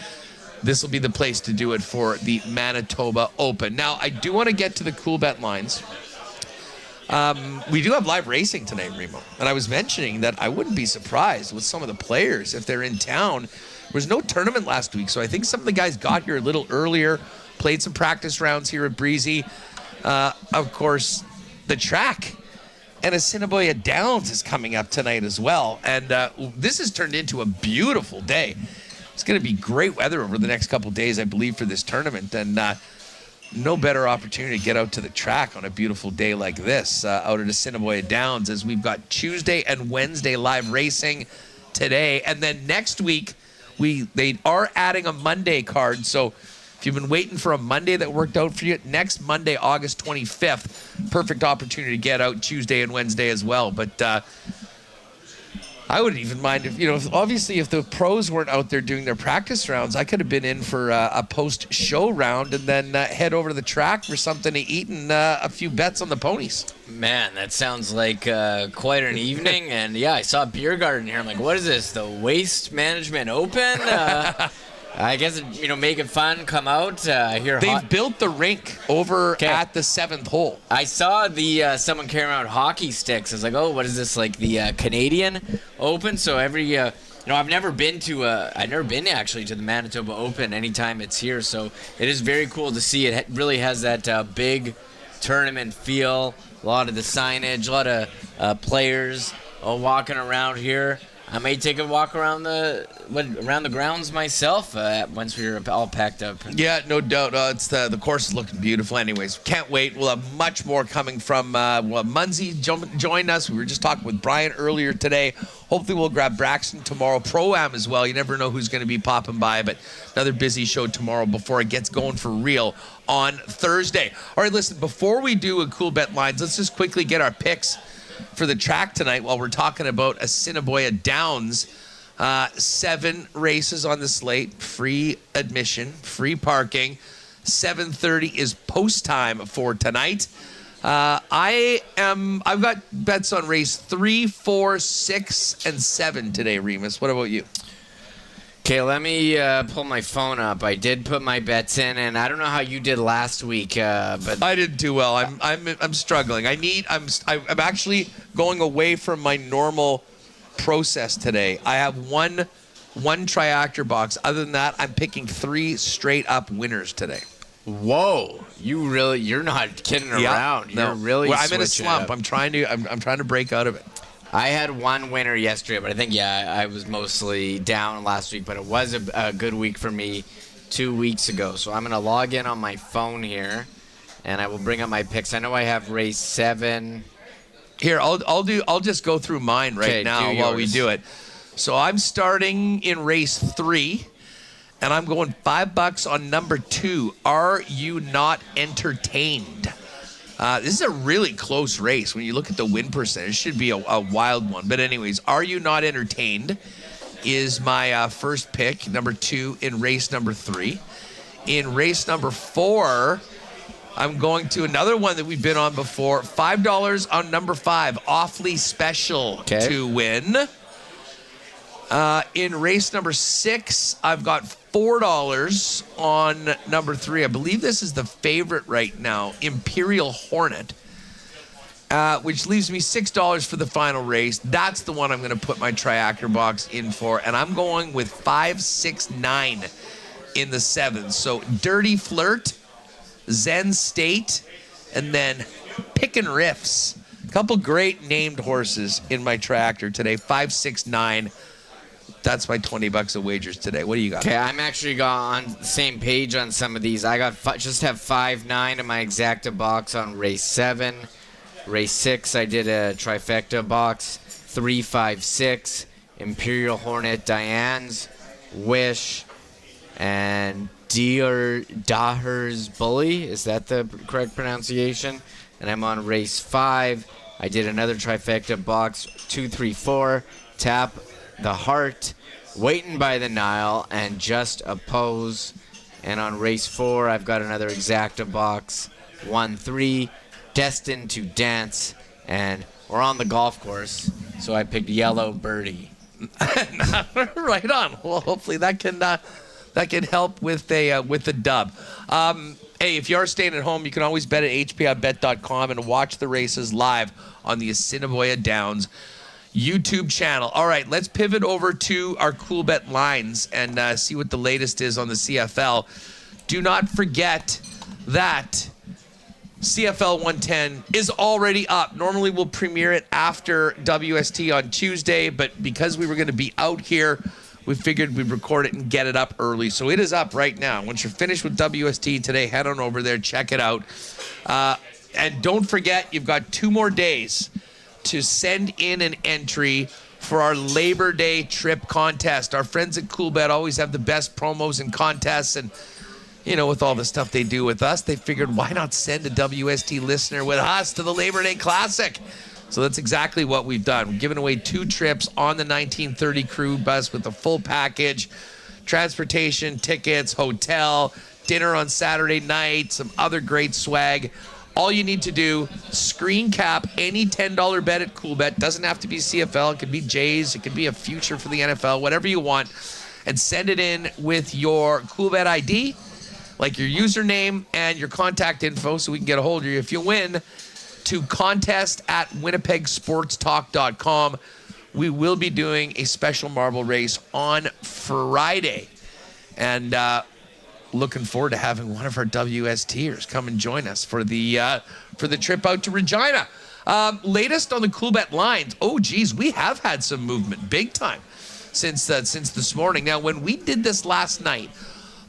this will be the place to do it for the Manitoba Open. Now, I do want to get to the cool bet lines. We do have live racing tonight, Remo. And I was mentioning that I wouldn't be surprised with some of the players if they're in town. There was no tournament last week, so I think some of the guys got here a little earlier, played some practice rounds here at Breezy. Of course, the track and Assiniboia Downs is coming up tonight as well. And this has turned into a beautiful day. It's going to be great weather over the next couple of days, I believe, for this tournament. And no better opportunity to get out to the track on a beautiful day like this out at Assiniboia Downs, as we've got Tuesday and Wednesday live racing today. And then next week, they are adding a Monday card. So if you've been waiting for a Monday that worked out for you, next Monday, August 25th, perfect opportunity to get out Tuesday and Wednesday as well. But I wouldn't even mind obviously if the pros weren't out there doing their practice rounds, I could have been in for a post-show round and then head over to the track for something to eat and a few bets on the ponies. Man, that sounds like quite an evening. And yeah, I saw a beer garden here. I'm like, what is this? The Waste Management Open? I guess, make it fun, come out. They've built the rink over at the 7th hole. I saw someone carrying around hockey sticks. I was like, oh, what is this, like the Canadian Open? So every, I've never been actually to the Manitoba Open anytime it's here. So it is very cool to see. It really has that big tournament feel. A lot of the signage, a lot of players walking around here. I may take a walk around the grounds myself once we're all packed up. Yeah, no doubt. It's the course is looking beautiful. Anyways, can't wait. We'll have much more coming from. Munzie joined us. We were just talking with Brian earlier today. Hopefully, we'll grab Braxton tomorrow. ProAm as well. You never know who's going to be popping by, but another busy show tomorrow before it gets going for real on Thursday. All right, listen. Before we do a cool bet lines, let's just quickly get our picks for the track tonight while we're talking about Assiniboia Downs. 7 races on the slate, free admission, free parking. 7:30 is post time for tonight. I've got bets on race 3, 4, 6, and 7 today, Remis. What about you? Okay, let me pull my phone up. I did put my bets in, and I don't know how you did last week, but I didn't do well. I'm struggling. I'm actually going away from my normal process today. I have one triactor box. Other than that, I'm picking 3 straight up winners today. Whoa, you're not kidding around. No. You're really I'm in a slump. I'm trying to break out of it. I had one winner yesterday, but I think, I was mostly down last week, but it was a good week for me 2 weeks ago. So I'm going to log in on my phone here, and I will bring up my picks. I know I have race 7. Here, I'll just go through mine now while we do it. So I'm starting in race 3, and I'm going $5 on number 2. Are You Not Entertained? This is a really close race. When you look at the win percentage, it should be a wild one. But anyways, Are You Not Entertained is my first pick, number 2 in race number 3. In race number 4, I'm going to another one that we've been on before, $5 on number 5, Awfully Special to win. In race number 6, I've got $4 on number 3. I believe this is the favorite right now, Imperial Hornet, which leaves me $6 for the final race. That's the one I'm going to put my triactor box in for, and I'm going with 5, 6, 9 in the 7th. So Dirty Flirt, Zen State, and then Pickin' Riffs. A couple great named horses in my tractor today. 5, 6, 9. That's my $20 of wagers today. What do you got? Okay, I'm actually on the same page on some of these. I got just have 5, 9 in my exacta box on race 7. Race 6, I did a trifecta box. 3, 5, 6. Imperial Hornet, Diane's Wish, and Daher's Bully. Is that the correct pronunciation? And I'm on race 5. I did another trifecta box. 2, 3, 4. Tap the Heart, Waiting by the Nile, and Just Oppose. And on race 4, I've got another exacta box. 1, 3. Destined to Dance. And we're on the golf course, so I picked Yellow Birdie. Right on. Well, hopefully that can help with the dub. Hey, if you are staying at home, you can always bet at hpibet.com and watch the races live on the Assiniboia Downs YouTube channel. All right, let's pivot over to our Cool Bet lines and see what the latest is on the CFL. Do not forget that CFL 110 is already up. Normally we'll premiere it after WST on Tuesday, but because we were going to be out here, we figured we'd record it and get it up early. So it is up right now. Once you're finished with WST today, head on over there, check it out. And don't forget, you've got 2 more days to send in an entry for our Labor Day trip contest. Our friends at CoolBet always have the best promos and contests, and you know, with all the stuff they do with us, they figured why not send a WST listener with us to the Labor Day Classic? So that's exactly what we've done. We're giving away 2 trips on the 1930 crew bus with a full package, transportation, tickets, hotel, dinner on Saturday night, some other great swag. All you need to do, screen cap any $10 bet at CoolBet. Doesn't have to be CFL. It could be Jays. It could be a future for the NFL, whatever you want. And send it in with your CoolBet ID, like your username and your contact info so we can get a hold of you. If you win, to contest@winnipegsportstalk.com. We will be doing a special marble race on Friday. And looking forward to having one of our WSTers come and join us for the trip out to Regina. Latest on the CoolBet lines. Oh, geez, we have had some movement big time since this morning. Now, when we did this last night,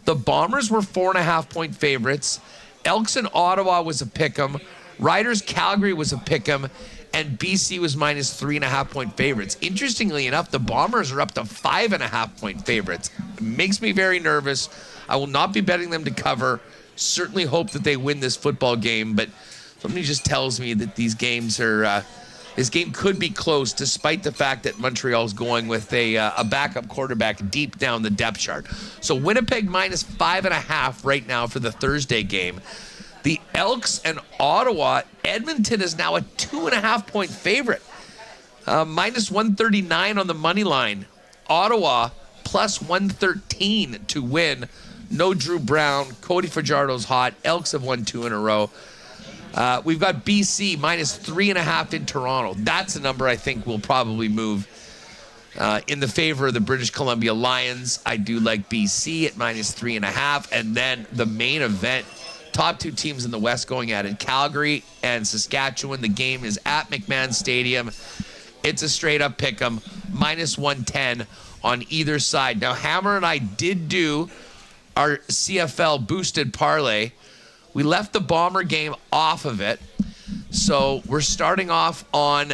the Bombers were 4.5-point favorites. Elks and Ottawa was a pick'em. Riders Calgary was a pick'em. And BC was minus 3.5-point favorites. Interestingly enough, the Bombers are up to 5.5-point favorites. It makes me very nervous. I will not be betting them to cover. Certainly hope that they win this football game, but something just tells me that these games are. This game could be close, despite the fact that Montreal's going with a backup quarterback deep down the depth chart. So Winnipeg minus 5.5 right now for the Thursday game. The Elks and Ottawa, Edmonton is now a 2.5-point favorite. Minus 139 on the money line. Ottawa plus 113 to win. No Drew Brown. Cody Fajardo's hot. Elks have won 2 in a row. We've got BC minus 3.5 in Toronto. That's a number I think will probably move in the favor of the British Columbia Lions. I do like BC at minus 3.5. And then the main event, top 2 teams in the West going at it, Calgary and Saskatchewan. The game is at McMahon Stadium. It's a straight-up pick-em, minus 110 on either side. Now, Hammer and I did do our CFL boosted parlay. We left the Bomber game off of it, so we're starting off on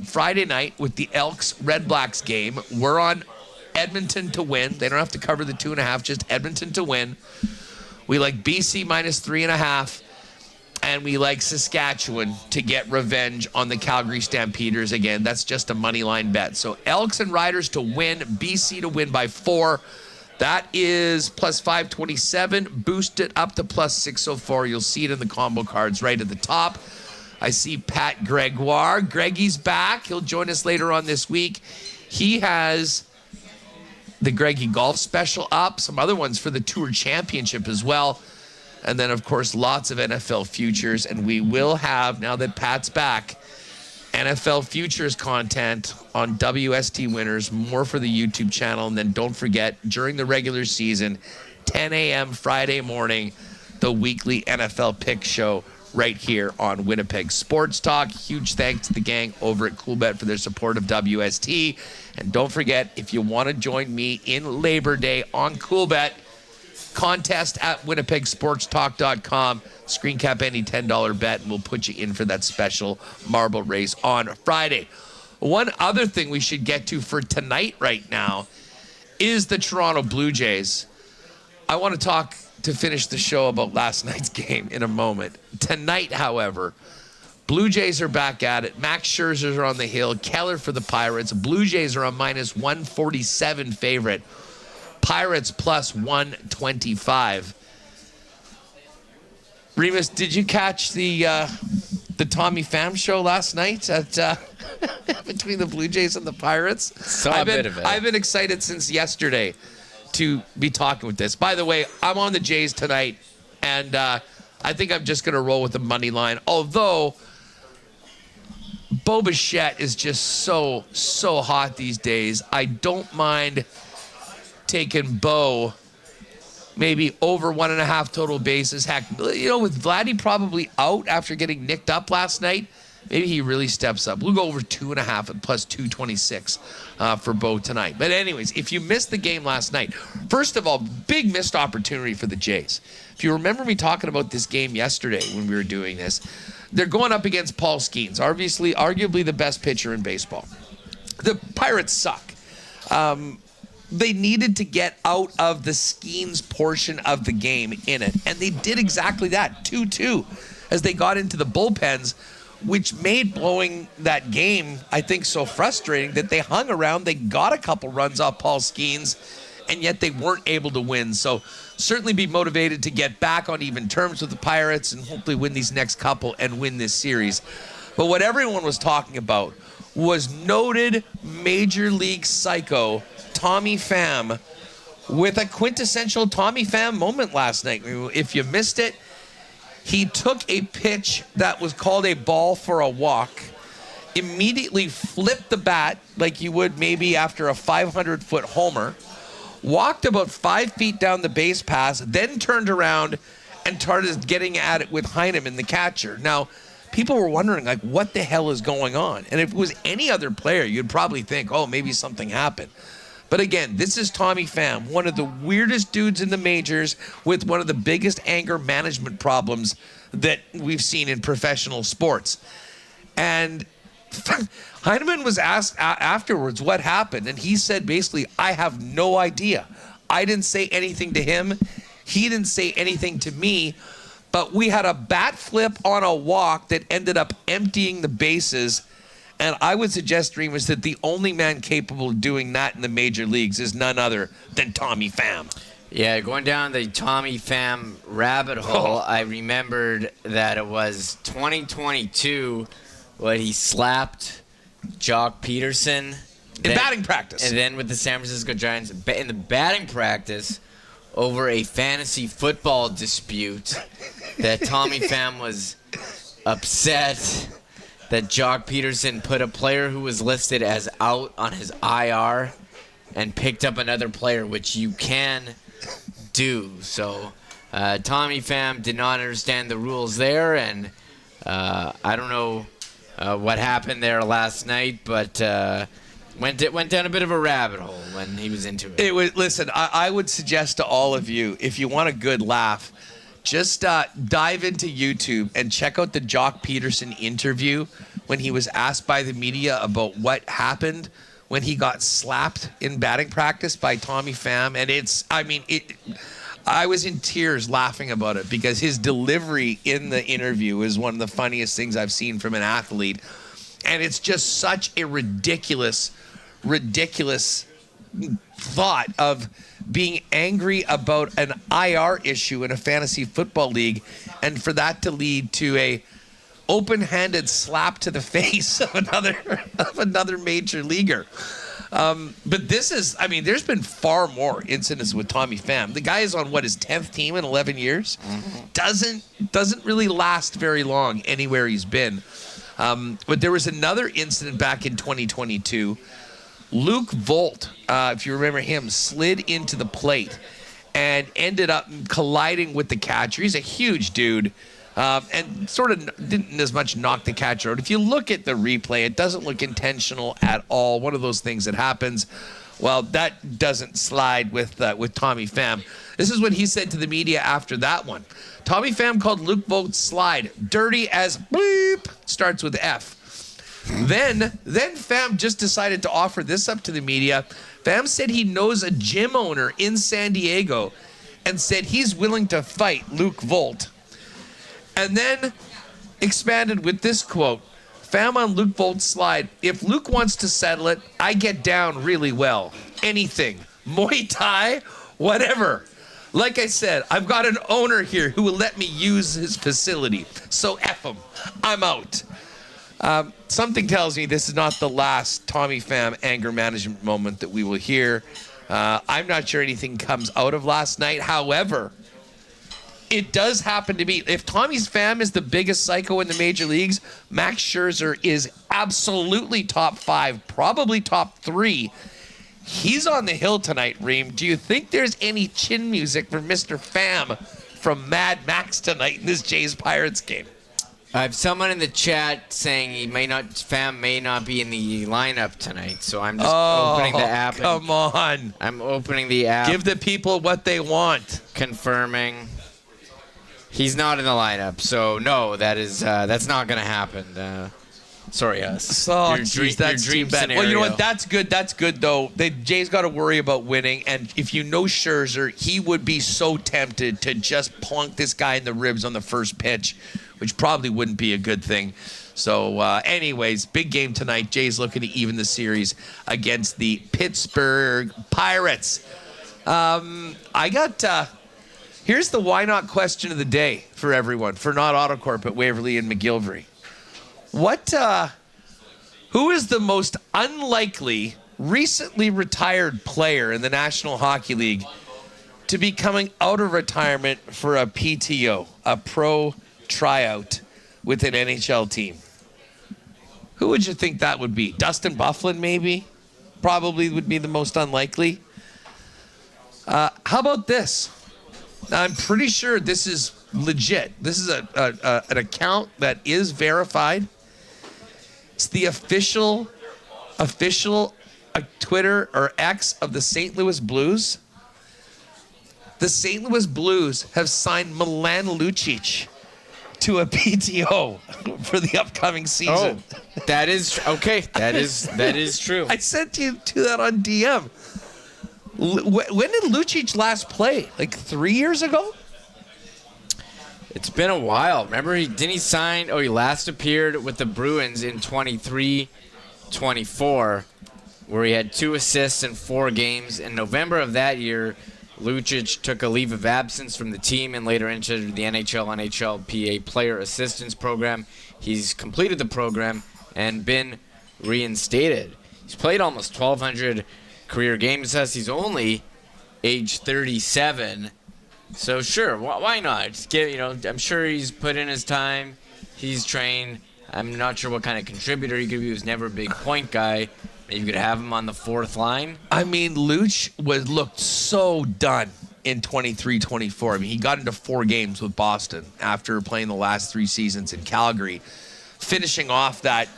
Friday night with the Elks Red Blacks game. We're on Edmonton to win. They don't have to cover the 2.5, just Edmonton to win. We like BC minus 3.5, and we like Saskatchewan to get revenge on the Calgary Stampeders again. That's just a money line bet. So Elks and Riders to win, BC to win by 4. That is plus 527. Boost it up to plus 604. You'll see it in the combo cards right at the top. I see Pat Gregoire. Greggy's back. He'll join us later on this week. He has the Greggy Golf Special up, some other ones for the Tour Championship as well. And then, of course, lots of NFL futures. And we will have, now that Pat's back, NFL futures content on WST winners, more for the YouTube channel. And then don't forget, during the regular season, 10 a.m. Friday morning, the weekly NFL pick show right here on Winnipeg Sports Talk. Huge thanks to the gang over at CoolBet for their support of WST. And don't forget, if you want to join me in Labor Day on CoolBet, contest at winnipegsportstalk.com. Screen cap any $10 bet, and we'll put you in for that special marble race on Friday. One other thing we should get to for tonight right now is the Toronto Blue Jays. I want to talk to finish the show about last night's game in a moment. Tonight, however, Blue Jays are back at it. Max Scherzer's on the hill. Keller for the Pirates. Blue Jays are a minus 147 favorite. Pirates plus 125. Remis, did you catch the Tommy Pham show last night at between the Blue Jays and the Pirates? Saw a bit of it. I've been excited since yesterday to be talking with this. By the way, I'm on the Jays tonight, and I think I'm just going to roll with the money line. Although Bo Bichette is just so hot these days, I don't mind taking Bo maybe over 1.5 total bases. Heck, with Vladdy probably out after getting nicked up last night, maybe he really steps up. We'll go over 2.5 at plus 226 for Bo tonight. But anyways, if you missed the game last night, first of all, big missed opportunity for the Jays. If you remember me talking about this game yesterday when we were doing this, they're going up against Paul Skeens, arguably the best pitcher in baseball. The Pirates suck. They needed to get out of the Skeens portion of the game in it, and they did exactly that, 2-2, as they got into the bullpens, which made blowing that game, I think, so frustrating that they hung around. They got a couple runs off Paul Skeens, and yet they weren't able to win. So certainly be motivated to get back on even terms with the Pirates and hopefully win these next couple and win this series. But what everyone was talking about was noted Major League psycho Tommy Pham with a quintessential Tommy Pham moment last night. If you missed it, he took a pitch that was called a ball for a walk, immediately flipped the bat like you would maybe after a 500-foot homer, walked about 5 feet down the base pass, then turned around and started getting at it with Heineman, the catcher. Now, people were wondering, like, what the hell is going on? And if it was any other player, you'd probably think, oh, maybe something happened. But again, this is Tommy Pham, one of the weirdest dudes in the majors with one of the biggest anger management problems that we've seen in professional sports. And Heineman was asked afterwards what happened, and he said basically, I have no idea. I didn't say anything to him. He didn't say anything to me. But we had a bat flip on a walk that ended up emptying the bases. And I would suggest, Remis, that the only man capable of doing that in the major leagues is none other than Tommy Pham. Yeah, going down the Tommy Pham rabbit hole, I remembered that it was 2022 when he slapped Jock Paterson. In batting practice. And then with the San Francisco Giants, in the batting practice, over a fantasy football dispute, that Tommy Pham was upset that Jock Paterson put a player who was listed as out on his IR and picked up another player, which you can do. So Tommy Pham did not understand the rules there, and I don't know what happened there last night, but went down a bit of a rabbit hole when he was into it. Listen, I would suggest to all of you, if you want a good laugh, just dive into YouTube and check out the Jock Paterson interview when he was asked by the media about what happened when he got slapped in batting practice by Tommy Pham. And I was in tears laughing about it because his delivery in the interview is one of the funniest things I've seen from an athlete. And it's just such a ridiculous thought of being angry about an IR issue in a fantasy football league, and for that to lead to a open-handed slap to the face of another major leaguer. But this is, there's been far more incidents with Tommy Pham. The guy is on his 10th team in 11 years. Doesn't really last very long anywhere he's been. But there was another incident back in 2022. Luke Volt, if you remember him, slid into the plate and ended up colliding with the catcher. He's a huge dude. And sort of didn't as much knock the catcher out. If you look at the replay, it doesn't look intentional at all. One of those things that happens. Well, that doesn't slide with Tommy Pham. This is what he said to the media after that one. Tommy Pham called Luke Vogt's slide dirty as bleep. Starts with F. Then Pham just decided to offer this up to the media. Pham said he knows a gym owner in San Diego and said he's willing to fight Luke Vogt. And then expanded with this quote. Pham on Luke Volt's slide, if Luke wants to settle it, I get down really well. Anything. Muay Thai, whatever. Like I said, I've got an owner here who will let me use his facility. So F him. I'm out. Something tells me this is not the last Tommy Pham anger management moment that we will hear. I'm not sure anything comes out of last night. However, it does happen to be, if Tommy Pham is the biggest psycho in the major leagues, Max Scherzer is absolutely top 5, probably top 3. He's on the hill tonight, Reem. Do you think there's any chin music for Mr. Pham from Mad Max tonight in this Jays Pirates game? I have someone in the chat saying Pham may not be in the lineup tonight, so I'm just opening the app. Come on. I'm opening the app. Give the people what they want. Confirming. He's not in the lineup, so no, that's not going to happen. Sorry, us. Oh, geez, that's too bad. Scenario. Well, you know what? That's good. That's good, though. Jay's got to worry about winning, and if you know Scherzer, he would be so tempted to just plunk this guy in the ribs on the first pitch, which probably wouldn't be a good thing. So, anyways, big game tonight. Jay's looking to even the series against the Pittsburgh Pirates. Here's the why not question of the day for everyone, for not Autocorp at Waverly and McGillivray. Who is the most unlikely recently retired player in the National Hockey League to be coming out of retirement for a PTO, a pro tryout with an NHL team? Who would you think that would be? Dustin Byfuglien, maybe? Probably would be the most unlikely. How about this? I'm pretty sure this is legit. This is an account that is verified. It's the official Twitter or X of the St. Louis Blues. The St. Louis Blues have signed Milan Lucic to a PTO for the upcoming season. Oh, that is okay. That is true. I sent you to that on DM. When did Lucic last play? Like 3 years ago? It's been a while. Remember, he last appeared with the Bruins in 23-24, where he had 2 assists in 4 games. In November of that year, Lucic took a leave of absence from the team and later entered the NHLPA Player Assistance Program. He's completed the program and been reinstated. He's played almost 1,200 career games. He's only age 37. So sure, why not? Just I'm sure he's put in his time. He's trained. I'm not sure what kind of contributor he could be. He was never a big point guy. Maybe you could have him on the 4th line. I mean, Luch looked so done in 23-24. I mean, he got into 4 games with Boston after playing the last 3 seasons in Calgary, finishing off that.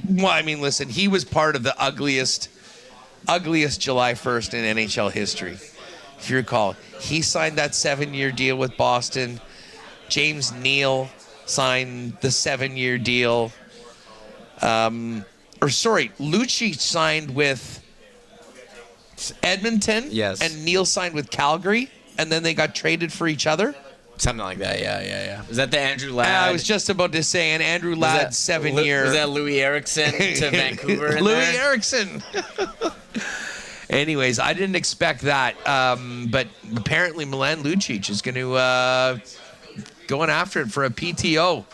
Well, I mean, listen, he was part of the ugliest July 1st in NHL history. If you recall, he signed that 7-year deal with Boston. James Neal signed the 7-year deal. Lucic signed with Edmonton. Yes. And Neal signed with Calgary, and then they got traded for each other. Something like that, yeah. Was that the Andrew Ladd? I was just about to say an Andrew Ladd 7-year. Was that Louis Eriksson to Vancouver? Louis Eriksson. Anyways, I didn't expect that, but apparently Milan Lucic is going to going after it for a PTO.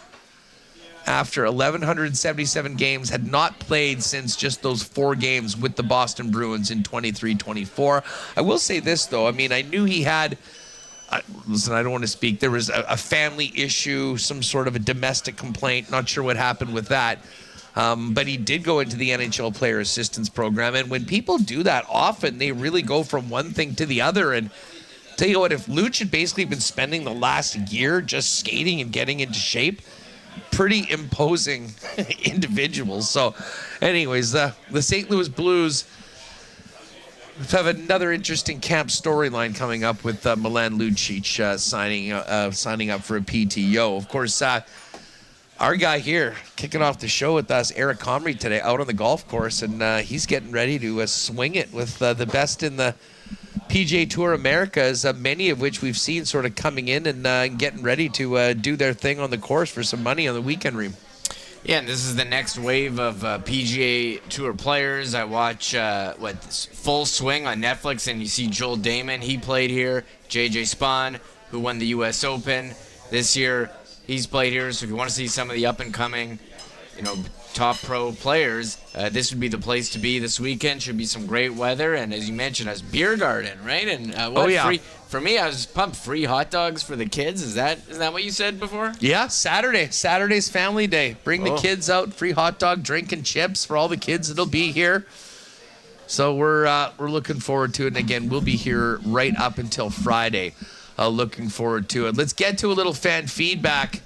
After 1,177 games, had not played since just those 4 games with the Boston Bruins in 23-24. I will say this, though. I mean, I knew he had listen, I don't want to speak. There was a family issue, some sort of a domestic complaint. Not sure what happened with that. But he did go into the NHL Player Assistance Program. And when people do that, often they really go from one thing to the other. And tell you what, if Luch had basically been spending the last year just skating and getting into shape, pretty imposing individuals. So anyways, the St. Louis Blues have another interesting camp storyline coming up with Milan Lucic signing up for a PTO. Of course, our guy here kicking off the show with us, Eric Comrie, today out on the golf course, and he's getting ready to swing it with the best in the PGA Tour Americas, many of which we've seen sort of coming in and getting ready to do their thing on the course for some money on the weekend, Reem. Yeah, and this is the next wave of PGA Tour players. I watch Full Swing on Netflix, and you see Joel Damon. He played here. JJ Spahn, who won the U.S. Open this year, he's played here. So if you want to see some of the up-and-coming, top pro players, this would be the place to be this weekend. Should be some great weather, and as you mentioned, as beer garden, right? And free for me. I was pumped. Free hot dogs for the kids. Is that what you said before? Yeah, Saturday's family day. Bring the kids out. Free hot dog, drink, and chips for all the kids that'll be here. So we're looking forward to it. And again, we'll be here right up until Friday. Looking forward to it. Let's get to a little fan feedback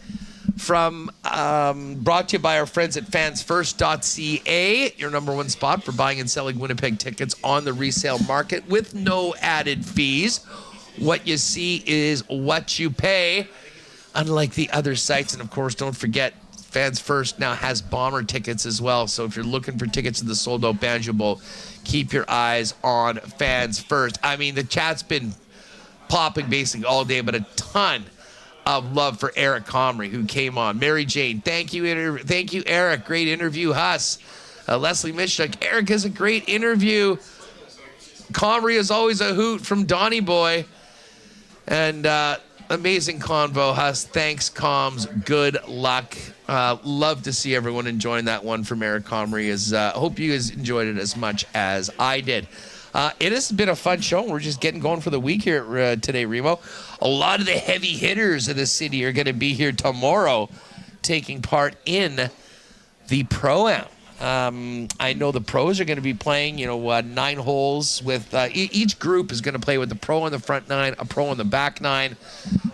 from brought to you by our friends at fansfirst.ca, your number one spot for buying and selling Winnipeg tickets on the resale market with no added fees. What you see is what you pay, unlike the other sites. And of course, don't forget, Fans First now has Bomber tickets as well. So if you're looking for tickets to the sold out Banjo Bowl, keep your eyes on Fans First. I mean, the chat's been popping basically all day, but a ton of love for Eric Comrie, who came on. Mary Jane, thank you, Eric. Great interview, Huss. Leslie Mishuk, Eric is a great interview. Comrie is always a hoot from Donnie Boy. And amazing convo, Huss. Thanks, Coms. Good luck. Love to see everyone enjoying that one from Eric Comrie. Hope you guys enjoyed it as much as I did. It has been a fun show. We're just getting going for the week here today, Remo. A lot of the heavy hitters of the city are going to be here tomorrow taking part in the ProAm. I know the pros are going to be playing, 9 holes with each group is going to play with the pro on the front 9, a pro on the back 9.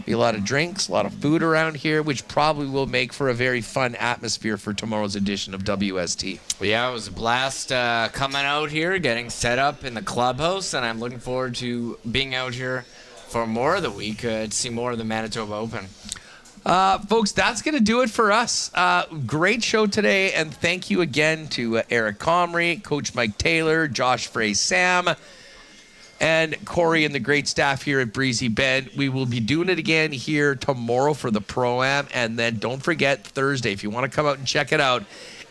Be a lot of drinks, a lot of food around here, which probably will make for a very fun atmosphere for tomorrow's edition of WST. Yeah, it was a blast coming out here, getting set up in the clubhouse, and I'm looking forward to being out here for more of the week to see more of the Manitoba Open. Folks, that's going to do it for us. Great show today, and thank you again to Eric Comrie, Coach Mike Taylor, Josh Frey-Sam, and Corey and the great staff here at Breezy Bend. We will be doing it again here tomorrow for the ProAm, and then don't forget Thursday, if you want to come out and check it out,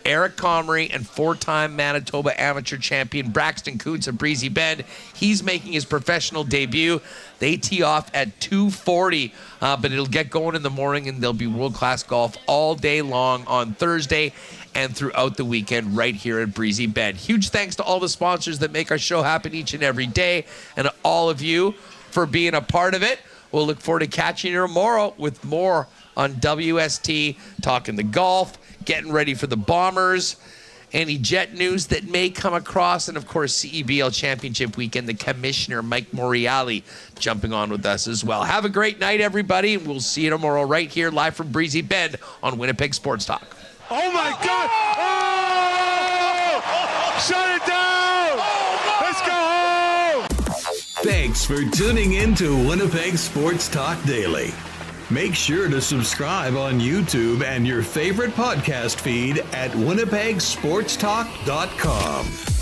Eric Comrie and 4-time Manitoba amateur champion Braxton Coots of Breezy Bend. He's making his professional debut. They tee off at 2:40, but it'll get going in the morning, and there'll be world-class golf all day long on Thursday and throughout the weekend right here at Breezy Bend. Huge thanks to all the sponsors that make our show happen each and every day, and to all of you for being a part of it. We'll look forward to catching you tomorrow with more on WST, talking the golf, getting ready for the Bombers, any Jet news that may come across, and of course CEBL Championship Weekend, the Commissioner Mike Moriali jumping on with us as well. Have a great night, everybody, and we'll see you tomorrow right here live from Breezy Bend on Winnipeg Sports Talk. Oh my God! Oh! Shut it down! Let's go home! Thanks for tuning in to Winnipeg Sports Talk Daily. Make sure to subscribe on YouTube and your favorite podcast feed at winnipegsportstalk.com.